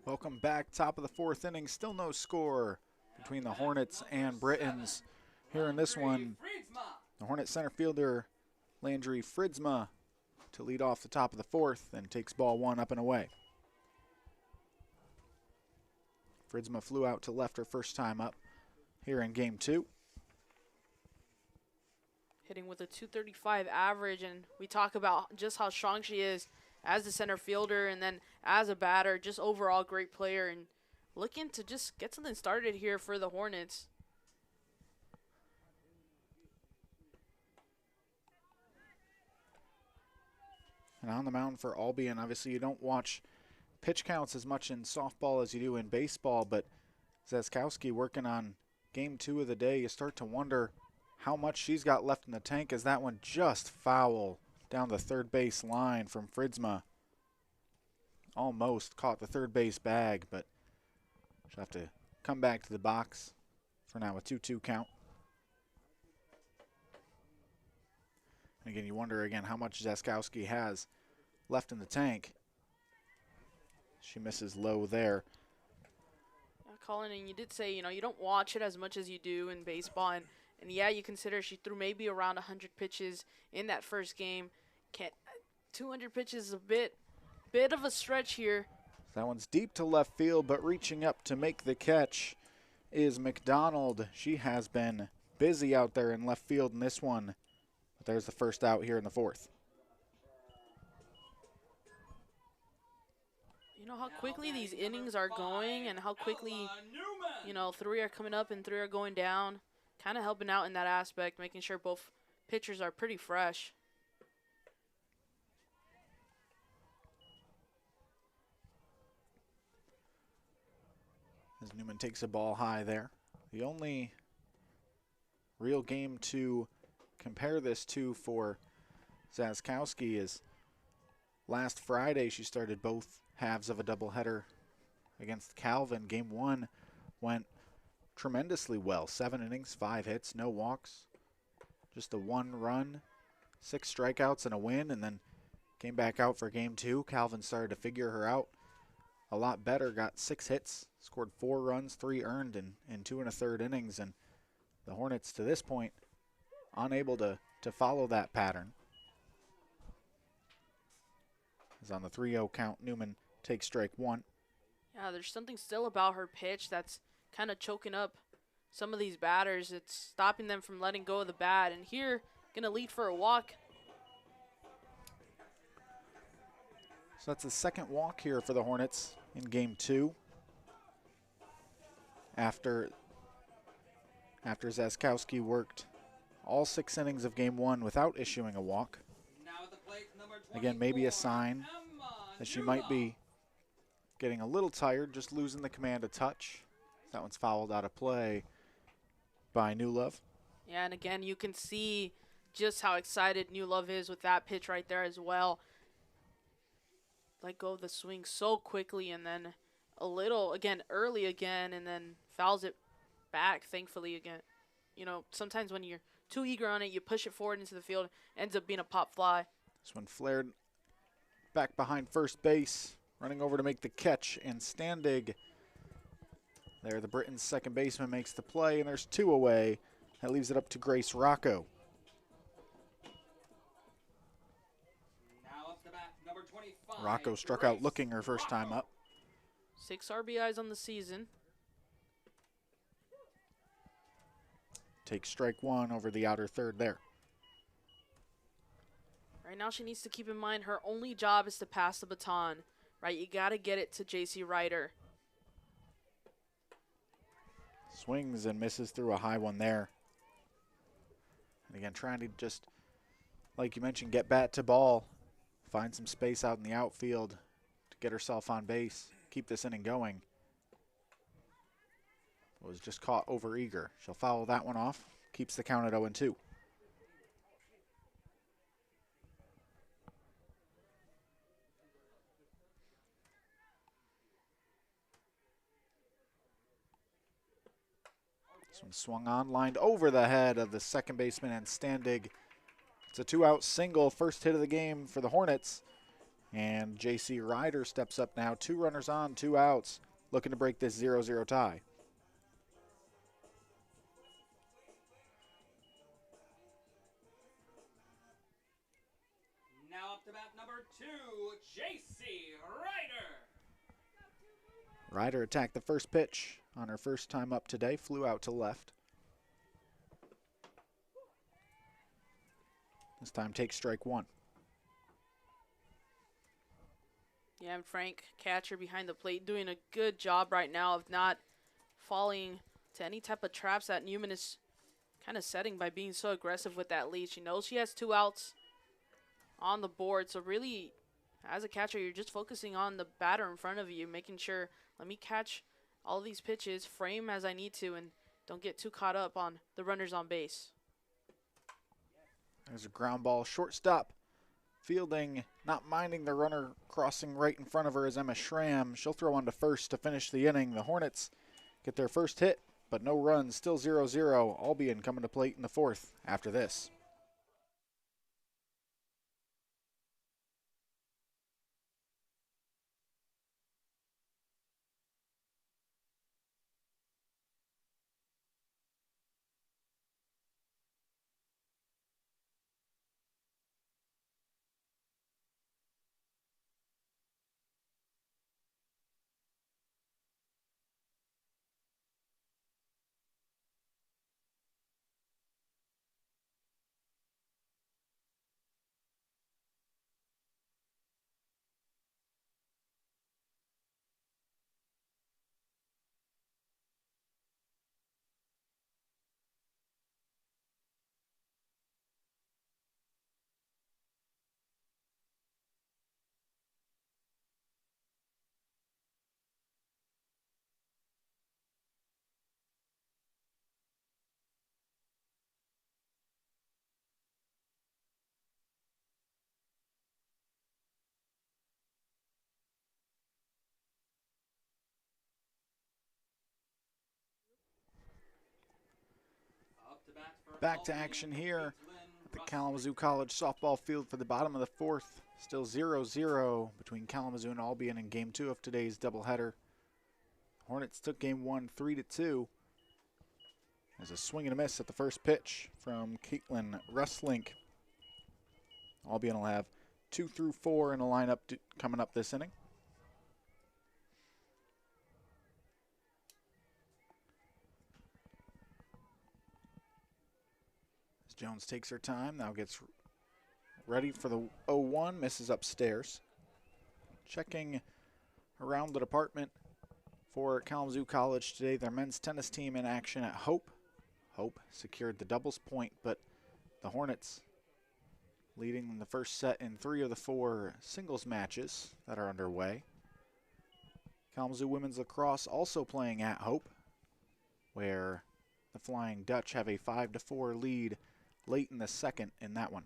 Welcome back. Top of the fourth inning. Still no score between the Hornets and Britons. Here in this one, the Hornet center fielder Landry Fridsma to lead off the top of the fourth and takes ball one up and away. Fridsma flew out to left her first time up here in game two. Hitting with a 235 average, and we talk about just how strong she is as a center fielder and then as a batter, just overall great player and looking to just get something started here for the Hornets. And on the mound for Albion, obviously you don't watch pitch counts as much in softball as you do in baseball, but Zaskowski working on game two of the day, you start to wonder how much she's got left in the tank as that one just foul down the third base line from Fridsma. Almost caught the third base bag, but she'll have to come back to the box for now a 2-2 count. And again, you wonder again how much Zaskowski has left in the tank. She misses low there. Colin, and you did say, you don't watch it as much as you do in baseball, and yeah, you consider she threw maybe around 100 pitches in that first game. 200 pitches is a bit of a stretch here. That one's deep to left field, but reaching up to make the catch is McDonald. She has been busy out there in left field in this one. But there's the first out here in the fourth. You know how quickly these innings are going and how quickly, three are coming up and three are going down. Kind of helping out in that aspect, making sure both pitchers are pretty fresh. As Newman takes a ball high there. The only real game to compare this to for Zaskowski is last Friday she started both halves of a doubleheader against Calvin. Game one went tremendously well. 7 innings, 5 hits, no walks. Just a 1 run, 6 strikeouts and a win, and then came back out for game two. Calvin started to figure her out a lot better, got 6 hits, scored 4 runs, 3 earned in 2 1/3 innings, and the Hornets to this point unable to follow that pattern. As on the 3-0 count, Newman takes strike one. Yeah, there's something still about her pitch that's kind of choking up some of these batters. It's stopping them from letting go of the bat, and here, gonna lead for a walk. So that's the second walk here for the Hornets in game two. After Zaskowski worked all 6 innings of game one without issuing a walk. Again, maybe a sign that she might be getting a little tired, just losing the command a touch. That one's fouled out of play by New Love. Yeah, and again, you can see just how excited New Love is with that pitch right there as well. Let go of the swing so quickly, and then a little, again, early again, and then fouls it back, thankfully, again. Sometimes when you're too eager on it, you push it forward into the field, ends up being a pop fly. This one flared back behind first base, running over to make the catch, and Standig there, the Britons' second baseman, makes the play, and there's 2 away. That leaves it up to Grace Rocco. Now up the bat, number 25. Rocco struck out looking her first time up. 6 RBIs on the season. Takes strike 1 over the outer third there. Right now she needs to keep in mind her only job is to pass the baton, right? You got to get it to JC Ryder. Swings and misses through a high one there. And again, trying to just, like you mentioned, get bat to ball, find some space out in the outfield to get herself on base, keep this inning going. Was just caught over eager. She'll foul that one off, keeps the count at 0-2. This one swung on, lined over the head of the second baseman and Standig. It's a 2-out single, first hit of the game for the Hornets. And JC Ryder steps up now, 2 runners on, 2 outs, looking to break this 0-0 tie. Now up to bat, number 2, JC Ryder. Ryder attacked the first pitch on her first time up today, flew out to left. This time takes strike 1. Yeah, and Frank, catcher behind the plate, doing a good job right now of not falling to any type of traps that Newman is kind of setting by being so aggressive with that lead. She knows she has 2 outs on the board, so really, as a catcher, you're just focusing on the batter in front of you, making sure, let me catch all these pitches, frame as I need to, and don't get too caught up on the runners on base. There's a ground ball, shortstop. Fielding, not minding the runner crossing right in front of her is Emma Schramm. She'll throw on to first to finish the inning. The Hornets get their first hit, but no runs, still 0-0. Albion coming to plate in the 4th after this. Back to action here at the Kalamazoo College softball field for the bottom of the 4th. Still 0-0 between Kalamazoo and Albion in Game 2 of today's doubleheader. Hornets took Game 1 3-2. There's a swing and a miss at the first pitch from Caitlin Russlink. Albion will have 2 through 4 in a lineup coming up this inning. Jones takes her time, now gets ready for the 0-1, misses upstairs. Checking around the department for Kalamazoo College today, their men's tennis team in action at Hope. Hope secured the doubles point, but the Hornets leading in the first set in 3 of the 4 singles matches that are underway. Kalamazoo women's lacrosse also playing at Hope, where the Flying Dutch have a 5-4 lead late in the second in that one.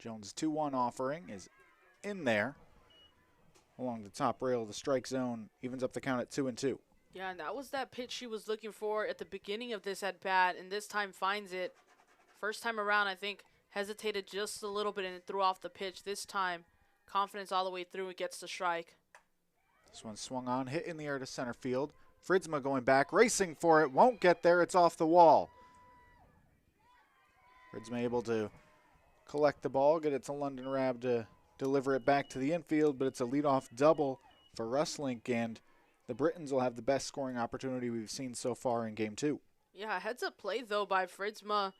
Jones' 2-1 offering is in there along the top rail of the strike zone, evens up the count at 2-2. Yeah, and that was that pitch she was looking for at the beginning of this at bat, and this time finds it. First time around, I think hesitated just a little bit and threw off the pitch. This time, confidence all the way through, it gets the strike. This one swung on, hit in the air to center field. Fritzma going back, racing for it, won't get there, it's off the wall. Fritzma able to collect the ball, get it to London Rab to deliver it back to the infield, but it's a leadoff double for Russlink, and the Britons will have the best scoring opportunity we've seen so far in game 2. Yeah, heads up play though by Fritzma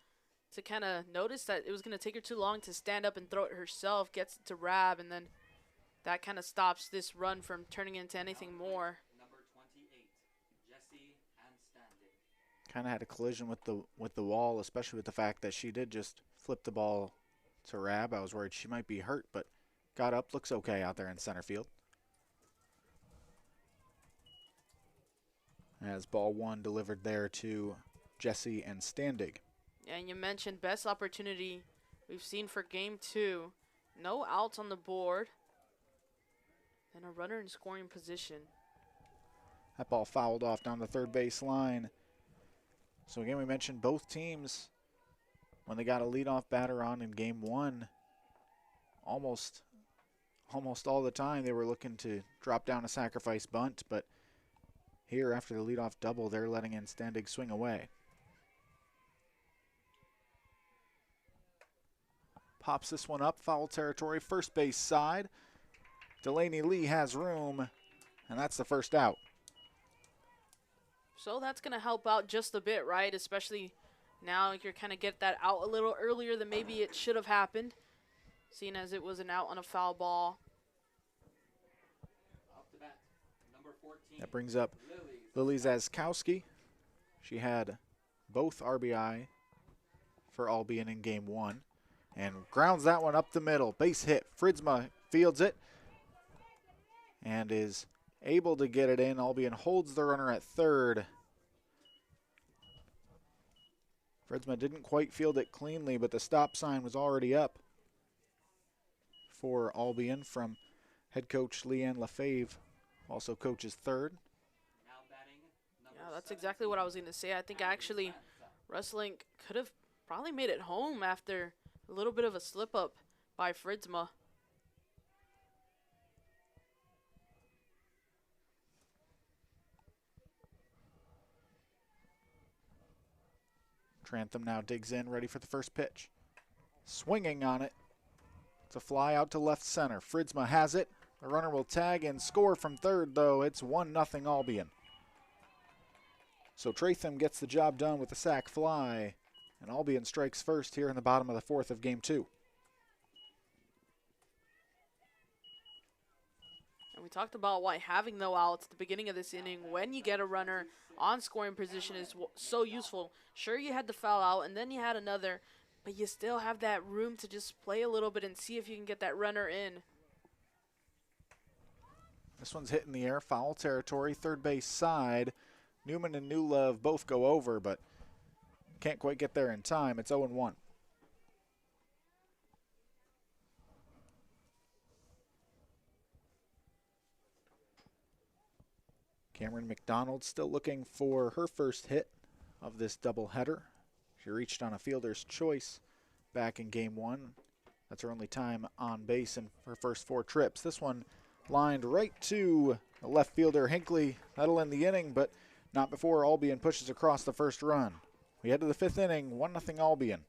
to kind of notice that it was going to take her too long to stand up and throw it herself, gets it to Rab, and then that kind of stops this run from turning into anything more. Number 28, Jesse and Standing. Kind of had a collision with the wall, especially with the fact that she did just flip the ball to Rab. I was worried she might be hurt, but got up, looks okay out there in center field. As ball one delivered there to Jesse and Standig. And you mentioned best opportunity we've seen for game 2. No outs on the board. And a runner in scoring position. That ball fouled off down the third base line. So again, we mentioned both teams, when they got a leadoff batter on in game 1, almost all the time they were looking to drop down a sacrifice bunt, but here after the leadoff double, they're letting in Standig swing away. Pops this one up, foul territory, first base side. Delaney Lee has room, and that's the first out. So that's going to help out just a bit, right? Especially now you're kind of get that out a little earlier than maybe it should have happened, seeing as it was an out on a foul ball. Up to bat, number 14. That brings up Lily Zaskowski. She had both RBI for Albion in game 1 and grounds that one up the middle. Base hit. Fritzma fields it and is able to get it in. Albion holds the runner at third. Fritzma didn't quite field it cleanly, but the stop sign was already up for Albion from head coach Leanne Lefebvre, also coaches third. Now batting, number Yeah, that's exactly what I was going to say. I think actually Russlink could have probably made it home after a little bit of a slip up by Fritzma. Trantham now digs in, ready for the first pitch. Swinging on it. It's a fly out to left center. Fritzma has it. The runner will tag and score from third, though. It's 1-0 Albion. So Trantham gets the job done with a sac fly, and Albion strikes first here in the bottom of the fourth of game 2. And we talked about why having no outs at the beginning of this inning when you get a runner on scoring position is so useful. Sure, you had the foul out and then you had another, but you still have that room to just play a little bit and see if you can get that runner in. This one's hit in the air, foul territory, third base side. Newman and Newlove both go over, but can't quite get there in time. It's 0-1. Cameron McDonald still looking for her first hit of this doubleheader. She reached on a fielder's choice back in game 1. That's her only time on base in her first 4 trips. This one lined right to the left fielder Hinckley. That'll end the inning, but not before Albion pushes across the first run. We head to the 5th inning, 1-0 Albion.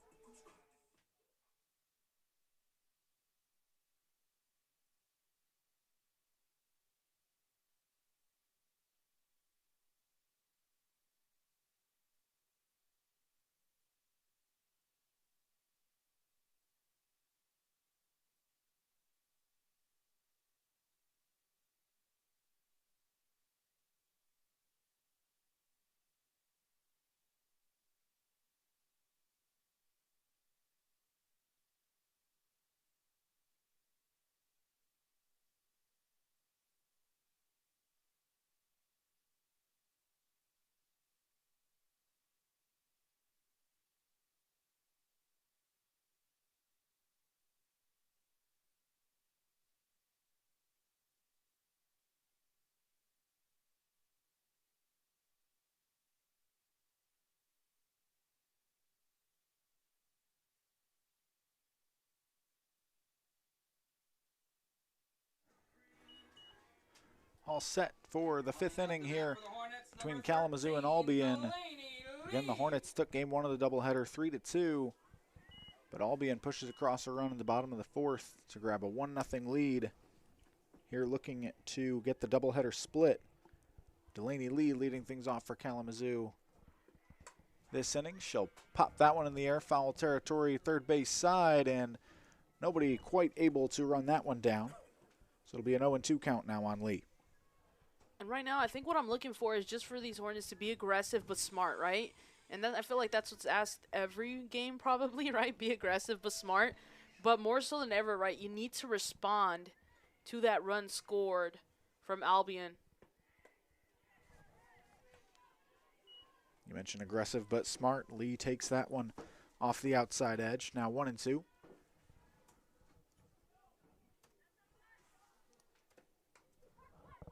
all set for the 5th inning here between Kalamazoo and Albion. Again, the Hornets took game 1 of the doubleheader 3-2, but Albion pushes across a run in the bottom of the 4th to grab a 1-0 lead. Here looking to get the doubleheader split. Delaney Lee leading things off for Kalamazoo. This inning, she'll pop that one in the air, foul territory, third base side, and nobody quite able to run that one down. So it'll be an 0-2 count now on Lee. And right now, I think what I'm looking for is just for these Hornets to be aggressive but smart, right? And then I feel like that's what's asked every game probably, right? Be aggressive but smart. But more so than ever, right, you need to respond to that run scored from Albion. You mentioned aggressive but smart. Lee takes that one off the outside edge. Now 1-2.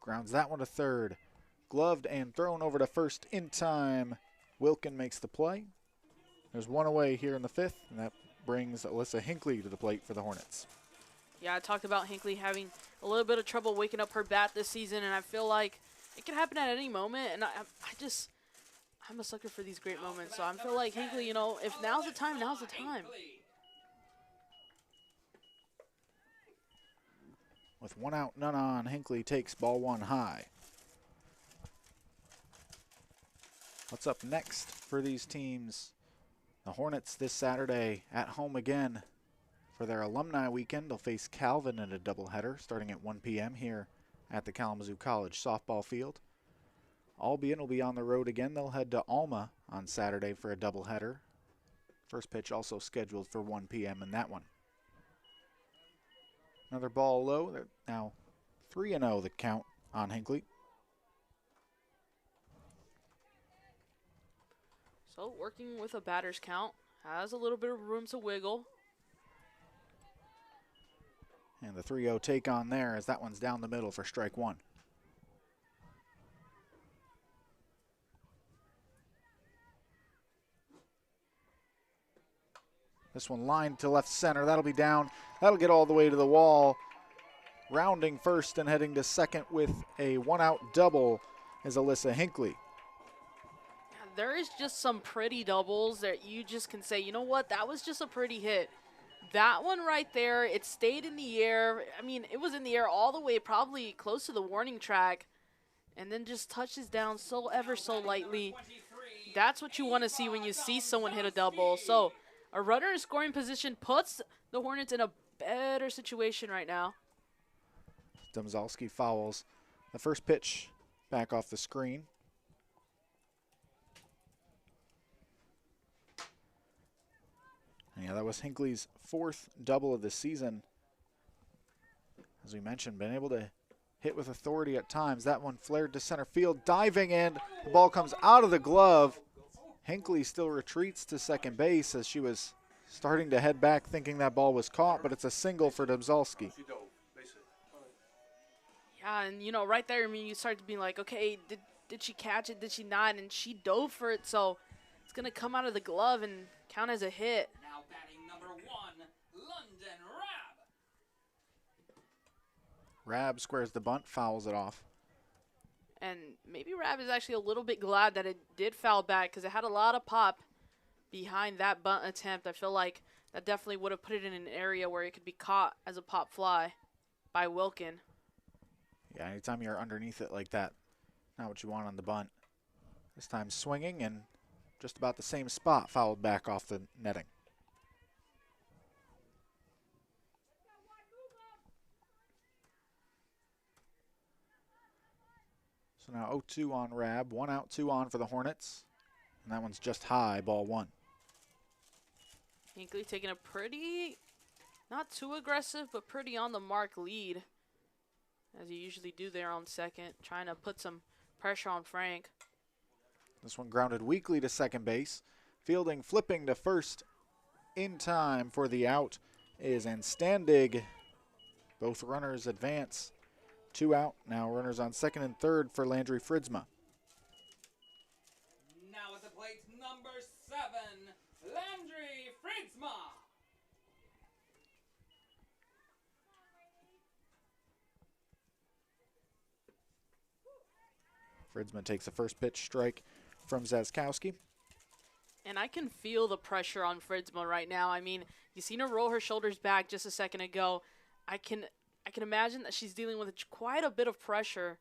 Grounds that one to third. Gloved and thrown over to first in time. Wilkin makes the play. There's one away here in the 5th, and that brings Alyssa Hinckley to the plate for the Hornets. Yeah, I talked about Hinckley having a little bit of trouble waking up her bat this season, and I feel like it can happen at any moment, and I'm a sucker for these great moments, so I feel like Hinckley, you know, if now's the time, now's the time. With 1 out, none on, Hinckley takes ball 1 high. What's up next for these teams? The Hornets this Saturday at home again for their alumni weekend. They'll face Calvin in a doubleheader starting at 1 p.m. here at the Kalamazoo College softball field. Albion will be on the road again. They'll head to Alma on Saturday for a doubleheader. First pitch also scheduled for 1 p.m. in that one. Another ball low. They're now 3-0 the count on Hinckley. So working with a batter's count, has a little bit of room to wiggle. And the 3-0 take on there as that one's down the middle for strike 1. This one lined to left center. That'll be down. That'll get all the way to the wall. Rounding first and heading to second with a 1-out double is Alyssa Hinckley. There is just some pretty doubles that you just can say, you know what, that was just a pretty hit. That one right there, it stayed in the air. I mean, it was in the air all the way probably close to the warning track and then just touches down so ever so lightly. That's what you want to see when you see someone hit a double. So a runner in scoring position puts the Hornets in a better situation right now. Domzalski fouls the first pitch back off the screen. Yeah, that was Hinckley's 4th double of the season. As we mentioned, been able to hit with authority at times. That one flared to center field, diving in. The ball comes out of the glove. Hinckley still retreats to second base as she was starting to head back thinking that ball was caught, but it's a single for Domzalski. Yeah, and you know, right there, I mean, you start to be like, okay, did she catch it? Did she not? And she dove for it, so it's going to come out of the glove and count as a hit. Now batting number 1, London Rab. Rab squares the bunt, fouls it off. And maybe Rab is actually a little bit glad that it did foul back because it had a lot of pop behind that bunt attempt. I feel like that definitely would have put it in an area where it could be caught as a pop fly by Wilkin. Yeah, anytime you're underneath it like that, not what you want on the bunt. This time swinging and just about the same spot, fouled back off the netting. So now 0-2 on Rab, 1 out, 2 on for the Hornets. And that one's just high, ball 1. Hinckley taking a pretty, not too aggressive, but pretty on the mark lead, as you usually do there on second, trying to put some pressure on Frank. This one grounded weakly to second base. Fielding, flipping to first in time for the out is Anstandig. Both runners advance. 2 out. Now runners on second and third for Landry Fridsma. Now at the plate, number 7, Landry Fridsma. Fridsman takes a first pitch strike from Zaskowski. And I can feel the pressure on Fridsma right now. I mean, you seen her roll her shoulders back just a second ago. I can imagine that she's dealing with quite a bit of pressure.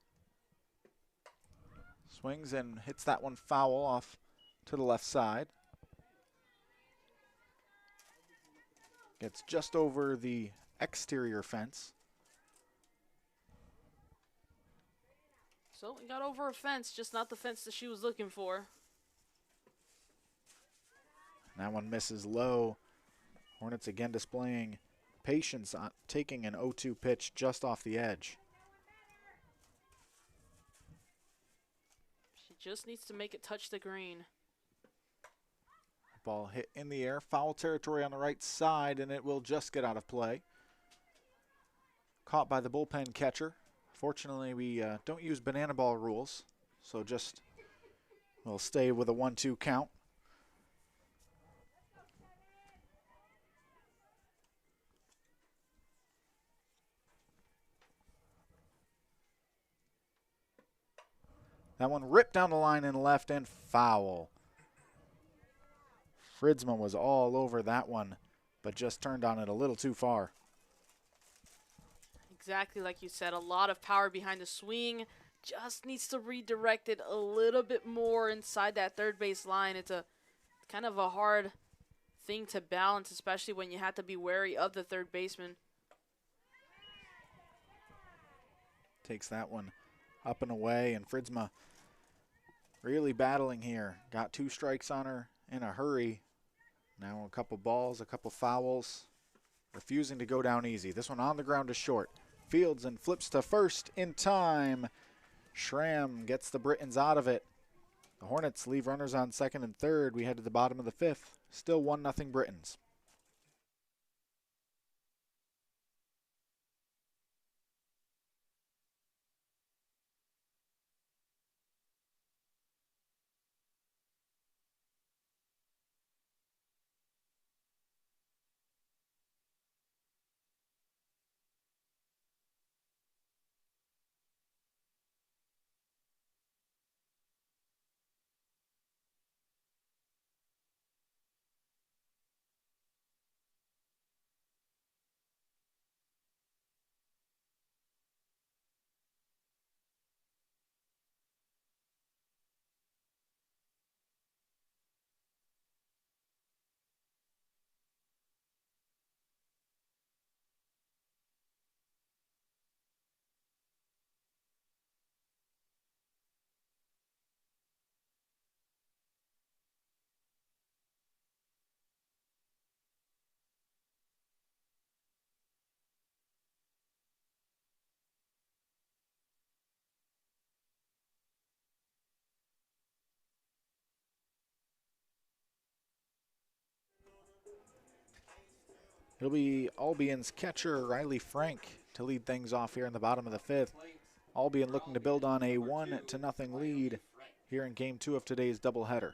Swings and hits that one foul off to the left side. Gets just over the exterior fence. So we got over a fence, just not the fence that she was looking for. That one misses low. Hornets again displaying patience on taking an 0-2 pitch just off the edge. She just needs to make it touch the green. Ball hit in the air, foul territory on the right side, and it will just get out of play. Caught by the bullpen catcher. Fortunately, we don't use banana ball rules, so just we'll stay with a 1-2 count. That one ripped down the line and left and foul. Fridsman was all over that one, but just turned on it a little too far. Exactly like you said, a lot of power behind the swing. Just needs to redirect it a little bit more inside that third base line. It's a kind of a hard thing to balance, especially when you have to be wary of the third baseman. Takes that one up and away, and Fridsma really battling here. Got 2 strikes on her in a hurry. Now a couple balls, a couple fouls. Refusing to go down easy. This one on the ground to short. Fields and flips to first in time. Schramm gets the Britons out of it. The Hornets leave runners on second and third. We head to the bottom of the 5th. Still 1-0 Britons. It'll be Albion's catcher, Riley Frank, to lead things off here in the bottom of the 5th. Albion looking to build on a 1-0 lead here in Game 2 of today's doubleheader.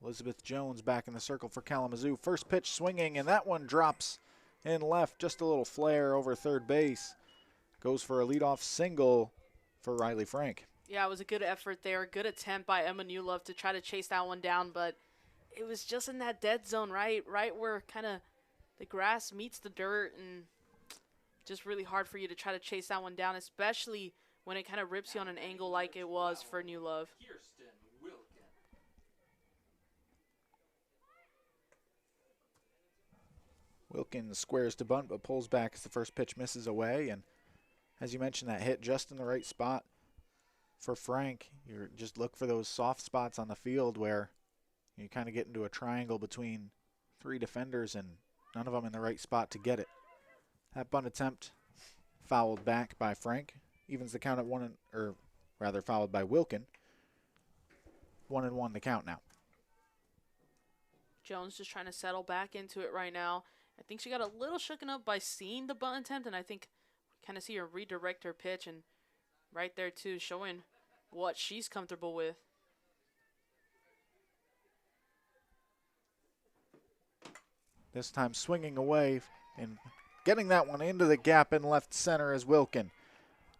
Elizabeth Jones back in the circle for Kalamazoo. First pitch swinging, and that one drops in left. Just a little flare over third base. Goes for a leadoff single for Riley Frank. Yeah, it was a good effort there. Good attempt by Emma Newlove to try to chase that one down, but it was just in that dead zone, right where kind of the grass meets the dirt, and just really hard for you to try to chase that one down, especially when it kind of rips you on an angle like it was for Newlove. Kirsten Wilkin. Wilkins squares to bunt, but pulls back as the first pitch misses away. And as you mentioned, that hit just in the right spot for Frank. You just look for those soft spots on the field where you kind of get into a triangle between 3 defenders and none of them in the right spot to get it. That bunt attempt fouled back by Frank. Evens the count at 1, or rather fouled by Wilkin. 1-1 the count now. Jones just trying to settle back into it right now. I think she got a little shooken up by seeing the bunt attempt, and I think kind of see her redirect her pitch, and right there too, showing what she's comfortable with. This time swinging away and getting that one into the gap in left center is Wilkin.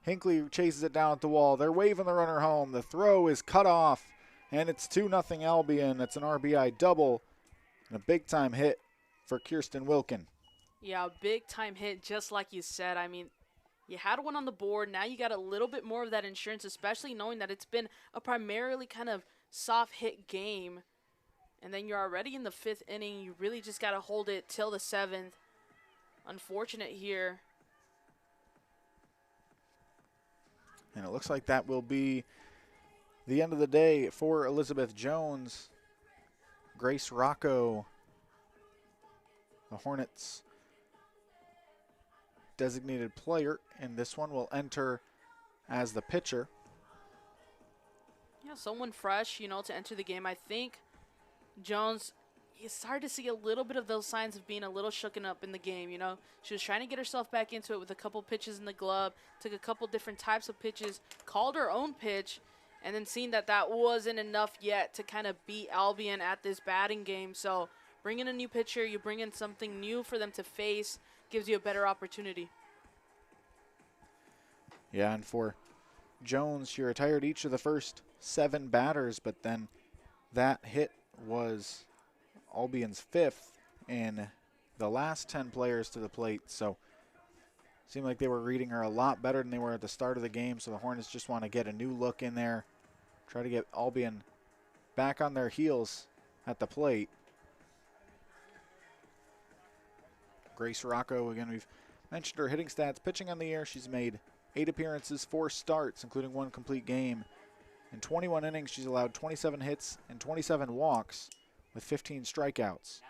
Hinckley chases it down at the wall. They're waving the runner home. The throw is cut off, and it's 2-0 Albion. It's an RBI double and a big-time hit for Kirsten Wilkin. Yeah, big-time hit, just like you said. I mean, you had one on the board. Now you got a little bit more of that insurance, especially knowing that it's been a primarily kind of soft hit game. And then you're already in the 5th inning. You really just got to hold it till the 7th. Unfortunate here. And it looks like that will be the end of the day for Elizabeth Jones. Grace Rocco, the Hornets' designated player, and this one will enter as the pitcher. Yeah, someone fresh, you know, to enter the game. I think Jones, you started to see a little bit of those signs of being a little shooken up in the game, you know. She was trying to get herself back into it with a couple pitches in the glove, took a couple different types of pitches, called her own pitch, and then seeing that that wasn't enough yet to kind of beat Albion at this batting game. So bring in a new pitcher, you bring in something new for them to face, gives you a better opportunity. Yeah, and for Jones, she retired each of the first 7 batters, but then that hit was Albion's 5th in the last 10 players to the plate. So seemed like they were reading her a lot better than they were at the start of the game. So the Hornets just want to get a new look in there, try to get Albion back on their heels at the plate. Grace Rocco, again, we've mentioned her hitting stats. Pitching on the year, she's made 8 appearances, 4 starts, including 1 complete game. In 21 innings, she's allowed 27 hits and 27 walks with 15 strikeouts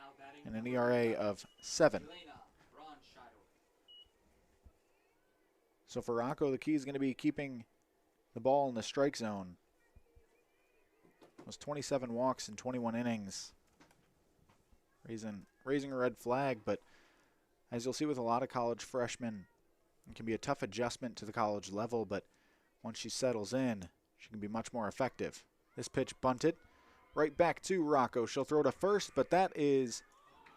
and an ERA of 7. So for Rocco, the key is going to be keeping the ball in the strike zone. Those 27 walks in 21 innings. Raising a red flag, but as you'll see with a lot of college freshmen, it can be a tough adjustment to the college level, but once she settles in, she can be much more effective. This pitch bunted right back to Rocco. She'll throw to first, but that is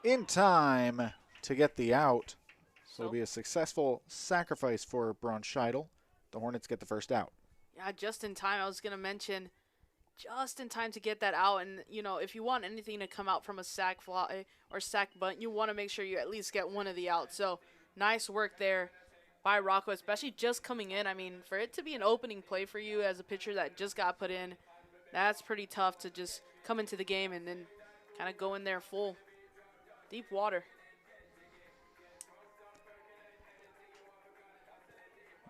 in time to get the out. So it'll be a successful sacrifice for Braun Scheidel. The Hornets get the first out. Yeah, just in time. I was going to mention just in time to get that out. And, you know, if you want anything to come out from a sack fly or sack bunt, you want to make sure you at least get one of the outs. So nice work there by Rocco, especially just coming in. I mean, for it to be an opening play for you as a pitcher that just got put in, that's pretty tough to just come into the game and then kind of go in there full deep water.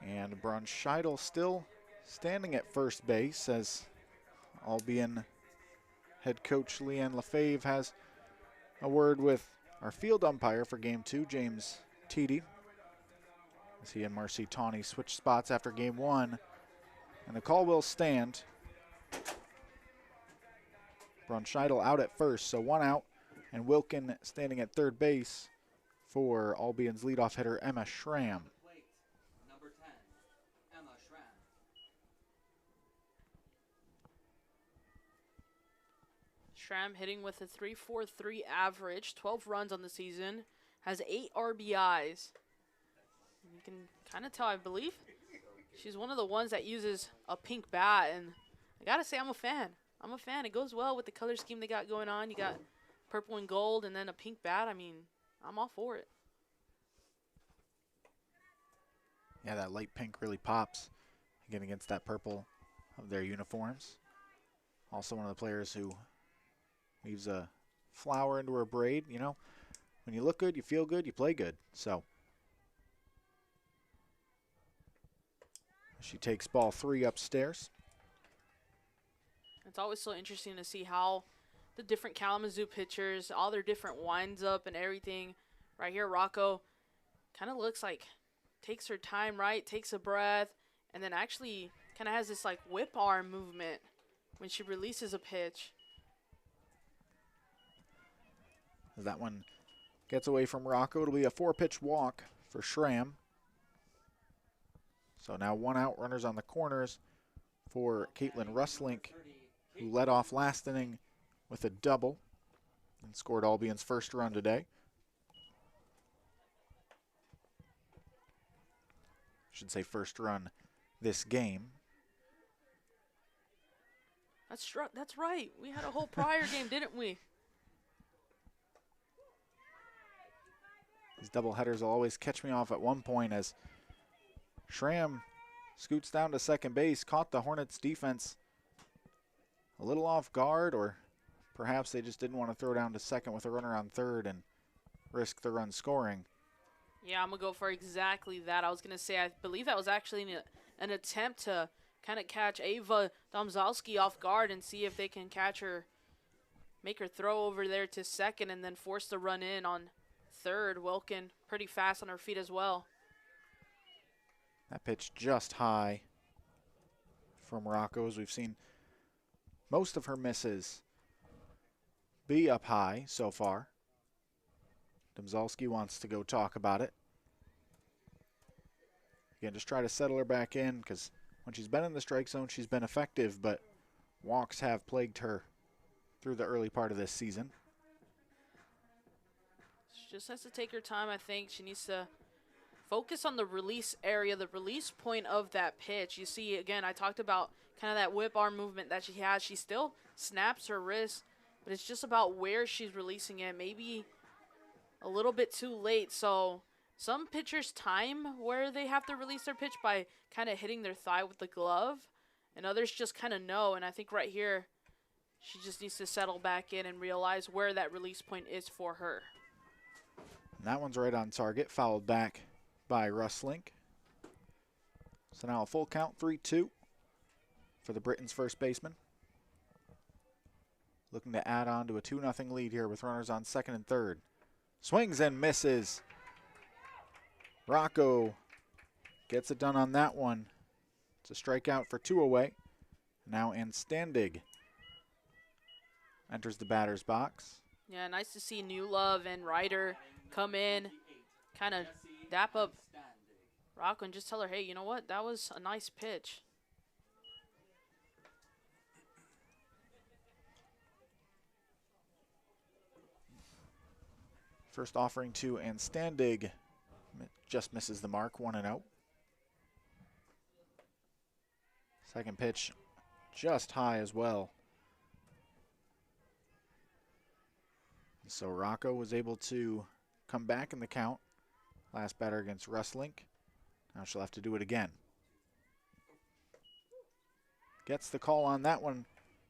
And Braun Scheidel still standing at first base as Albion head coach Leanne Lefebvre has a word with our field umpire for Game 2, James Teedy, as he and Marcy Tawney switch spots after Game 1. And the call will stand. Braun Scheidel out at first, so 1 out, and Wilkin standing at third base for Albion's leadoff hitter Emma Schramm. Number 10, Emma Schramm. Schramm hitting with a 3.43 average, 12 runs on the season, has 8 RBIs. And you can kind of tell, I believe, she's one of the ones that uses a pink bat, and I gotta say I'm a fan. I'm a fan. It goes well with the color scheme they got going on. You got purple and gold and then a pink bat. I mean, I'm all for it. Yeah, that light pink really pops again against that purple of their uniforms. Also one of the players who weaves a flower into her braid. You know, when you look good, you feel good, you play good. So she takes ball 3 upstairs. It's always so interesting to see how the different Kalamazoo pitchers, all their different winds up and everything. Right here, Rocco kind of looks like takes her time, right? Takes a breath, and then actually kind of has this like whip arm movement when she releases a pitch. As that one gets away from Rocco, it'll be a 4-pitch walk for Schramm. So now 1 out, runners on the corners for Caitlin Russlink, who led off last inning with a double and scored Albion's first run today. Should say first run this game. That's right. We had a whole prior game, didn't we? These doubleheaders will always catch me off at one point as Schramm scoots down to second base, caught the Hornets defense a little off guard, or perhaps they just didn't want to throw down to second with a runner on third and risk the run scoring. Yeah, I'm going to go for exactly that. I was going to say, I believe that was actually an attempt to kind of catch Ava Domzalski off guard and see if they can catch her, make her throw over there to second, and then force the run in on third. Wilkin pretty fast on her feet as well. That pitch just high from Rocco, as we've seen most of her misses be up high so far. Domzalski wants to go talk about it. Again, just try to settle her back in, because when she's been in the strike zone, she's been effective, but walks have plagued her through the early part of this season. She just has to take her time, I think. She needs to focus on the release area, the release point of that pitch. You see, again, I talked about kind of that whip arm movement that she has. She still snaps her wrist, but it's just about where she's releasing it. Maybe a little bit too late. So some pitchers time where they have to release their pitch by kind of hitting their thigh with the glove, and others just kind of know. And I think right here, she just needs to settle back in and realize where that release point is for her. And that one's right on target, fouled back by Russlink. So now a full count, 3-2 for the Britons' first baseman. Looking to add on to a 2-0 lead here with runners on second and third. Swings and misses. Rocco gets it done on that one. It's a strikeout for 2 away. Now Anstandig enters the batter's box. Yeah, nice to see New Love and Ryder come in, kind of dap up Rocco and just tell her, hey, you know what? That was a nice pitch. First offering to Anstandig just misses the mark, 1-0. Second pitch just high as well. So Rocco was able to come back in the count. Last batter against Russlink. Now she'll have to do it again. Gets the call on that one.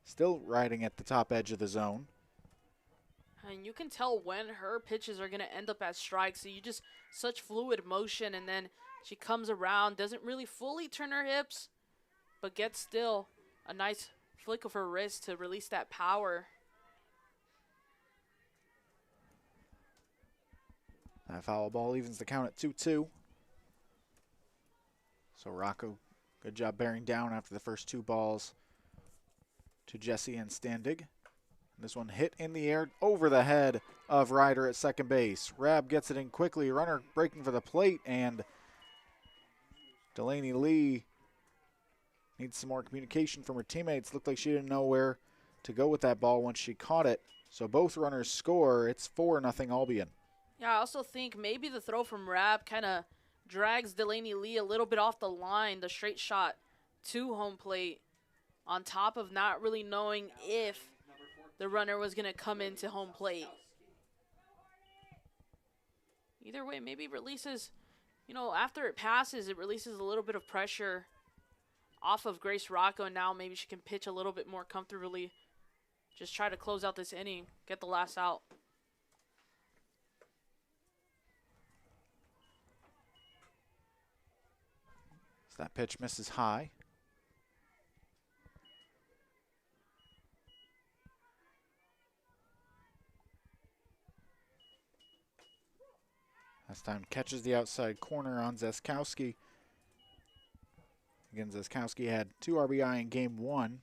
Still riding at the top edge of the zone. And you can tell when her pitches are going to end up as strikes. So you just, such fluid motion, and then she comes around, doesn't really fully turn her hips, but gets still a nice flick of her wrist to release that power. That foul ball evens the count at 2-2. So Rocco, good job bearing down after the first 2 balls to Jesse Anstandig. This one hit in the air over the head of Ryder at second base. Rab gets it in quickly. Runner breaking for the plate, and Delaney Lee needs some more communication from her teammates. Looked like she didn't know where to go with that ball once she caught it. So both runners score. It's 4-0 Albion. Yeah, I also think maybe the throw from Rab kind of drags Delaney Lee a little bit off the line, the straight shot to home plate, on top of not really knowing if the runner was going to come into home plate. Either way, maybe it releases, you know, after it passes, it releases a little bit of pressure off of Grace Rocco, and now maybe she can pitch a little bit more comfortably. Just try to close out this inning, get the last out. So that pitch misses high. This time catches the outside corner on Zeskowski. Again, Zeskowski had 2 RBI in game 1.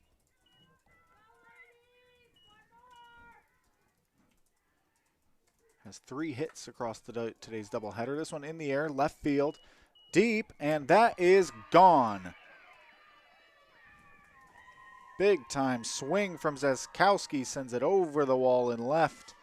Has 3 hits across today's doubleheader. This one in the air, left field, deep, and that is gone. Big time swing from Zeskowski, sends it over the wall and left.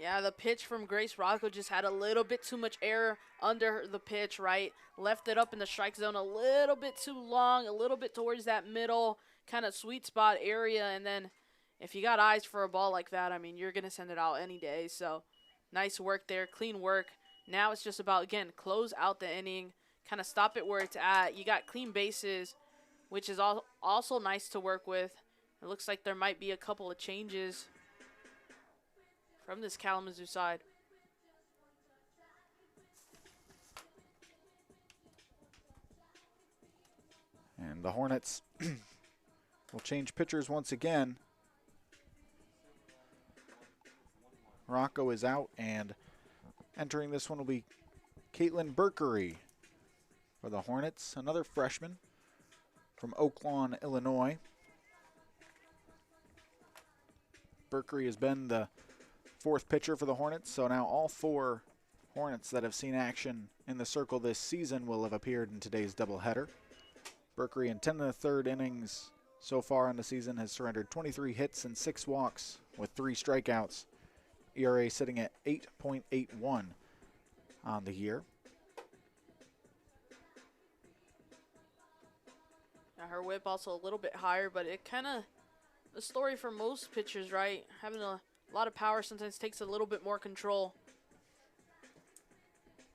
Yeah, the pitch from Grace Rocco just had a little bit too much air under the pitch, right? Left it up in the strike zone a little bit too long, a little bit towards that middle kind of sweet spot area. And then if you got eyes for a ball like that, I mean, you're going to send it out any day. So nice work there, clean work. Now it's just about, again, close out the inning, kind of stop it where it's at. You got clean bases, which is also nice to work with. It looks like there might be a couple of changes from this Kalamazoo side. And the Hornets will change pitchers once again. Rocco is out, and entering this one will be Caitlin Berkery for the Hornets, another freshman from Oak Lawn, Illinois. Berkery has been the fourth pitcher for the Hornets, so now all four Hornets that have seen action in the circle this season will have appeared in today's doubleheader. Berkery in 10 1/3 innings so far in the season has surrendered 23 hits and 6 walks with 3 strikeouts. ERA sitting at 8.81 on the year. Now her whip also a little bit higher, but it kind of, the story for most pitchers, right? Having a lot of power sometimes takes a little bit more control.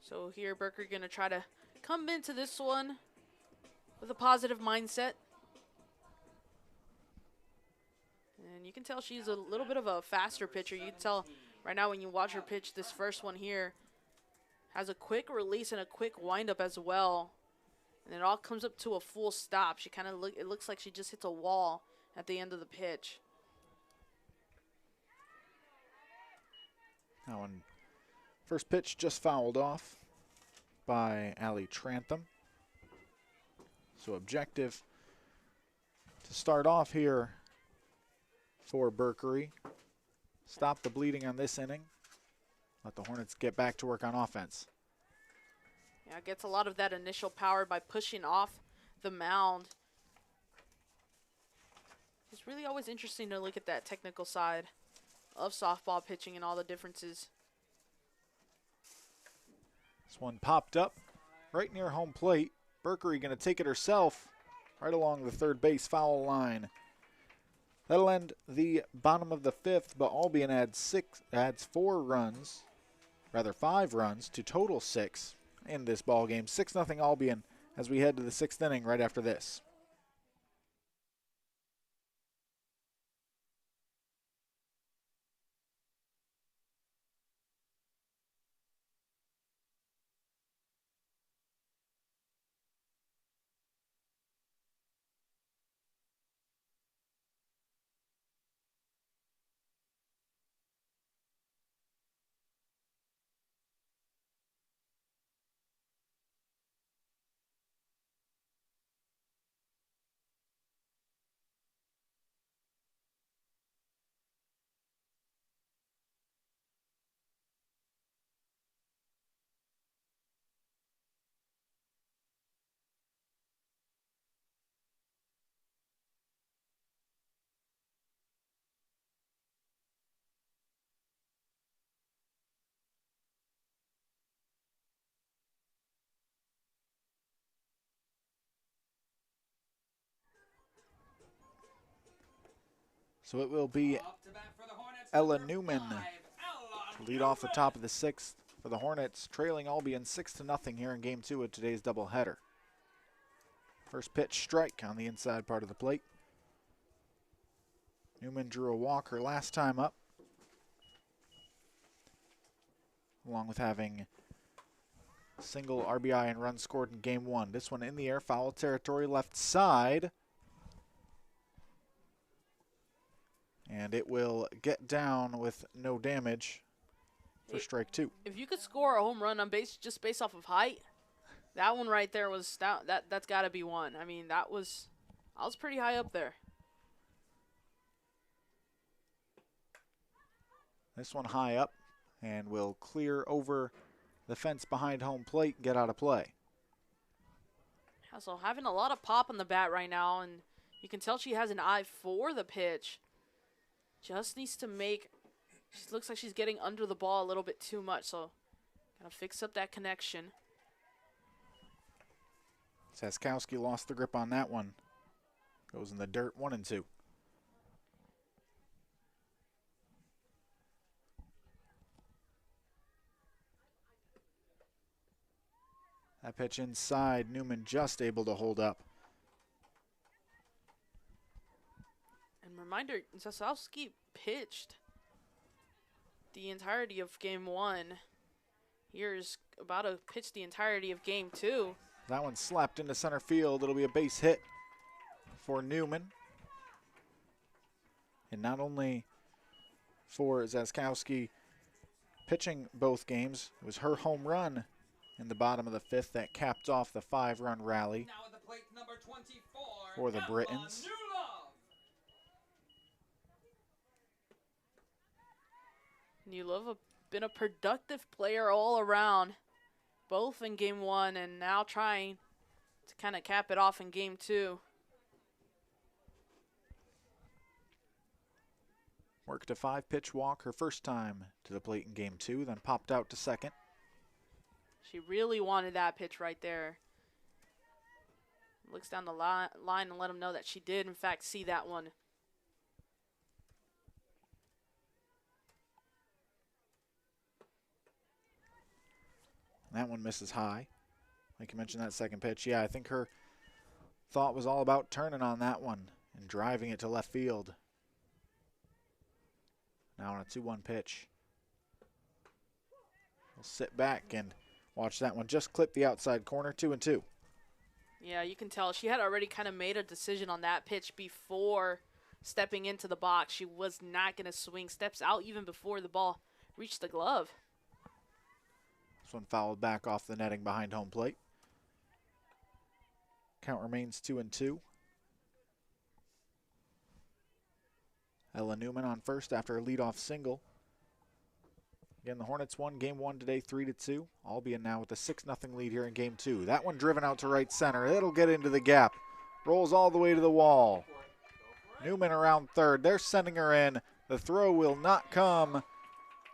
So here, Berkery going to try to come into this one with a positive mindset. And you can tell she's a little bit of a faster pitcher. You can tell right now when you watch her pitch, this first one here has a quick release and a quick windup as well. And it all comes up to a full stop. She kind of it looks like she just hits a wall at the end of the pitch. That one, first pitch just fouled off by Allie Trantham. So objective to start off here for Berkery. Stop the bleeding on this inning. Let the Hornets get back to work on offense. Yeah, gets a lot of that initial power by pushing off the mound. It's really always interesting to look at that technical side of softball pitching and all the differences. This one popped up right near home plate. Berkery going to take it herself right along the third base foul line. That'll end the bottom of the 5th, but Albion adds 5 runs to total 6 in this ball game. 6-0 Albion as we head to the 6th inning right after this. So it will be Up to bat for the Hornets, Ella number Newman 5, Ella lead off the Newman. top of the 6th for the Hornets, trailing Albion 6-0 here in Game 2 of today's doubleheader. First pitch strike on the inside part of the plate. Newman drew a walk her last time up, along with having single RBI and run scored in Game 1. This one in the air, foul territory left side. And it will get down with no damage for strike 2. If you could score a home run on base just based off of height, that one right there was that's got to be one. I mean, I was pretty high up there. This one high up and will clear over the fence behind home plate and get out of play. Yeah, so having a lot of pop on the bat right now, and you can tell she has an eye for the pitch. Just needs to make She looks like she's getting under the ball a little bit too much, so gotta fix up that connection. Saskowski lost the grip on that one. Goes in the dirt, 1 and 2. That pitch inside, Newman just able to hold up. And reminder, Zasowski pitched the entirety of game 1. Here's about to pitch the entirety of game 2. That one slapped into center field. It'll be a base hit for Newman. And not only for Zaskowski pitching both games, it was her home run in the bottom of the 5th that capped off the 5-run rally Now at the plate, number 24, for the Ella Britons. Newlove have been a productive player all around, both in game 1 and now trying to kind of cap it off in game 2. Worked a 5-pitch walk her first time to the plate in game 2, then popped out to second. She really wanted that pitch right there. Looks down the line and let him know that she did, in fact, see that one. That one misses high. Like you mentioned, that second pitch. Yeah, I think her thought was all about turning on that one and driving it to left field. Now on a 2-1 pitch. We'll sit back and watch that one just clip the outside corner, 2 and 2. Yeah, you can tell she had already kind of made a decision on that pitch before stepping into the box. She was not going to swing. Steps out even before the ball reached the glove. This one fouled back off the netting behind home plate. Count remains 2 and 2. Ella Newman on first after a leadoff single. Again, the Hornets won game 1 today, 3-2. Albion now with a 6-0 lead here in game 2. That one driven out to right center. It'll get into the gap. Rolls all the way to the wall. Newman around third. They're sending her in. The throw will not come.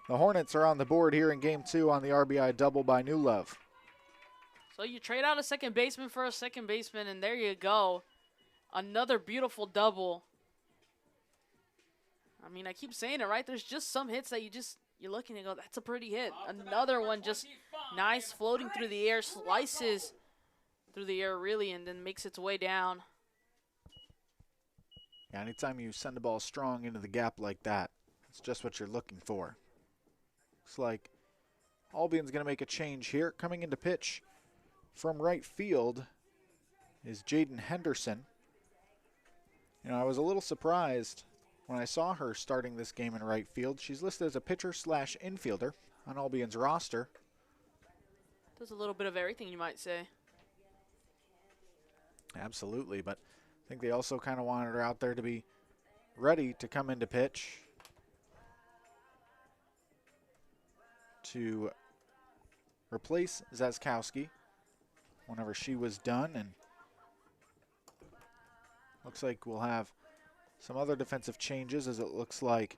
The Hornets are on the board here in game 2 on the RBI double by Newlove. So you trade out a second baseman for a second baseman, and there you go. Another beautiful double. I mean, I keep saying it, right? There's just some hits that you're looking and go, that's a pretty hit. Another one just nice, floating through the air, slices through the air really, and then makes its way down. Yeah, anytime you send the ball strong into the gap like that, it's just what you're looking for. Looks like Albion's going to make a change here. Coming into pitch from right field is Jaden Henderson. You know, I was a little surprised when I saw her starting this game in right field. She's listed as a pitcher/infielder on Albion's roster. Does a little bit of everything, you might say. Absolutely, but I think they also kind of wanted her out there to be ready to come into pitch to replace Zaskowski whenever she was done. And looks like we'll have some other defensive changes, as it looks like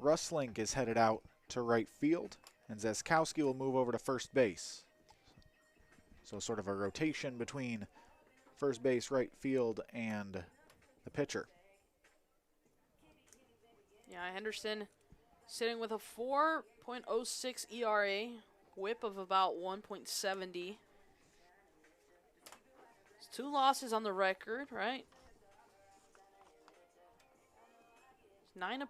Russlink is headed out to right field and Zaskowski will move over to first base. So sort of a rotation between first base, right field, and the pitcher. Yeah, Henderson sitting with a 4.06 ERA, whip of about 1.70. 2 losses on the record, right? 9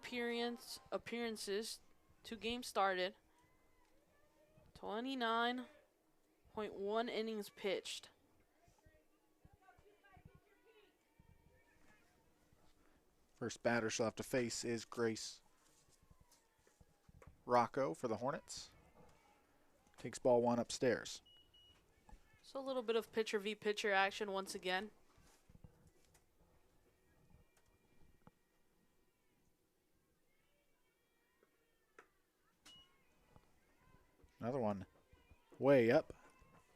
appearances, 2 games started, 29.1 innings pitched. First batter she'll have to face is Grace Rocco for the Hornets. Takes ball 1 upstairs. So a little bit of pitcher v pitcher action once again. Another one way up.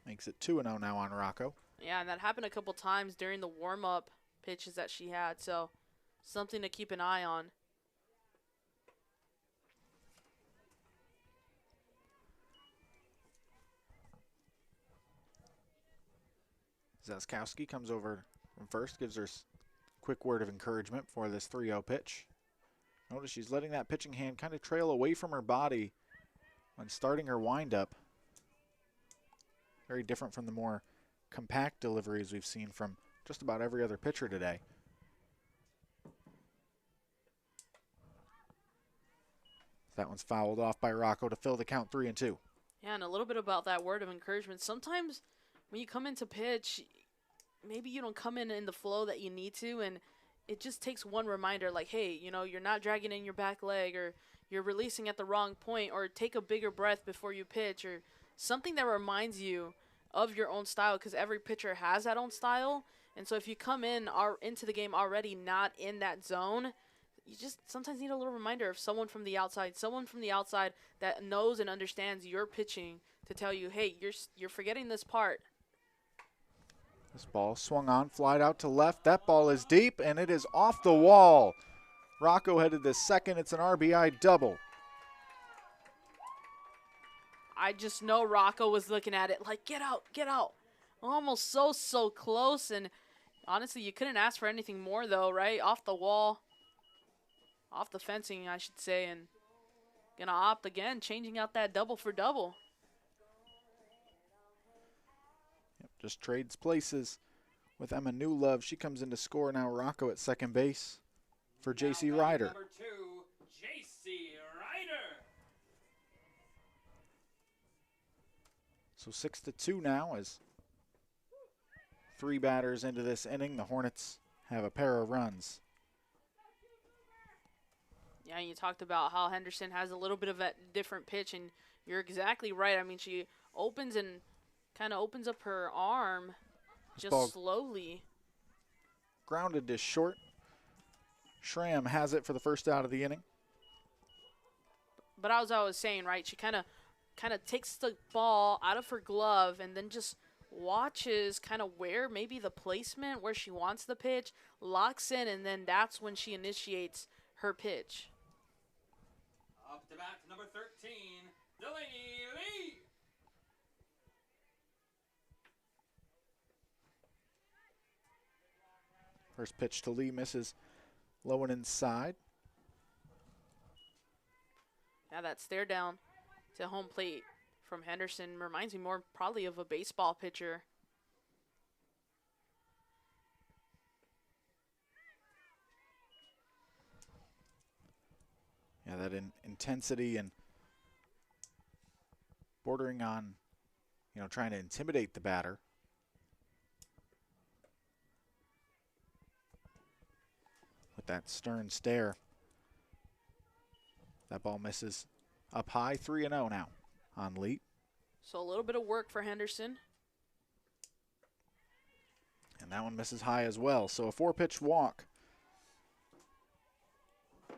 Makes it 2-0 now on Rocco. Yeah, and that happened a couple times during the warm-up pitches that she had, so something to keep an eye on. Zaskowski comes over from first, gives her a quick word of encouragement for this 3-0 pitch. Notice she's letting that pitching hand kind of trail away from her body when starting her windup. Very different from the more compact deliveries we've seen from just about every other pitcher today. That one's fouled off by Rocco to fill the count 3-2. Yeah, and a little bit about that word of encouragement. Sometimes when you come into pitch, maybe you don't come in the flow that you need to, and it just takes one reminder like, hey, you know, you're not dragging in your back leg, or you're releasing at the wrong point, or take a bigger breath before you pitch, or something that reminds you of your own style, because every pitcher has that own style. And so if you come into the game already not in that zone, you just sometimes need a little reminder of someone from the outside that knows and understands your pitching to tell you, hey, you're forgetting this part. This ball swung on, flied out to left. That ball is deep, and it is off the wall. Rocco headed to second. It's an RBI double. I just know Rocco was looking at it like, get out, get out. Almost so close, and honestly, you couldn't ask for anything more, though, right? Off the wall. Off the fencing, I should say, and gonna opt again, changing out that double for double. Yep, just trades places with Emma Newlove. She comes in to score now. Rocco at second base for J.C. Ryder. Number 2, J.C. Ryder. So 6-2 now as 3 batters into this inning. The Hornets have a pair of runs. Yeah, you talked about how Henderson has a little bit of a different pitch, and you're exactly right. I mean, she opens and kind of opens up her arm just slowly. Grounded to short. Schramm has it for the first out of the inning. But as I was saying, right, she kind of takes the ball out of her glove and then just watches kind of where maybe the placement, where she wants the pitch, locks in, and then that's when she initiates her pitch. Up to bat, number 13, Delaney Lee. First pitch to Lee misses low and inside. Yeah, that stare down to home plate from Henderson reminds me more probably of a baseball pitcher. Yeah, that intensity and bordering on, trying to intimidate the batter. With that stern stare. That ball misses up high, 3-0 now on Lee. So a little bit of work for Henderson. And that one misses high as well. So a 4-pitch walk.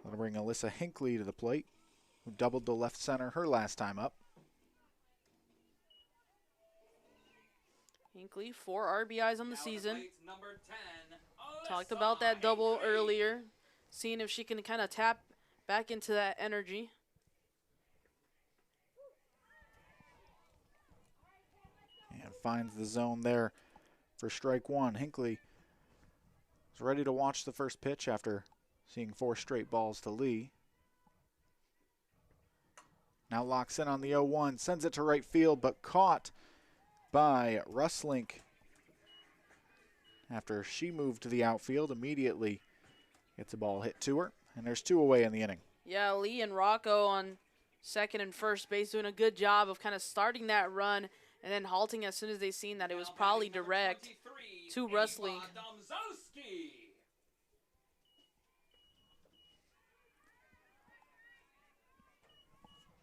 That'll bring Alyssa Hinckley to the plate, who doubled the left center her last time up. Hinckley, 4 RBIs on the season. Number 10, Talked about that double earlier, seeing if she can kind of tap back into that energy. And finds the zone there for strike one. Hinckley is ready to watch the first pitch after seeing 4 straight balls to Lee. Now locks in on the 0-1, sends it to right field, but caught by Russlink. After she moved to the outfield, immediately gets a ball hit to her, and there's 2 away in the inning. Yeah, Lee and Rocco on second and first base doing a good job of kind of starting that run and then halting as soon as they seen that it was probably direct to Russlink.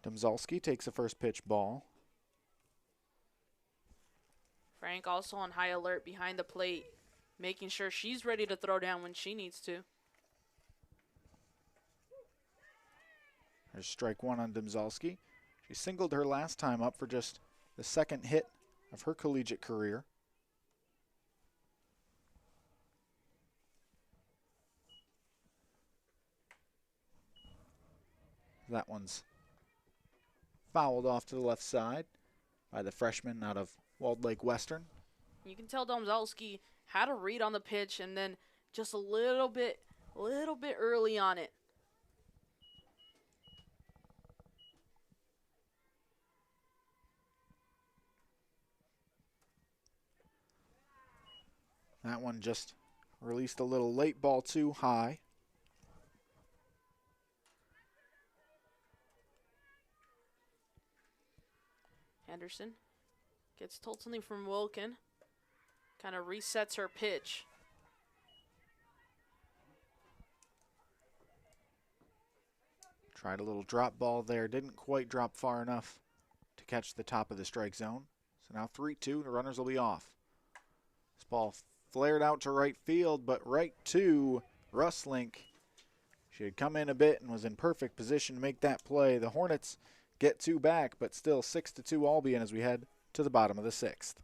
Domzalski takes a first pitch ball. Frank also on high alert behind the plate, making sure she's ready to throw down when she needs to. There's strike one on Domzalski. She singled her last time up for just the 2nd hit of her collegiate career. That one's fouled off to the left side by the freshman out of Walled Lake Western, You can tell Domzalski had a read on the pitch and then just a little bit early on it. That one just released a little late, ball too high. Henderson gets told something from Wilkin. Kind of resets her pitch. Tried a little drop ball there. Didn't quite drop far enough to catch the top of the strike zone. So now 3-2. The runners will be off. This ball flared out to right field, but right to Russ Link. She had come in a bit and was in perfect position to make that play. The Hornets get 2 back, but still 6-2 Albion as we head to the bottom of the 6th.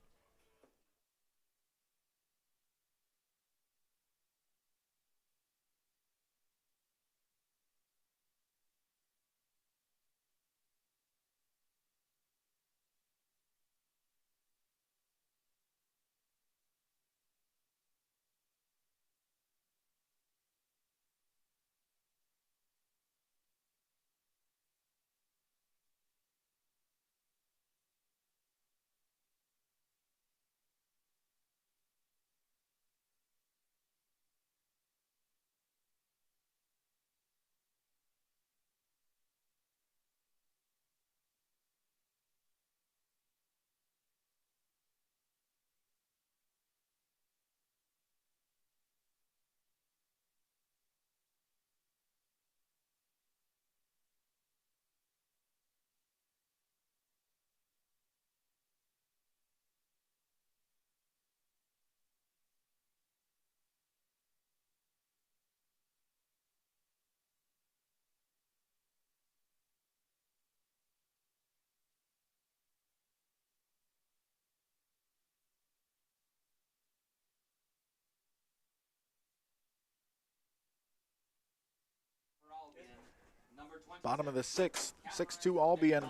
Bottom of the 6th, 6-2 Albion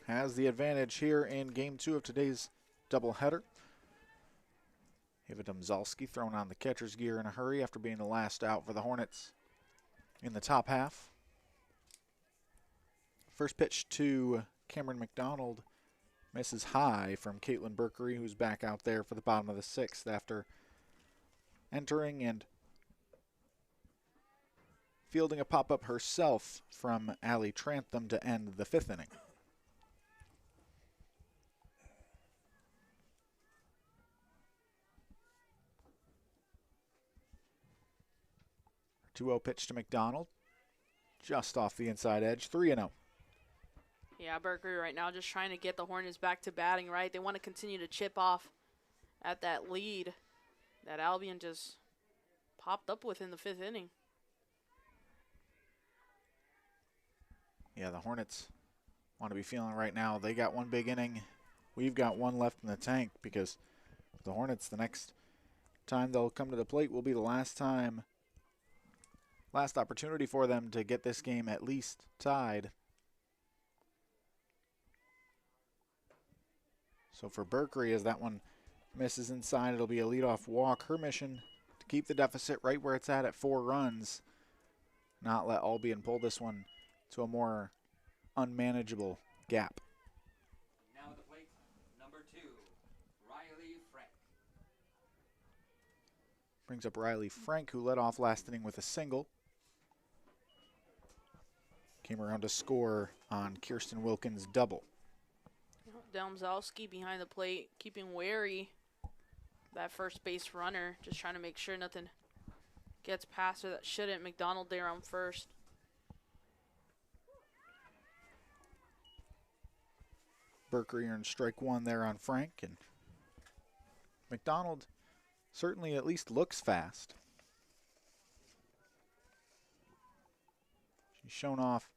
has the advantage here in game 2 of today's doubleheader. Eva Domzalski thrown on the catcher's gear in a hurry after being the last out for the Hornets in the top half. First pitch to Cameron McDonald misses high from Caitlin Berkery, who's back out there for the bottom of the 6th after entering and fielding a pop-up herself from Allie Trantham to end the 5th inning. Her 2-0 pitch to McDonald, just off the inside edge, 3-0. Yeah, Berkery right now just trying to get the Hornets back to batting, right? They want to continue to chip off at that lead that Albion just popped up with in the 5th inning. Yeah, the Hornets want to be feeling right now. They got one big inning. We've got one left in the tank because the Hornets, the next time they'll come to the plate will be the last opportunity for them to get this game at least tied. So for Berkery, as that one misses inside, it'll be a leadoff walk. Her mission to keep the deficit right where it's at 4 runs, not let Albion pull this one to a more unmanageable gap. Now at the plate, number 2, Riley Frank. Brings up Riley Frank, who led off last inning with a single. Came around to score on Kirsten Wilkins' double. Domzalski behind the plate, keeping wary that first base runner, just trying to make sure nothing gets past her that shouldn't. McDonald there on first. Berkery earned strike 1 there on Frank, and McDonald certainly at least looks fast. She's shown off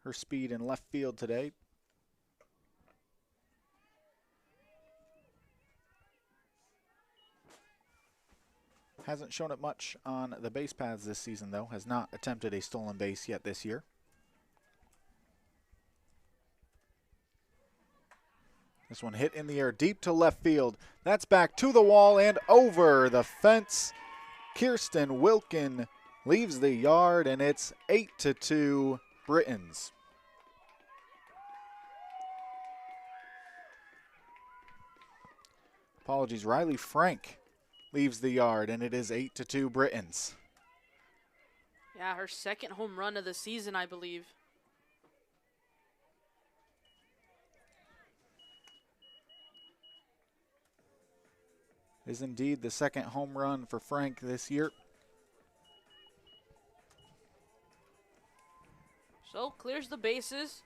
her speed in left field today. Hasn't shown it much on the base paths this season, though. Has not attempted a stolen base yet this year. This one hit in the air deep to left field. That's back to the wall and over the fence. Kirsten Wilkin leaves the yard, and it's 8-2 Britons. Apologies, Riley Frank leaves the yard, and it is 8-2 Britons. Yeah, her second home run of the season, I believe. Is indeed the second home run for Frank this year. So clears the bases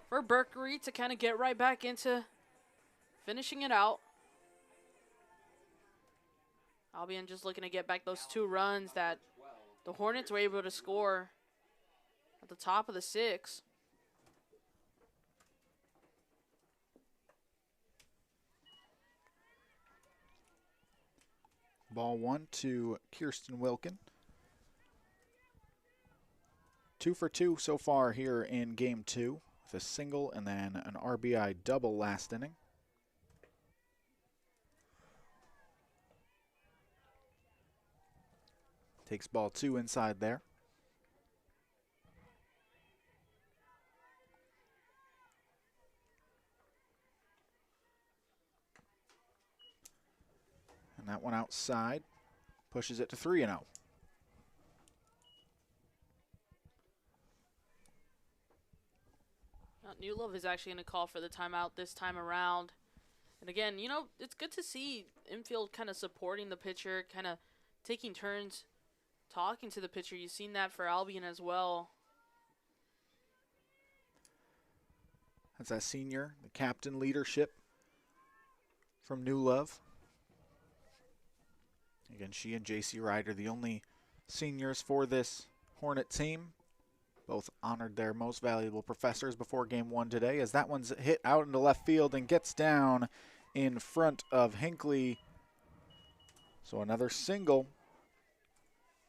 for Berkery to kind of get right back into finishing it out. Albion just looking to get back those 2 runs that the Hornets were able to score at the top of the 6th. Ball 1 to Kirsten Wilkin. 2 for 2 so far here in game 2 with a single and then an RBI double last inning. Takes ball 2 inside there. And that one outside pushes it to 3-0. New Love is actually going to call for the timeout this time around. And again, you know, it's good to see infield kind of supporting the pitcher, kind of taking turns talking to the pitcher. You've seen that for Albion as well. That's that senior, the captain leadership from New Love. Again, she and JC Ryder, the only seniors for this Hornet team. Both honored their most valuable professors before game 1 today, as that one's hit out into left field and gets down in front of Hinckley. So another single.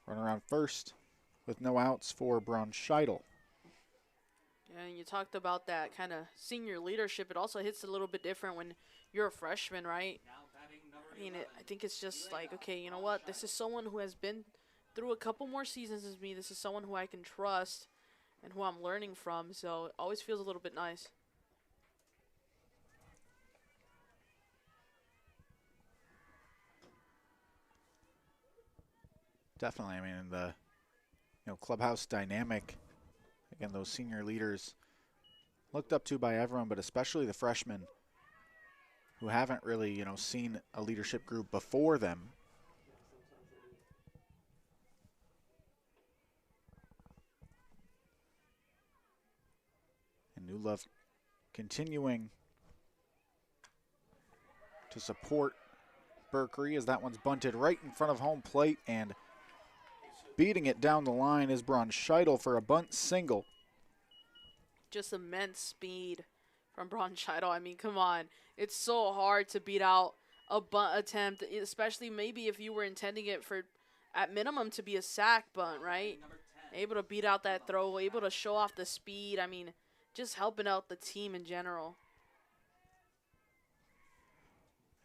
Run around first with no outs for Braun Scheidel. Yeah, and you talked about that kind of senior leadership. It also hits a little bit different when you're a freshman, right? I mean, I think it's just like, okay, you know what? This is someone who has been through a couple more seasons as me. This is someone who I can trust and who I'm learning from. So it always feels a little bit nice. Definitely. I mean, the clubhouse dynamic, again, those senior leaders looked up to by everyone, but especially the freshmen who haven't really, seen a leadership group before them. And New Love continuing to support Berkery as that one's bunted right in front of home plate, and beating it down the line is Braun Scheidel for a bunt single. Just immense speed from Braun Scheidel. I mean, come on. It's so hard to beat out a bunt attempt, especially maybe if you were intending it for, at minimum, to be a sack bunt, right? Able to beat out that throw, able to show off the speed. I mean, just helping out the team in general.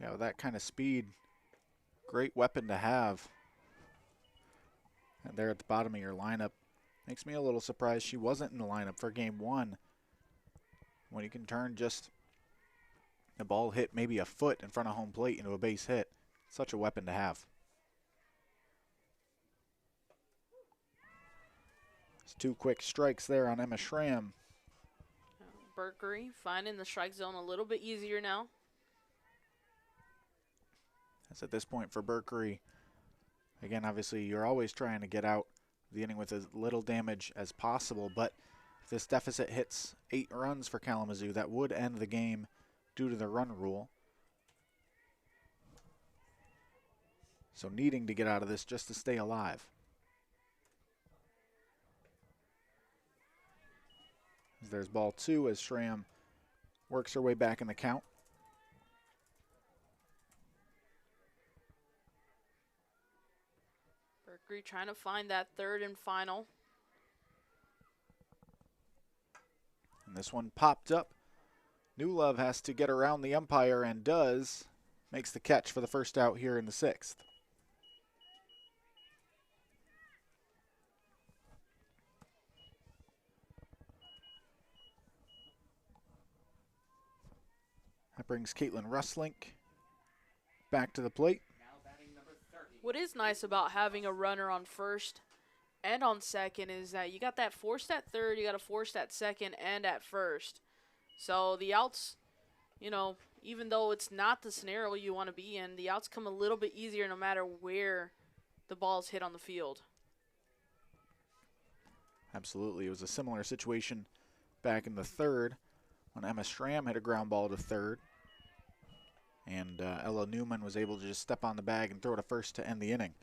Yeah, with that kind of speed, great weapon to have. And there at the bottom of your lineup. Makes me a little surprised she wasn't in the lineup for game 1. When you can turn just the ball hit maybe a foot in front of home plate into a base hit. Such a weapon to have. It's 2 quick strikes there on Emma Schramm. Berkery finding the strike zone a little bit easier now. As at this point for Berkery, again, obviously you're always trying to get out the inning with as little damage as possible, but if this deficit hits 8 runs for Kalamazoo, that would end the game due to the run rule. So needing to get out of this just to stay alive. There's ball 2 as Schramm works her way back in the count. Berkery trying to find that third and final. And this one popped up New Love has to get around the umpire and does. Makes the catch for the first out here in the 6th. That brings Caitlin Russlink back to the plate. What is nice about having a runner on first and on second is that you got that forced at third, you got a forced at second and at first. So the outs, you know, even though it's not the scenario you want to be in, the outs come a little bit easier no matter where the ball's hit on the field. Absolutely. It was a similar situation back in the 3rd when Emma Stram hit a ground ball to 3rd. And Ella Newman was able to just step on the bag and throw to first to end the inning.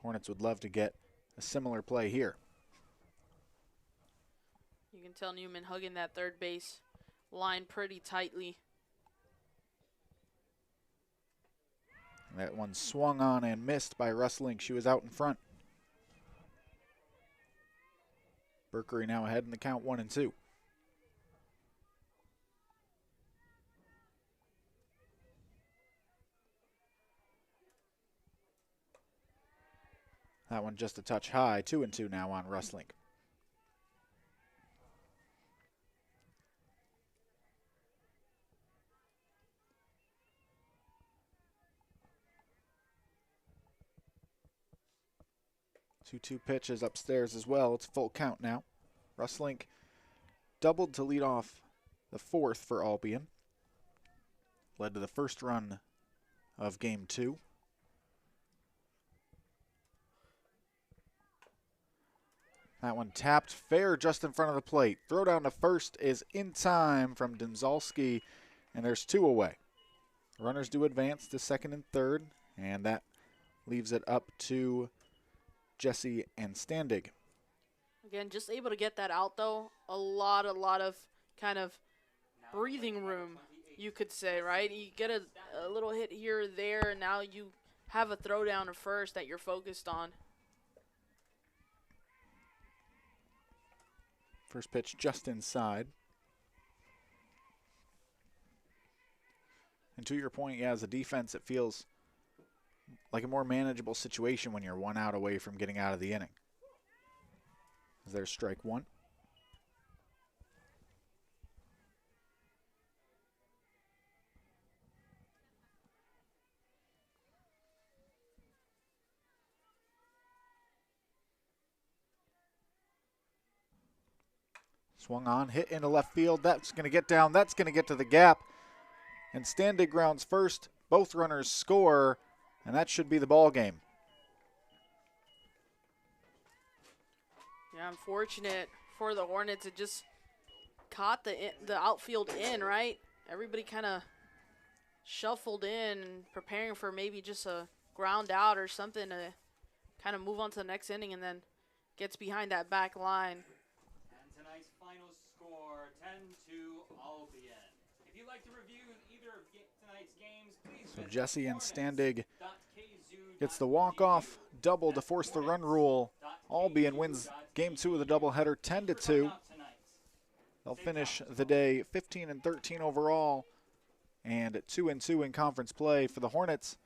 Hornets would love to get a similar play here. You can tell Newman hugging that third base line pretty tightly. That one swung on and missed by Russlink. She was out in front. Berkery now ahead in the count 1-2. That one just a touch high. 2-2 now on Russlink. Two pitches upstairs as well. It's full count now. Russlink doubled to lead off the 4th for Albion. Led to the first run of game 2. That one tapped fair just in front of the plate. Throw down to first is in time from Dymzalski, and there's 2 away. Runners do advance to second and third, and that leaves it up to Jesse and Standig. Again, just able to get that out, though. A lot of kind of breathing room, you could say, right? You get a little hit here or there, and now you have a throw down to first that you're focused on. First pitch just inside. And to your point, yeah, as a defense, it feels like a more manageable situation when you're 1 out away from getting out of the inning. There's strike 1. Swung on, hit into left field. That's going to get down. That's going to get to the gap. And Standig grounds first. Both runners score, and that should be the ball game. Yeah, unfortunate for the Hornets. It just caught the outfield in, right? Everybody kind of shuffled in, preparing for maybe just a ground out or something to kind of move on to the next inning, and then gets behind that back line. And tonight's final score, 10-2 Albion. If you'd like to review either of tonight's games, please So Jesse and Standig gets the walk-off double to force the run rule. Albion wins game 2 of the doubleheader 10-2. They'll finish the day 15-13 overall and 2-2 in conference play. For the Hornets,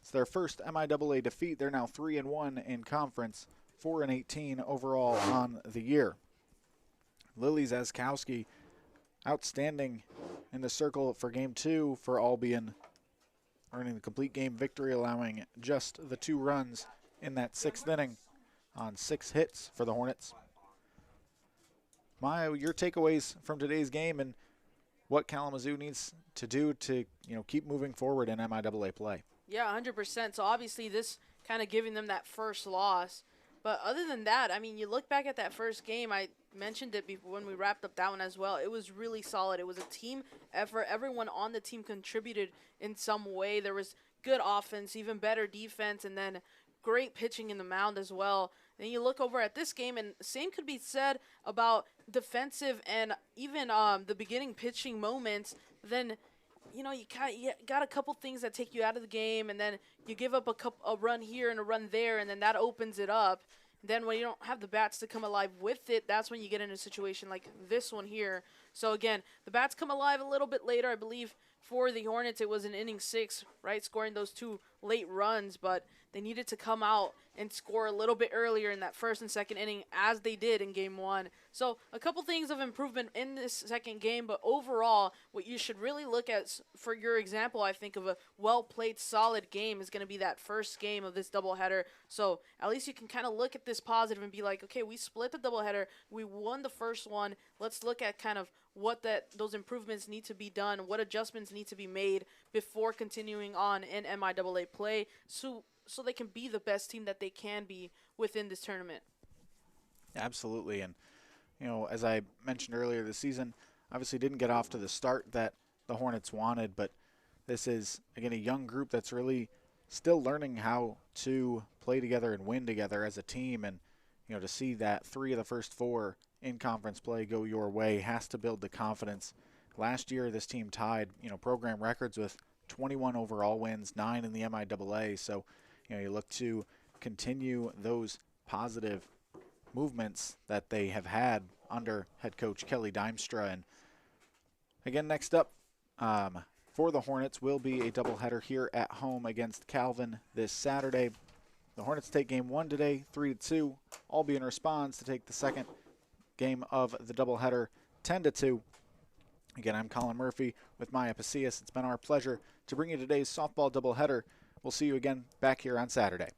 it's their first MIAA defeat. They're now 3-1 in conference, 4-18 overall on the year. Lily Zaskowski, outstanding in the circle for game 2 for Albion, earning the complete game victory, allowing just the 2 runs in that 6th inning on 6 hits for the Hornets. Maya, your takeaways from today's game and what Kalamazoo needs to do to, keep moving forward in MIAA play. Yeah, 100%. So obviously this kind of giving them that first loss. But other than that, I mean, you look back at that first game, I mentioned it before when we wrapped up that one as well. It was really solid. It was a team effort. Everyone on the team contributed in some way. There was good offense, even better defense, and then great pitching in the mound as well. Then you look over at this game, and the same could be said about defensive and even the beginning pitching moments. Then, you got a couple things that take you out of the game, and then you give up a run here and a run there, and then that opens it up. Then when you don't have the bats to come alive with it, that's when you get in a situation like this one here. So again, the bats come alive a little bit later. I believe for the Hornets it was in inning 6, right, scoring those 2 late runs, but they needed to come out and score a little bit earlier in that first and second inning as they did in game 1. So a couple things of improvement in this second game, but overall what you should really look at for your example, I think, of a well-played solid game is going to be that first game of this doubleheader. So at least you can kind of look at this positive and be like, okay, we split the doubleheader, we won the first one. Let's look at kind of what those improvements need to be done, what adjustments need to be made before continuing on in MIAA play, so they can be the best team that they can be within this tournament. Absolutely. And, you know, as I mentioned earlier, the season obviously didn't get off to the start that the Hornets wanted, but this is, again, a young group that's really still learning how to play together and win together as a team. And, you know, to see that 3 of the first 4 in conference play go your way has to build the confidence. Last year, this team tied, you know, program records with 21 overall wins, 9 in the MIAA. So, you know, you look to continue those positive movements that they have had under head coach Kelly Dimstra. And again, next up for the Hornets will be a doubleheader here at home against Calvin this Saturday. The Hornets take game 1 today, 3-2. Albion responds to take the second game of the doubleheader, 10-2. Again, I'm Colin Murphy with Maya Pasillas. It's been our pleasure to bring you today's softball doubleheader. We'll see you again back here on Saturday.